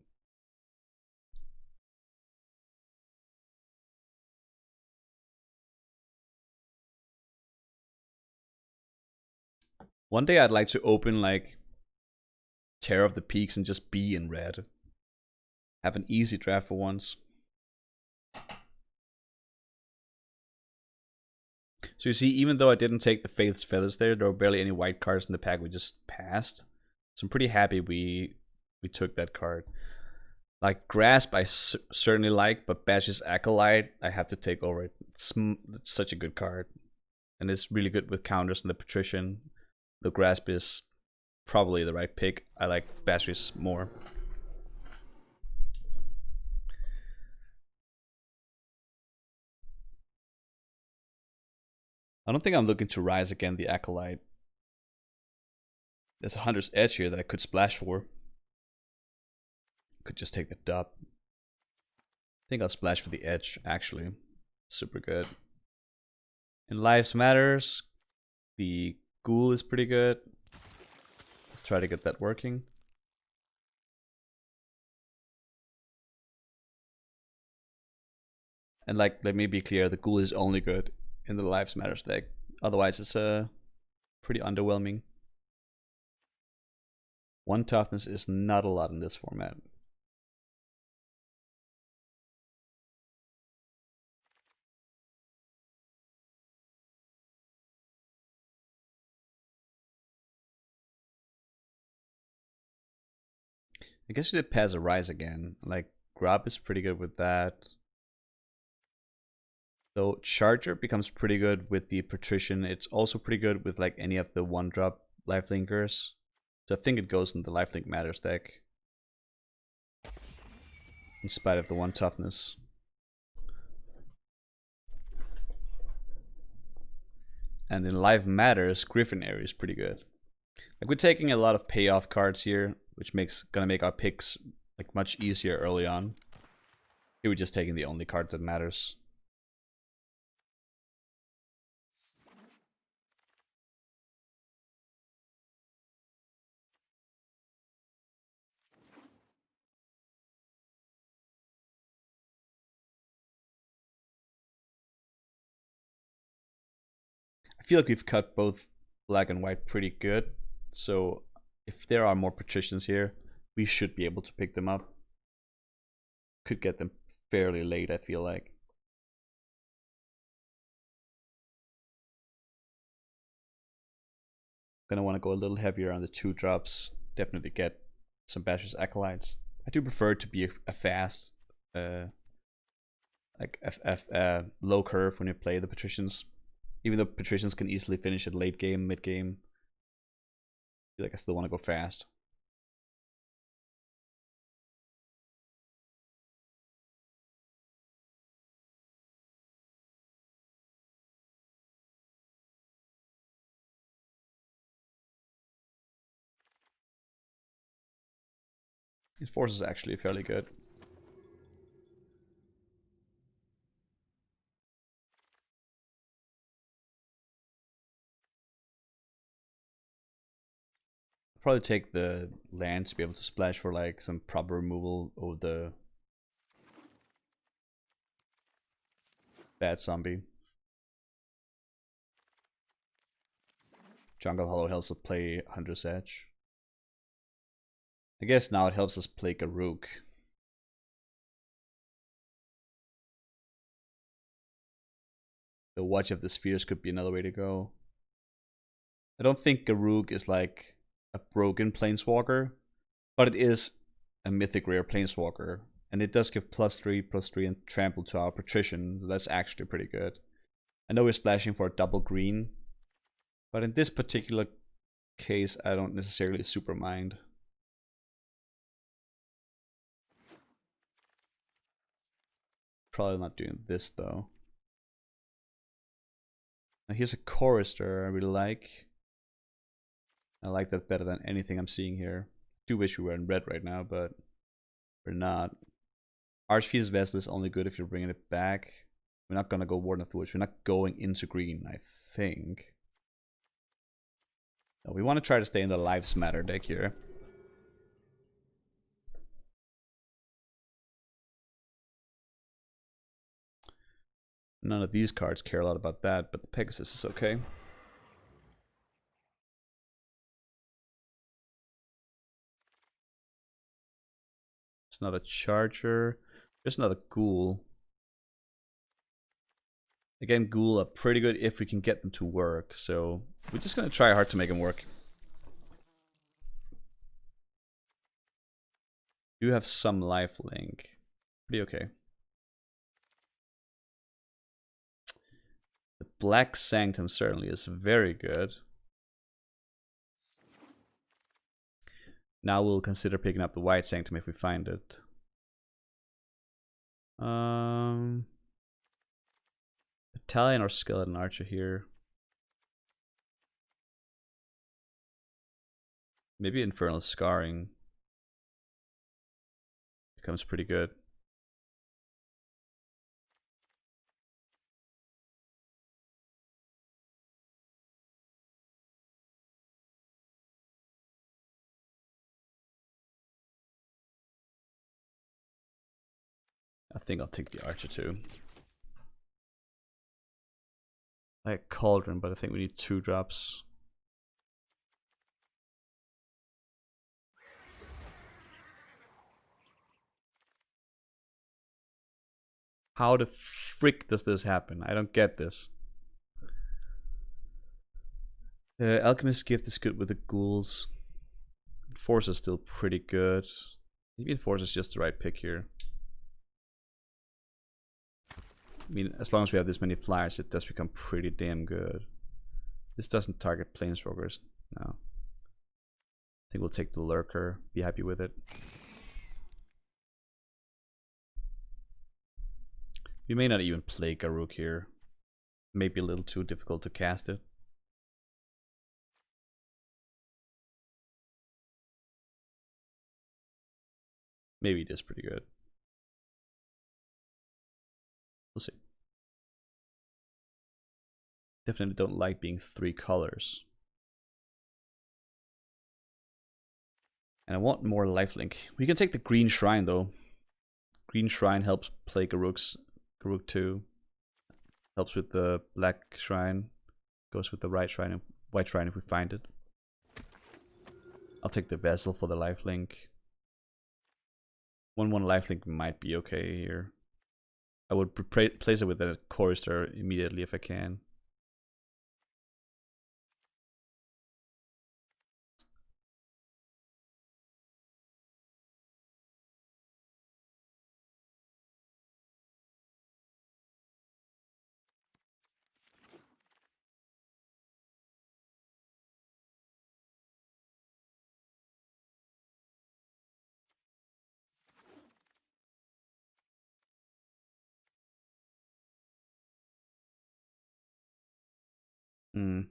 One day I'd like to open like Terror of the Peaks and just be in red. Have an easy draft for once. So you see, even though I didn't take the Faith's Feathers there were barely any white cards in the pack we just passed. So I'm pretty happy we took that card. Like Grasp I certainly like, but Bash's Acolyte I have to take over it. It's such a good card. And it's really good with counters in the Patrician. The Grasp is probably the right pick. I like Bash's more. I don't think I'm looking to rise again the Acolyte. There's a Hunter's Edge here that I could splash for. Could just take the dub. I think I'll splash for the Edge, actually. Super good. In Lives Matters, the Ghoul is pretty good. Let's try to get that working. And like, let me be clear, the Ghoul is only good in the Lives Matters deck. Otherwise, it's pretty underwhelming. 1 toughness is not a lot in this format. I guess we did pass a Rise again. Like, Grub is pretty good with that. Though Charger becomes pretty good with the Patrician. It's also pretty good with like any of the 1-drop Lifelinkers. So I think it goes in the Lifelink Matters deck. In spite of the 1 toughness. And in Live Matters, Griffin Area is pretty good. Like, we're taking a lot of payoff cards here, which gonna make our picks like much easier early on. Here we're just taking the only card that matters. I feel like we've cut both black and white pretty good. So if there are more Patricians here, we should be able to pick them up. Could get them fairly late, I feel like. Gonna want to go a little heavier on the 2-drops. Definitely get some Basher's Acolytes. I do prefer it to be a fast, like a low curve when you play the Patricians. Even though Patricians can easily finish it late game, mid game. I feel like I still want to go fast. His force is actually fairly good. Probably take the land to be able to splash for like some proper removal of the bad zombie. Jungle Hollow helps us play Hunter's Edge. I guess now it helps us play Garruk. The Watch of the Spheres could be another way to go. I don't think Garruk is like a broken Planeswalker, but it is a mythic rare Planeswalker. And it does give +3/+3 and trample to our Patrician, so that's actually pretty good. I know we're splashing for a double green, but in this particular case, I don't necessarily super mind. Probably not doing this though. Now here's a Chorister I really like. I like that better than anything I'm seeing here. Do wish we were in red right now, but we're not. Archfield's Vessel is only good if you're bringing it back. We're not gonna go Warden of the Woods. We're not going into green, I think. No, we want to try to stay in the Lives Matter deck here. None of these cards care a lot about that, but the Pegasus is okay. It's not a Charger. There's another Ghoul. Again, Ghoul are pretty good if we can get them to work, so we're just gonna try hard to make them work. Do have some lifelink. Pretty okay. The Black Sanctum certainly is very good. Now we'll consider picking up the White Sanctum if we find it. Battalion or Skeleton Archer here. Maybe Infernal Scarring becomes pretty good. I think I'll take the Archer too. I like Cauldron, but I think we need 2-drops. How the frick does this happen? I don't get this. Alchemist Gift is good with the ghouls. Force is still pretty good. Maybe Force is just the right pick here. I mean, as long as we have this many flyers, it does become pretty damn good. This doesn't target Planeswalkers. No. I think we'll take the Lurker. Be happy with it. We may not even play Garruk here. Maybe a little too difficult to cast it. Maybe it is pretty good. We'll see. Definitely don't like being 3 colors. And I want more lifelink. We can take the Green Shrine though. Green Shrine helps play Garruk too. Helps with the Black Shrine. Goes with the White Shrine if we find it. I'll take the Vessel for the lifelink. 1/1 lifelink might be okay here. I would place it with a Chorister immediately if I can. Hmm.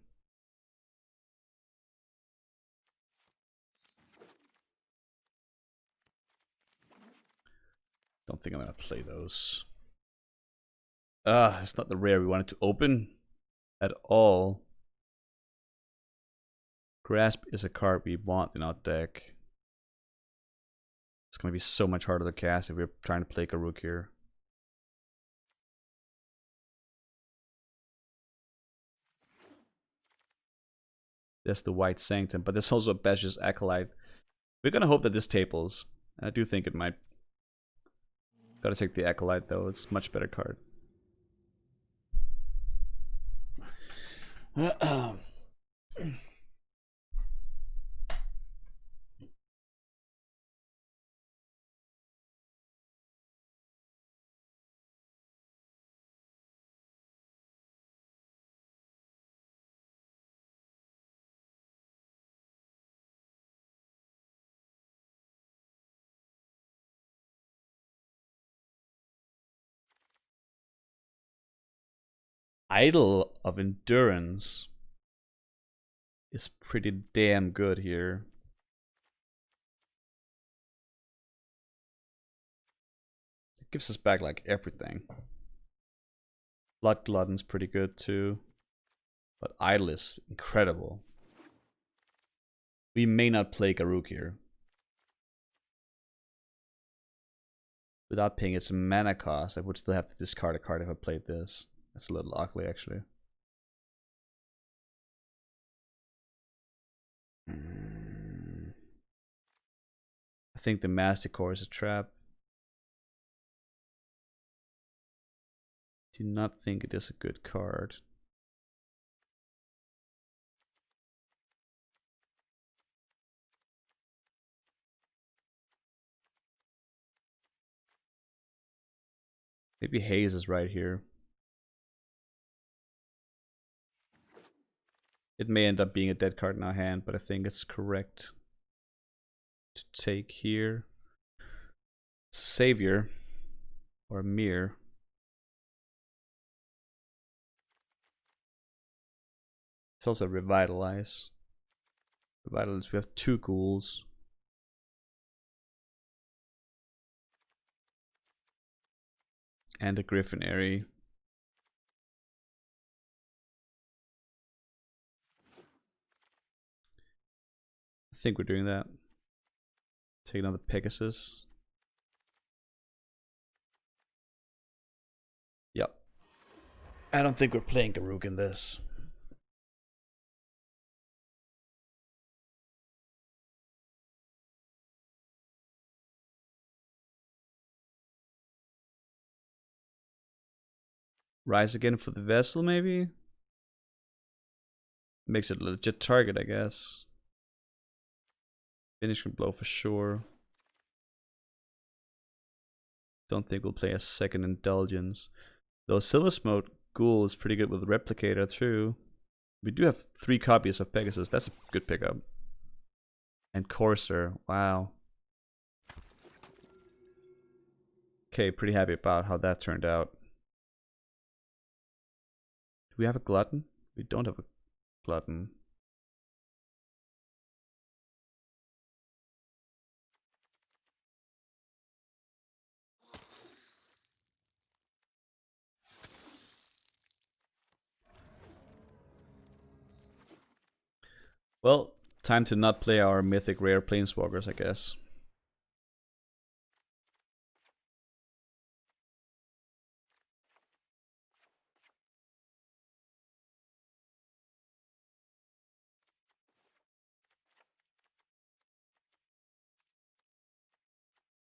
Don't think I'm gonna play those. It's not the rare we wanted to open at all. Grasp is a card we want in our deck. It's gonna be so much harder to cast if we're trying to play Karuk here. There's the White Sanctum, but there's also a Bash's Acolyte. We're gonna hope that this tables. I do think it might. Gotta take the Acolyte though, it's a much better card. Idol of Endurance is pretty damn good here. It gives us back like everything. Blood Glutton's pretty good too. But Idol is incredible. We may not play Karuk here. Without paying its mana cost, I would still have to discard a card if I played this. That's a little ugly actually. I think the Master Core is a trap. Do not think it is a good card. Maybe Haze is right here. It may end up being a dead card in our hand, but I think it's correct to take here. It's a Savior or a Mirror. It's also Revitalize. Revitalize, we have 2 ghouls. And a Griffinary. I think we're doing that. Take another Pegasus. Yep. I don't think we're playing Karuk in this. Rise again for the Vessel, maybe? Makes it a legit target, I guess. Finishing Blow for sure. Don't think we'll play a second Indulgence. Though Silver Smoke Ghoul is pretty good with Replicator too. We do have 3 copies of Pegasus. That's a good pickup. And Courser. Wow. Okay, pretty happy about how that turned out. Do we have a Glutton? We don't have a Glutton. Well, time to not play our mythic rare Planeswalkers, I guess.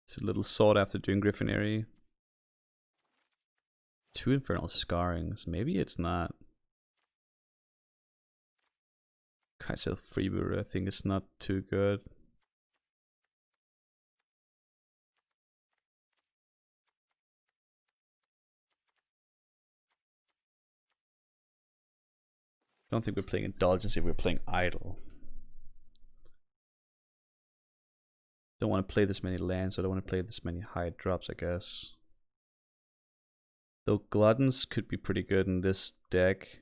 It's a little sought after doing Griffinary. 2 Infernal Scarrings. Maybe it's not. Kaiser Freebird, I think it's not too good. I don't think we're playing Indulgence if we're playing Idle. Don't want to play this many lands, I don't want to play this many high drops, I guess. Though Gluttons could be pretty good in this deck.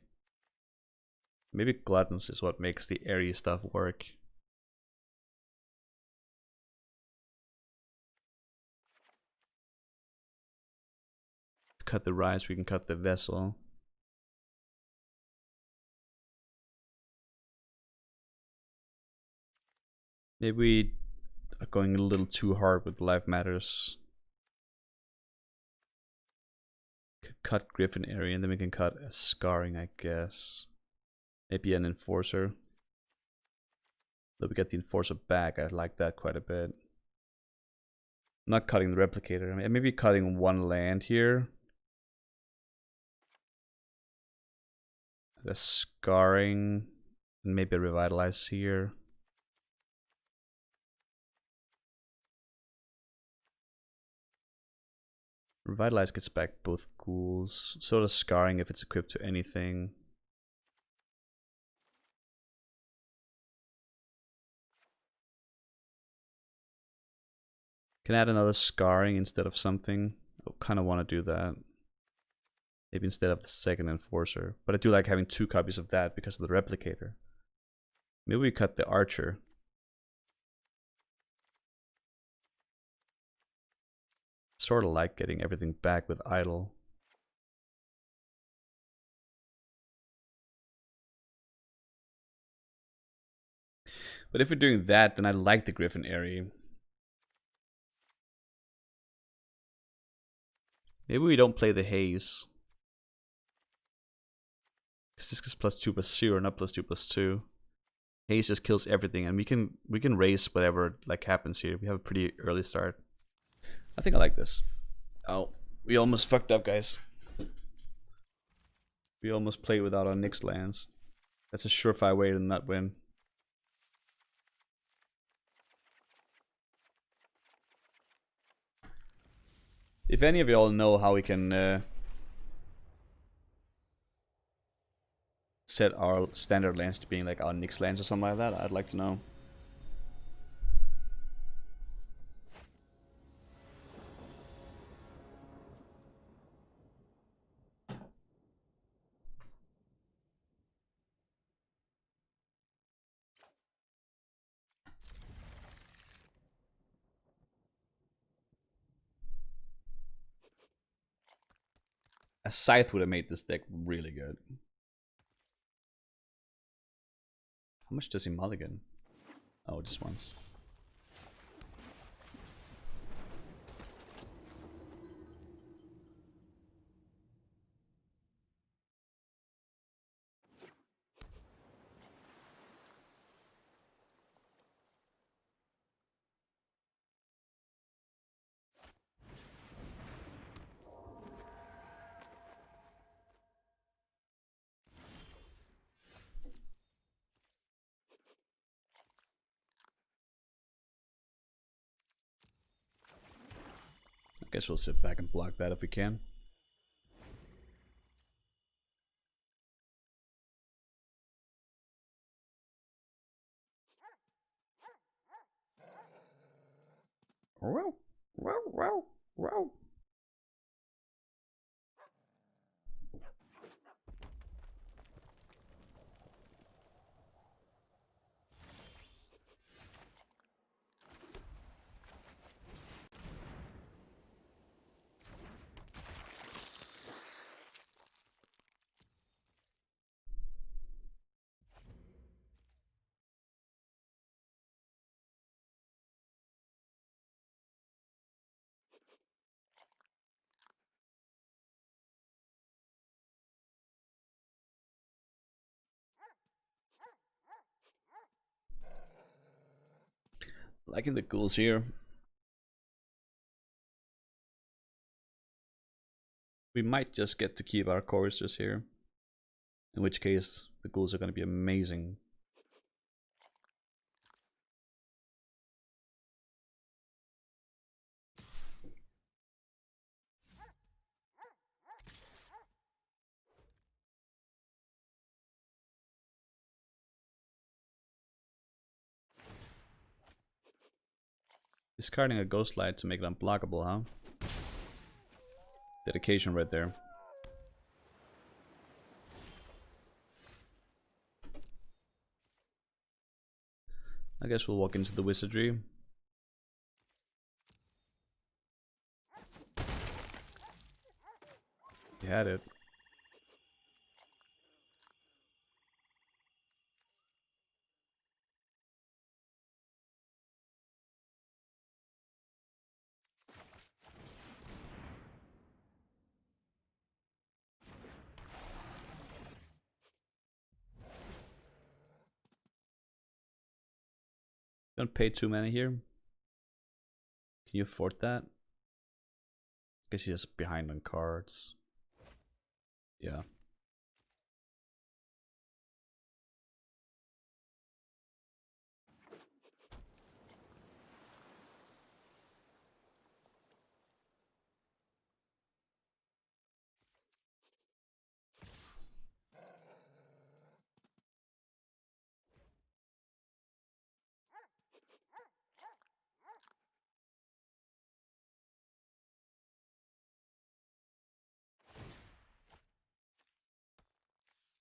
Maybe Gluttons is what makes the airy stuff work. Cut the rise, we can cut the vessel. Maybe we are going a little too hard with Life Matters. Could cut Griffin area and then we can cut a Scarring, I guess. Maybe an Enforcer. Though we get the Enforcer back, I like that quite a bit. I'm not cutting the Replicator. I mean, maybe cutting one land here. The Scarring. And maybe a Revitalize here. Revitalize gets back both ghouls. So does Scarring if it's equipped to anything. Can add another Scarring instead of something. I kind of want to do that. Maybe instead of the second Enforcer. But I do like having 2 copies of that because of the Replicator. Maybe we cut the Archer. Sort of like getting everything back with Idle. But if we're doing that, then I like the Griffin Airy. Maybe we don't play the Haze. Because this gets +2/+0, not +2/+2. Haze just kills everything, and we can raise whatever like happens here. We have a pretty early start. I think I like this. Oh, we almost fucked up, guys. We almost played without our Nyx lands. That's a surefire way to not win. If any of y'all know how we can set our standard lands to being like our Nyx lands or something like that, I'd like to know. A Scythe would have made this deck really good. How much does he mulligan? Oh, just once. I guess we'll sit back and block that if we can. Wow, wow, wow, wow. Liking the ghouls here. We might just get to keep our choristers here. In which case, the ghouls are going to be amazing. Discarding a Ghost Light to make it unblockable, huh? Dedication right there. I guess we'll walk into the wizardry. You had it. Don't pay too many here. Can you afford that? Guess he's just behind on cards. Yeah.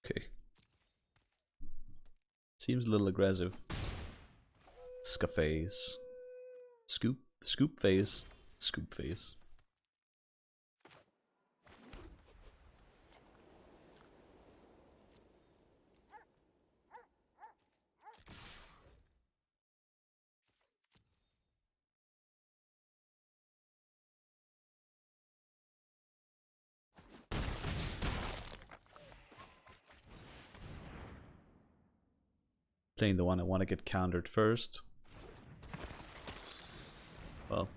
Okay. Seems a little aggressive. Scaphase. Scoop phase. Scoop phase. Playing the one I want to get countered first. Well.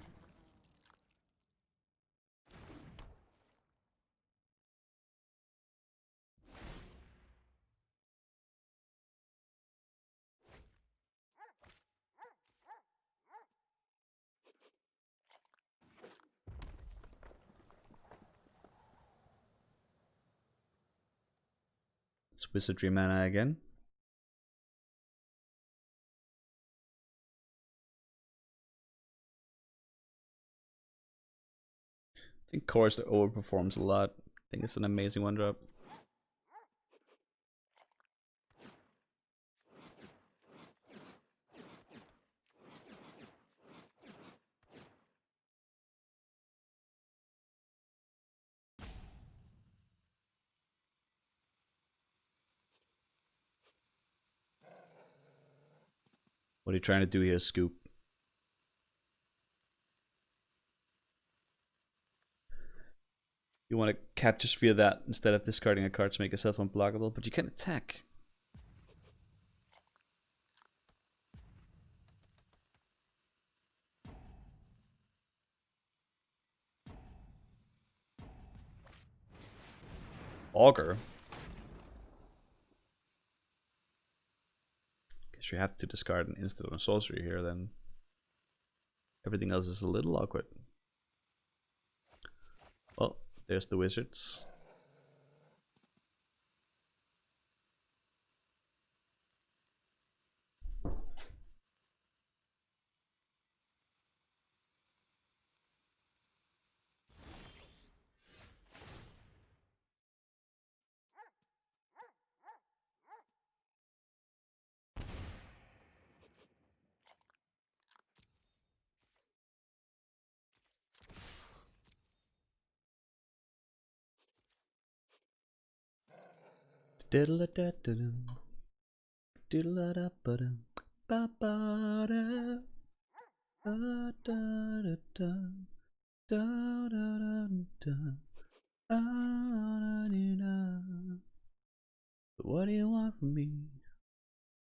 It's wizardry mana again. I think Core Set overperforms a lot. I think it's an amazing one drop. What are you trying to do here, Scoop? You want to capture sphere that instead of discarding a card to make yourself unblockable, but you can attack. Augur. Guess you have to discard an instant on sorcery here, then everything else is a little awkward. Well, there's the wizards. What do you want from me?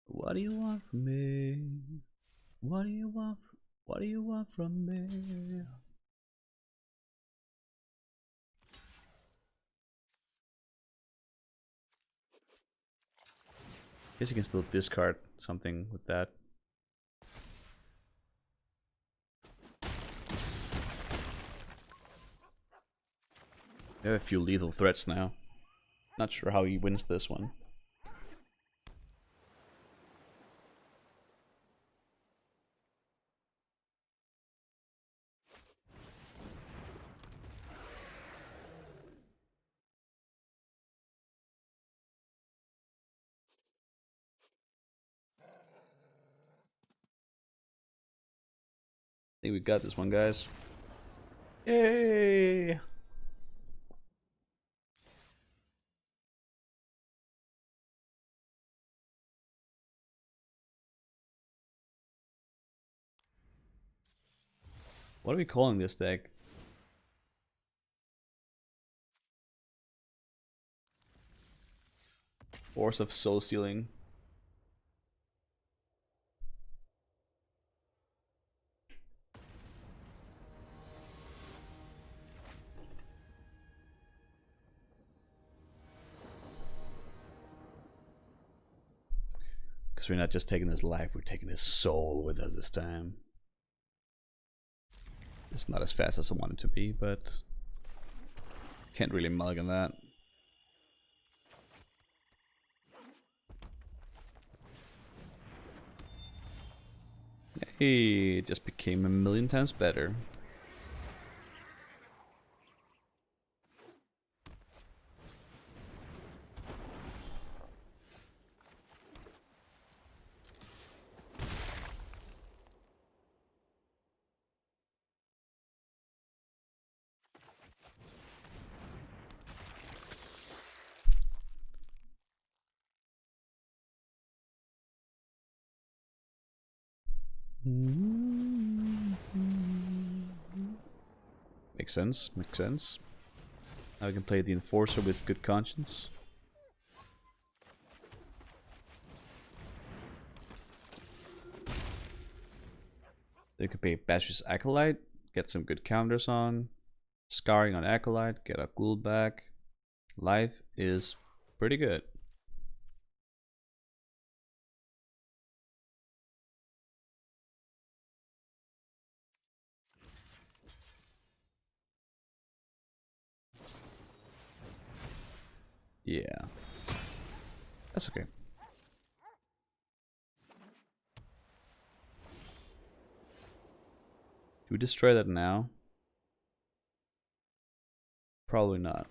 What do you want from me? What do you want? What do you want from me? Guess you can still discard something with that. We have a few lethal threats now. Not sure how he wins this one. think we got this one, guys. Yay! What are we calling this deck? Force of Soul Stealing. Because we're not just taking his life, we're taking his soul with us this time. It's not as fast as I want it to be, but can't really mulligan that. Hey, it just became a million times better. Makes sense, makes sense. Now we can play the Enforcer with good conscience. They could play Bash's Acolyte, get some good counters on. Scarring on Acolyte, get a Ghoul back. Life is pretty good. Yeah. That's okay. Do we destroy that now? Probably not.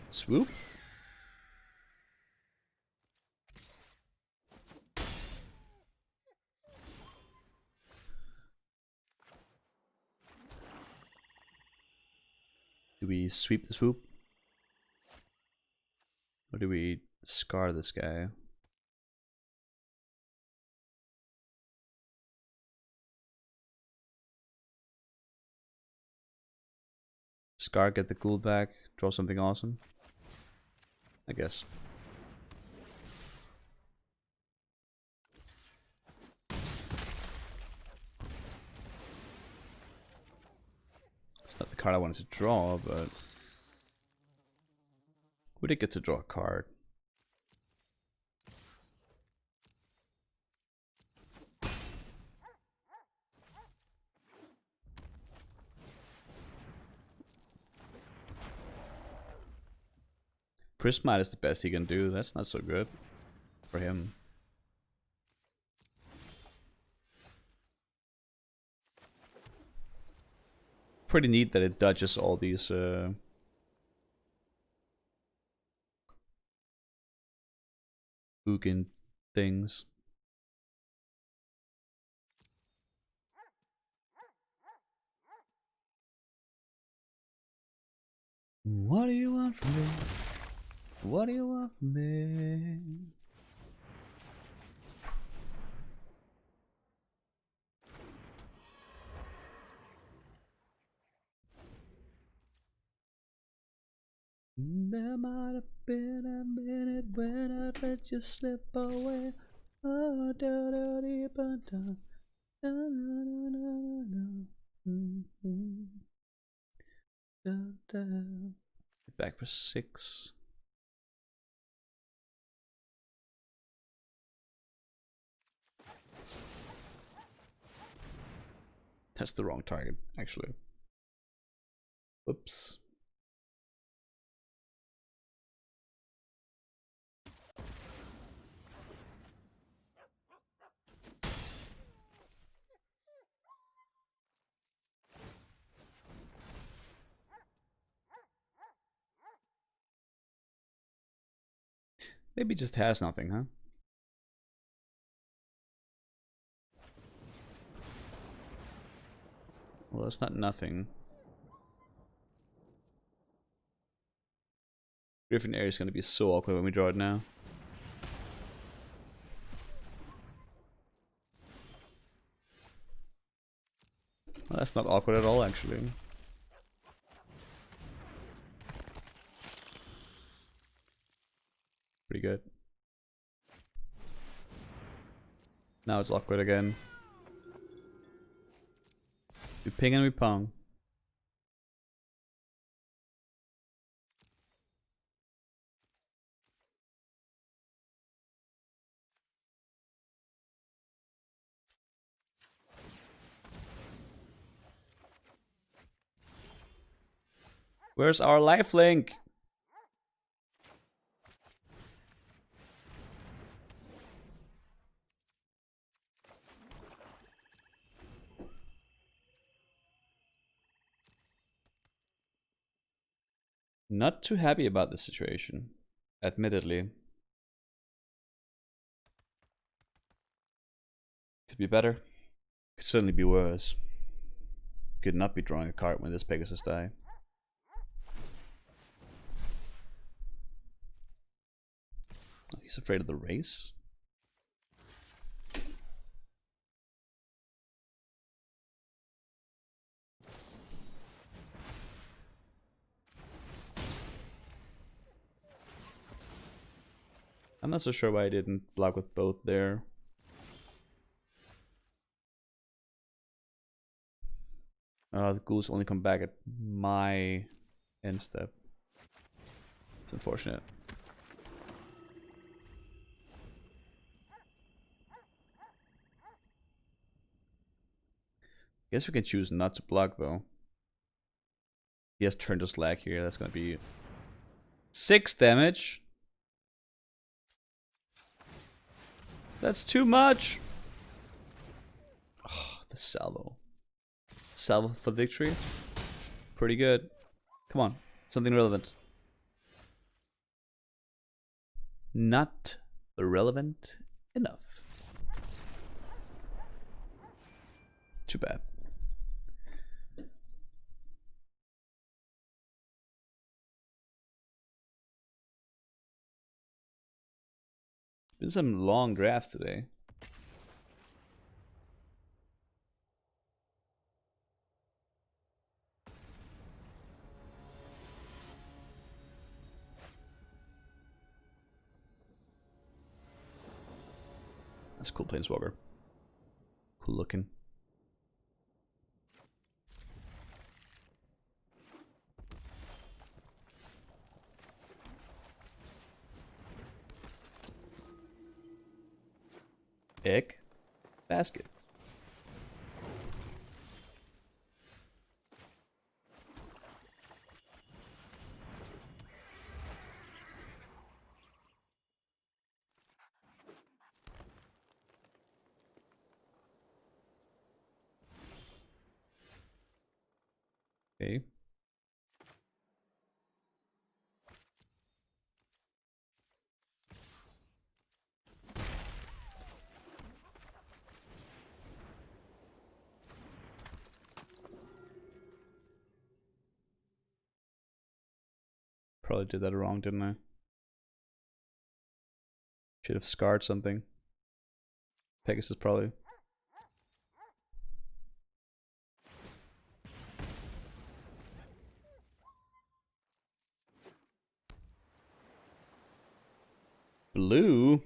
Swoop? Do we sweep the swoop? Or do we scar this guy? Scar, get the Ghoul back, draw something awesome? I guess. It's not the card I wanted to draw, but we did get to draw a card. Prismite is the best he can do. That's not so good for him. Pretty neat that it dodges all these Ugin things. What do you want from me? What do you want from me? There might have been a minute when I let you slip away. Oh, da da dee ba da. Da da da da da. Da da. Back for 6. That's the wrong target, actually. Oops. Maybe just has nothing, huh? Well, that's not nothing. Griffin Air is going to be so awkward when we draw it now. Well, that's not awkward at all, actually. Pretty good. Now it's awkward again. We ping and we pong. Where's our lifelink? Not too happy about this situation, admittedly. Could be better. Could certainly be worse. Could not be drawing a card when this Pegasus die. Oh, he's afraid of the race? I'm not so sure why I didn't block with both there. The ghouls only come back at my end step. It's unfortunate. Guess we can choose not to block though. He has turned to slag here. That's gonna be 6 damage. That's too much. Oh, the salvo. Salvo for victory. Pretty good. Come on, something relevant. Not relevant enough. Too bad. Been some long drafts today. That's a cool planeswalker. Cool looking. Egg. Basket. Okay. Probably did that wrong, didn't I? Should have scarred something. Pegasus probably. Blue.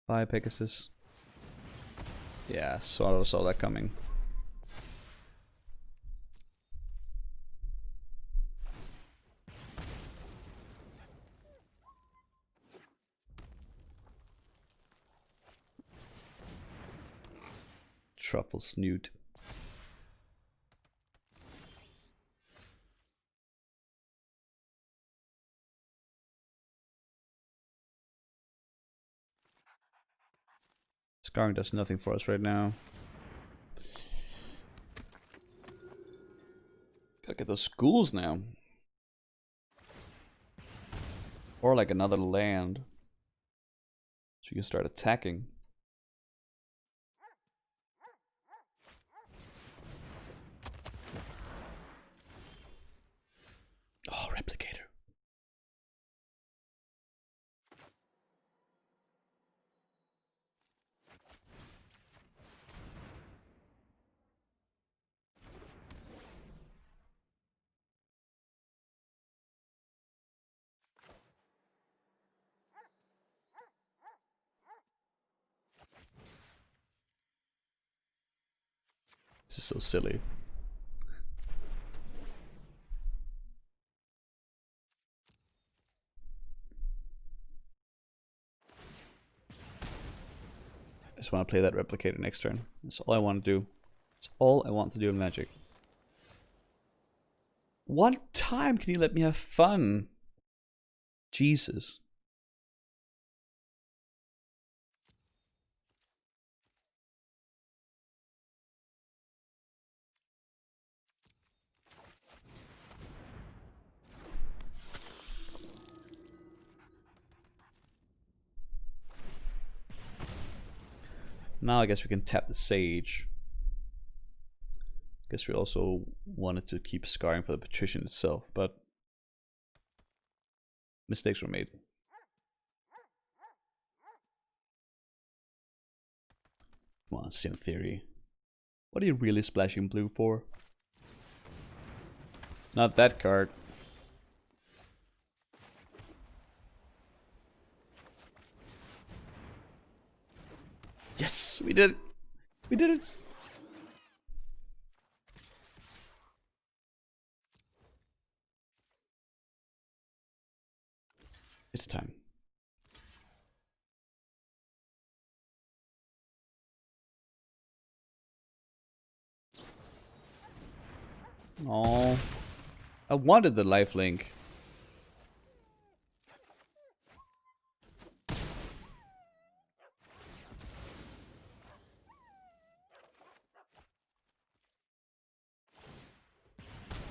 Bye, Pegasus. Yeah, sort of saw that coming. Truffle snoot. Scarring does nothing for us right now. Gotta get those schools now. Or like another land. So you can start attacking. Oh, replicator. This is so silly. I just want to play that replicator next turn. That's all I want to do. That's all I want to do in Magic. One time, can you let me have fun? Jesus. Now I guess we can tap the Sage. Guess we also wanted to keep scarring for the Patrician itself, but mistakes were made. Come on, Sim Theory. What are you really splashing blue for? Not that card. Yes, we did it. We did it. It's time. Oh, I wanted the lifelink.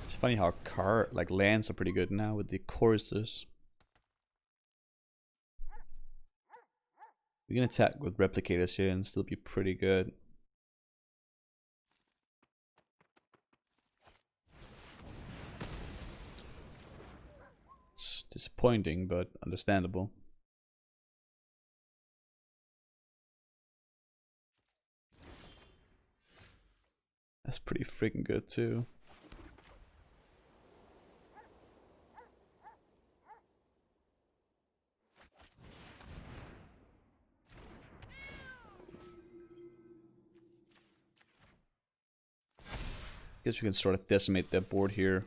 It's funny how lands are pretty good now with the choruses. We can attack with replicators here and still be pretty good. It's disappointing, but understandable. That's pretty freaking good too. Guess we can sort of decimate that board here.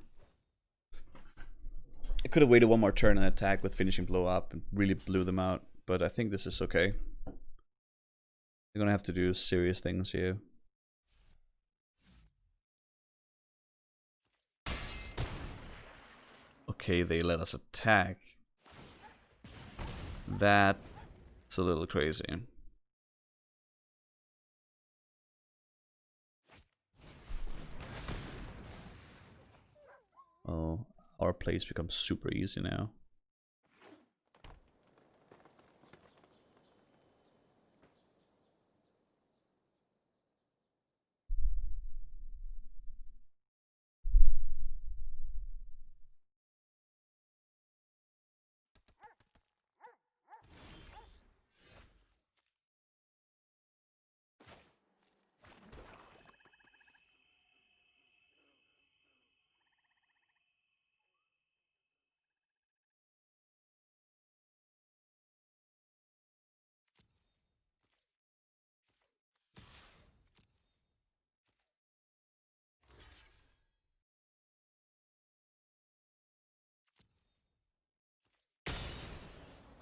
I could have waited one more turn and attack with finishing blow up and really blew them out, but I think this is okay. They're gonna have to do serious things here. Okay, they let us attack. That's a little crazy. Oh, our plays become super easy now.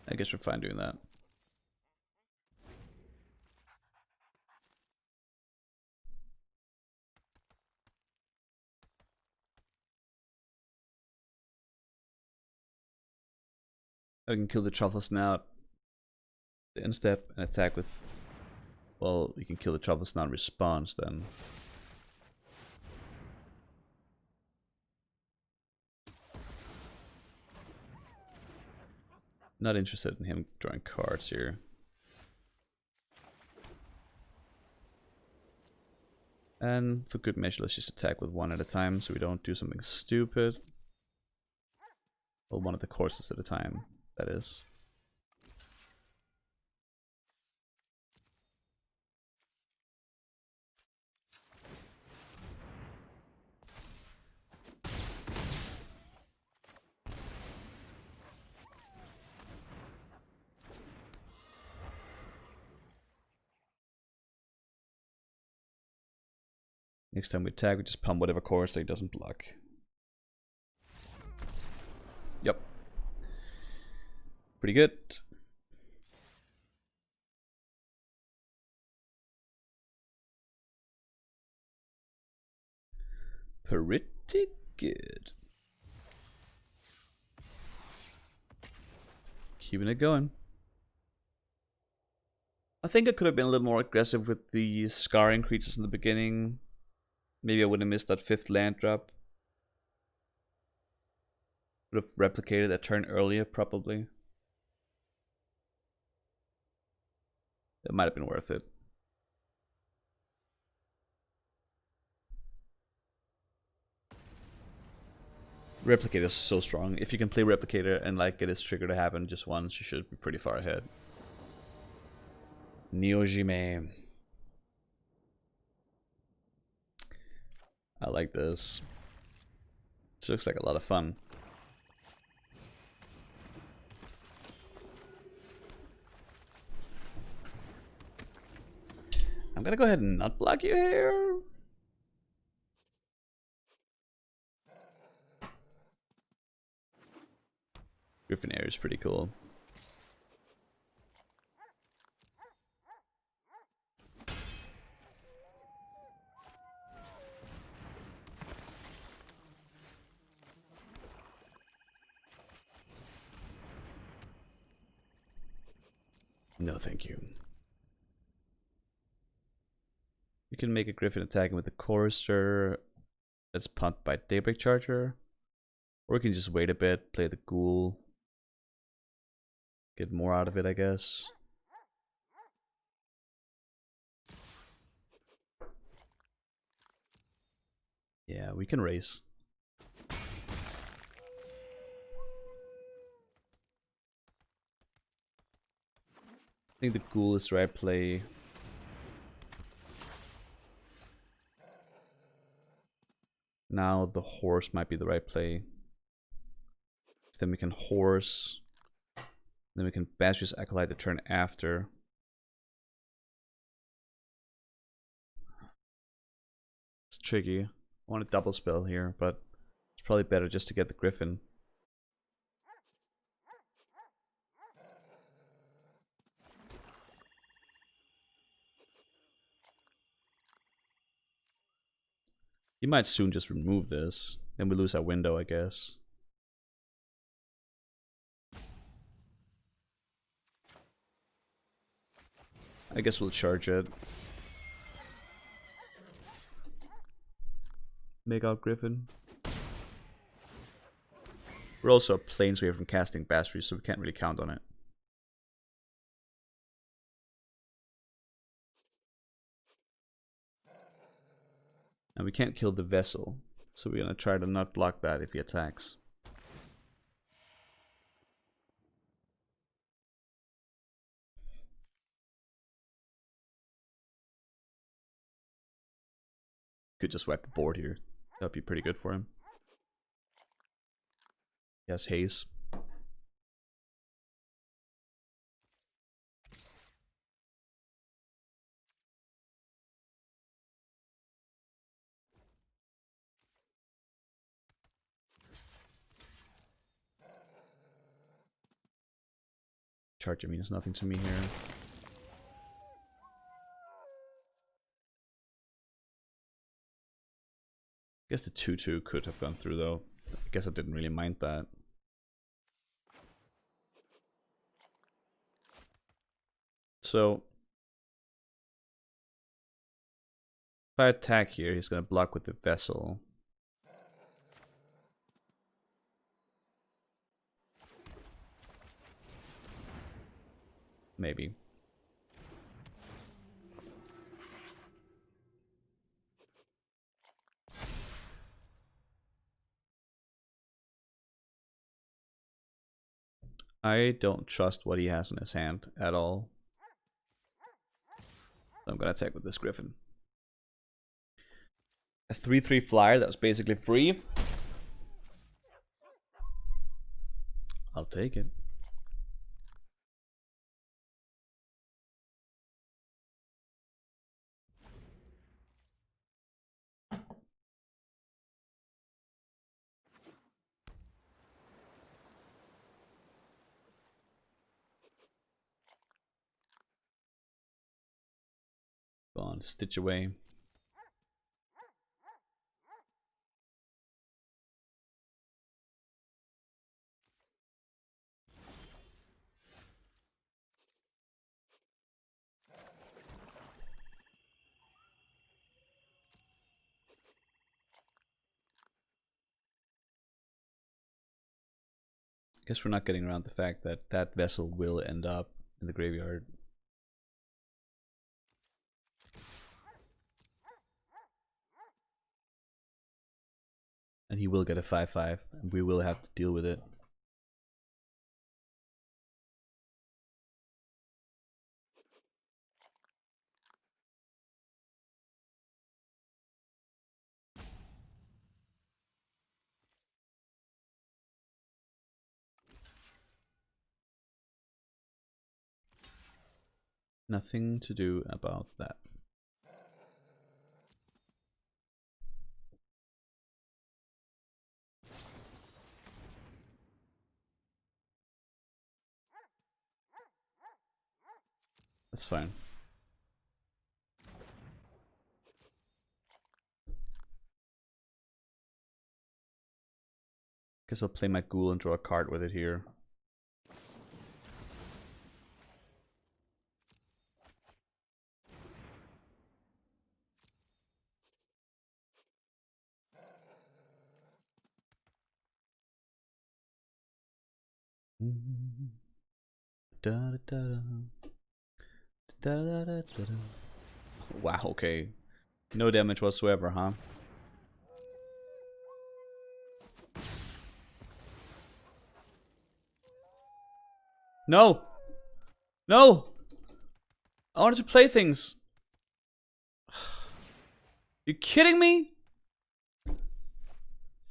I guess we're fine doing that. I can kill the Truffle Snout, the end step, and attack with Well, we can kill the Truffle's non-response then. Not interested in him drawing cards here. And for good measure, let's just attack with one at a time so we don't do something stupid. Well, one of the courses at a time, that is. Next time we attack, we just pump whatever course so he doesn't block. Yep. Pretty good. Pretty good. Keeping it going. I think I could have been a little more aggressive with the scarring creatures in the beginning. Maybe I would have missed that 5th land drop. Would have replicated that turn earlier, probably. It might have been worth it. Replicator is so strong. If you can play Replicator and like get his trigger to happen just once, you should be pretty far ahead. Neojime. I like this. This looks like a lot of fun. I'm gonna go ahead and not block you here. Griffin Air is pretty cool. No, thank you. You can make a Griffin attacking with the Chorister that's pumped by Daybreak Charger. Or we can just wait a bit, play the Ghoul. Get more out of it, I guess. Yeah, we can raise. I think the Ghoul is the right play. Now the Horse might be the right play. Then we can Horse. Then we can Basri's Acolyte the turn after. It's tricky. I want a double spell here, but it's probably better just to get the Griffin. You might soon just remove this. Then we lose our window, I guess. I guess we'll charge it. Make out Griffin. We're also a Planeswave from casting Basri, so we can't really count on it. And we can't kill the Vessel, so we're gonna try to not block that if he attacks. Could just wipe the board here. That'd be pretty good for him. Yes, Haze. Charger means nothing to me here. I guess the 2/2 could have gone through though. I guess I didn't really mind that. So If I attack here, he's gonna block with the vessel. Maybe. I don't trust what he has in his hand at all. So I'm gonna attack with this Griffin. A 3/3 flyer that was basically free. I'll take it. Go on, stitch away. Guess we're not getting around the fact that that vessel will end up in the graveyard. And he will get a 5/5, and we will have to deal with it. Nothing to do about that. That's fine. Guess I'll play my ghoul and draw a card with it here. Da, da, da, da, da, da, da. Wow, okay. No damage whatsoever, huh? No! No! I wanted to play things. You kidding me?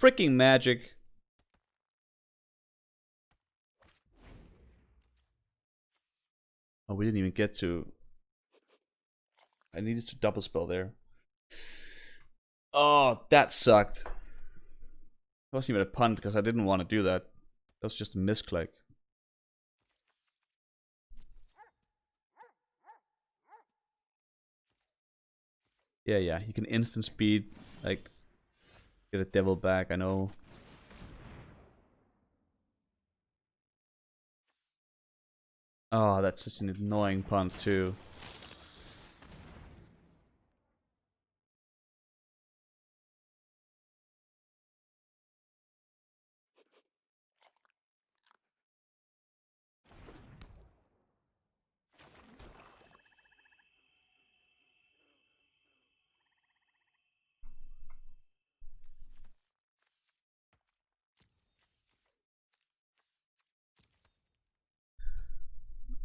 Freaking magic. Oh, we didn't even get to... I needed to double spell there. Oh, that sucked. That wasn't even a punt because I didn't want to do that. That was just a misclick. Yeah, you can instant speed, like, get a devil back, I know. Oh, that's such an annoying punt too.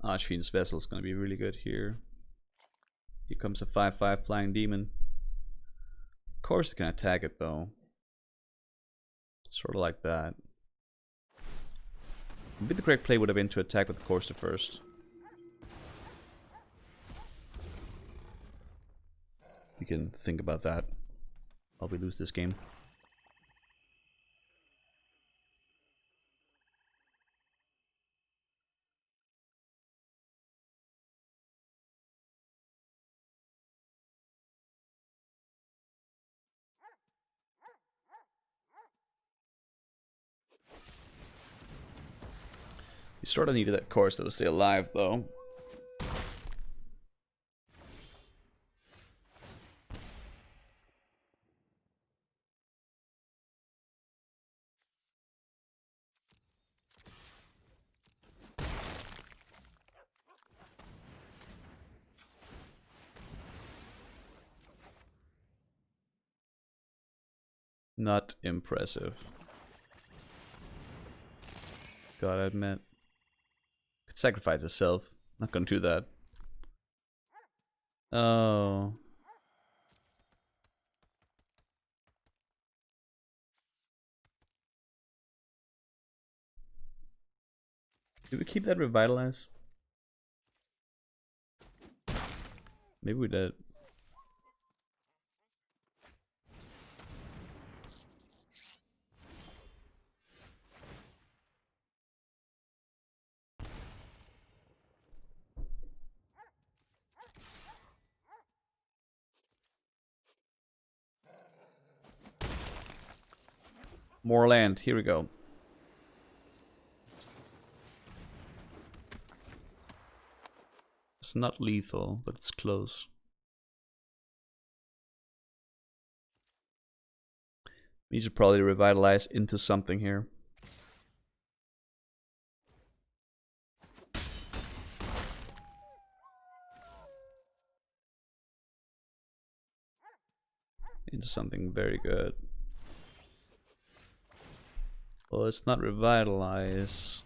Archfiend's Vessel is going to be really good here. Here comes a 5/5 flying demon. Of course, it can attack it though. Sort of like that. Maybe the correct play would have been to attack with the Courser first. We can think about that while we lose this game. You sort of needed that Courser to stay alive though. Not impressive. Gotta admit. Could sacrifice herself. Not gonna do that. Oh. Did we keep that revitalize? Maybe we did. More land. Here we go. It's not lethal, but it's close. We should probably revitalize into something here. Into something very good. Well, it's not revitalize.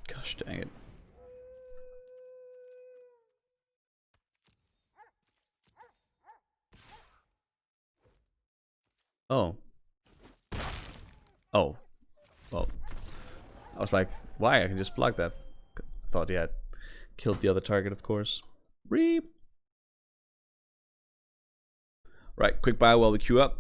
Gosh dang it. Oh. Oh. Well. I was like, why? I can just block that. I thought he had killed the other target, of course. Reap. Right, quick buy while we queue up.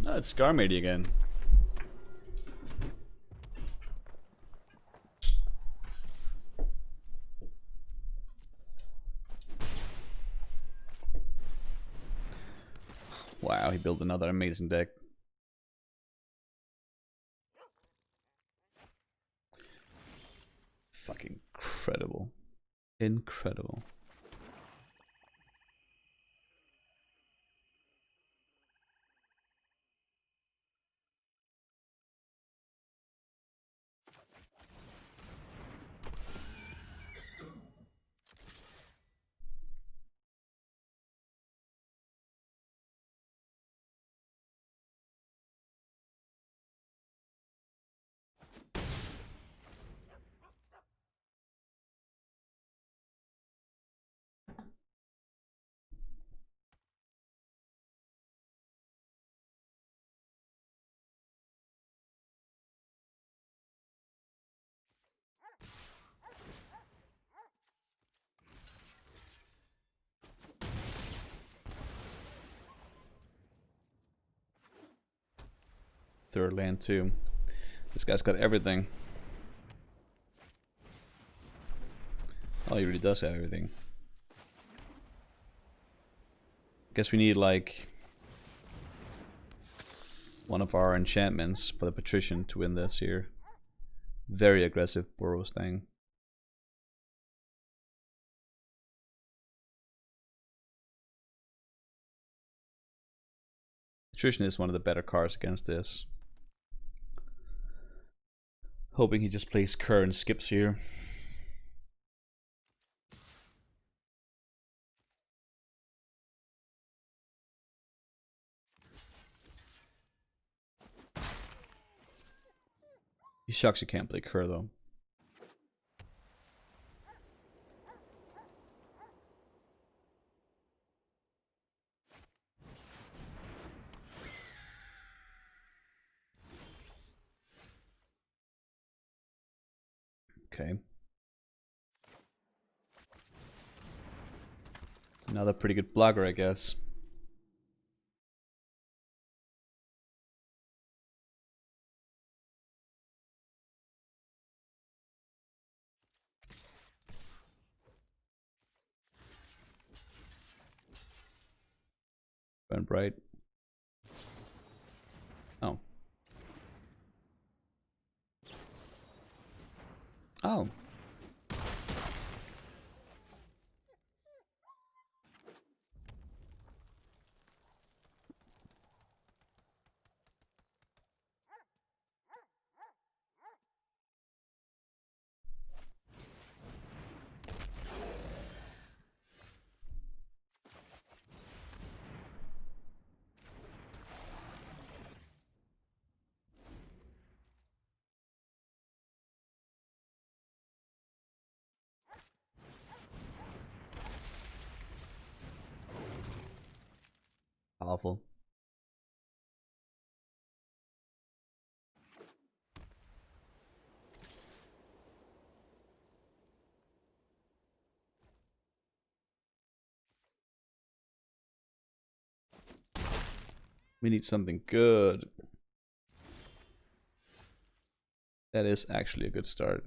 Oh, it's Skarmady again. Wow, he built another amazing deck. Fucking incredible. Incredible. Third land too. This guy's got everything. Oh, he really does have everything. Guess we need like one of our enchantments for the Patrician to win this here. Very aggressive Boros thing. Attrition is one of the better cards against this. Hoping he just plays Kerr and skips here. He shocks you can't play Kerr though. Okay. Another pretty good blogger, I guess. Went bright. Oh. Oh. Powerful. We need something good. That is actually a good start.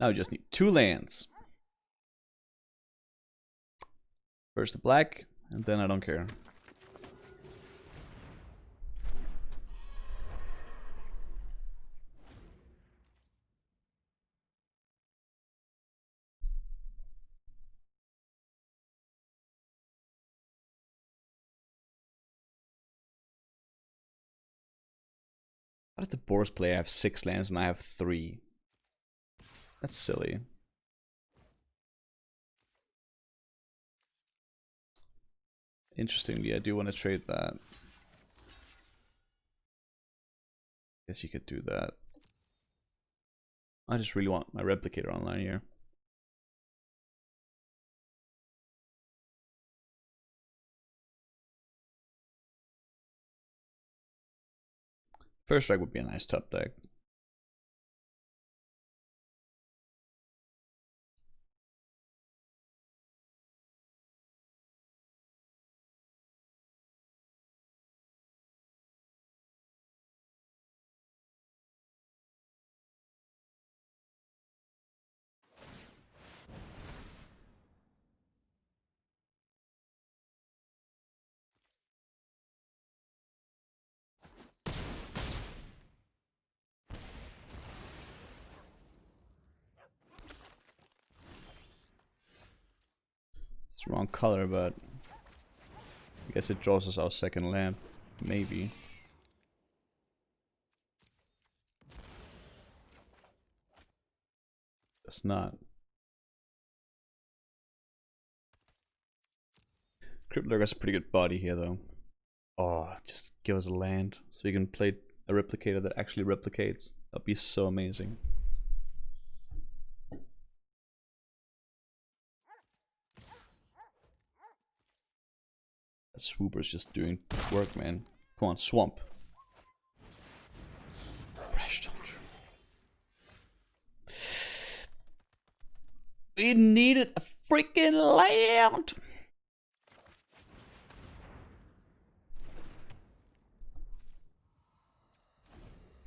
Now we just need 2 lands. First the black, and then I don't care. How does the Boris player have 6 lands and I have 3? That's silly. Interestingly, I do want to trade that. Guess you could do that. I just really want my replicator online here. First strike would be a nice top deck. It's the wrong color, but I guess it draws us our second land. Maybe. It's not. Cryptlurk has a pretty good body here, though. Oh, just give us a land so we can play a replicator that actually replicates. That'd be so amazing. That Swooper's just doing work, man. Come on, Swamp. Brash Soldier. We needed a freaking land!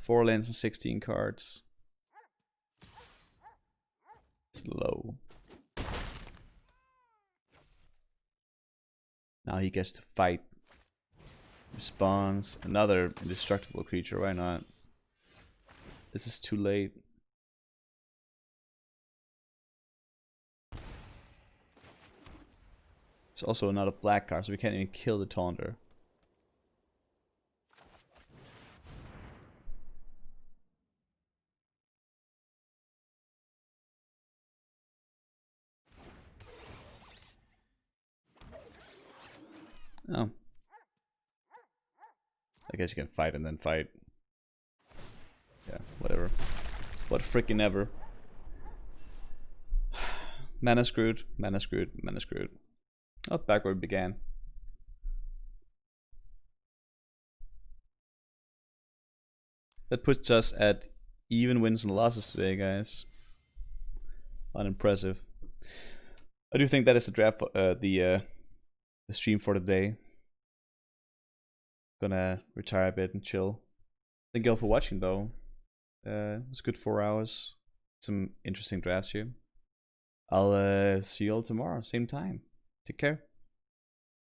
Four lands and 16 cards. It's low. Now he gets to fight. Responds. Another indestructible creature, why not? This is too late. It's also not a black card, so we can't even kill the Taunter. Oh. I guess you can fight and then fight. Yeah, whatever. What freaking ever. Mana screwed, mana screwed, mana screwed. Oh, back where it began. That puts us at even wins and losses today, guys. Unimpressive. I do think that is the draft, the stream for the day. Gonna retire a bit and chill. Thank you all for watching, though. It was good 4 hours. Some interesting drafts here. I'll see you all tomorrow, same time. Take care.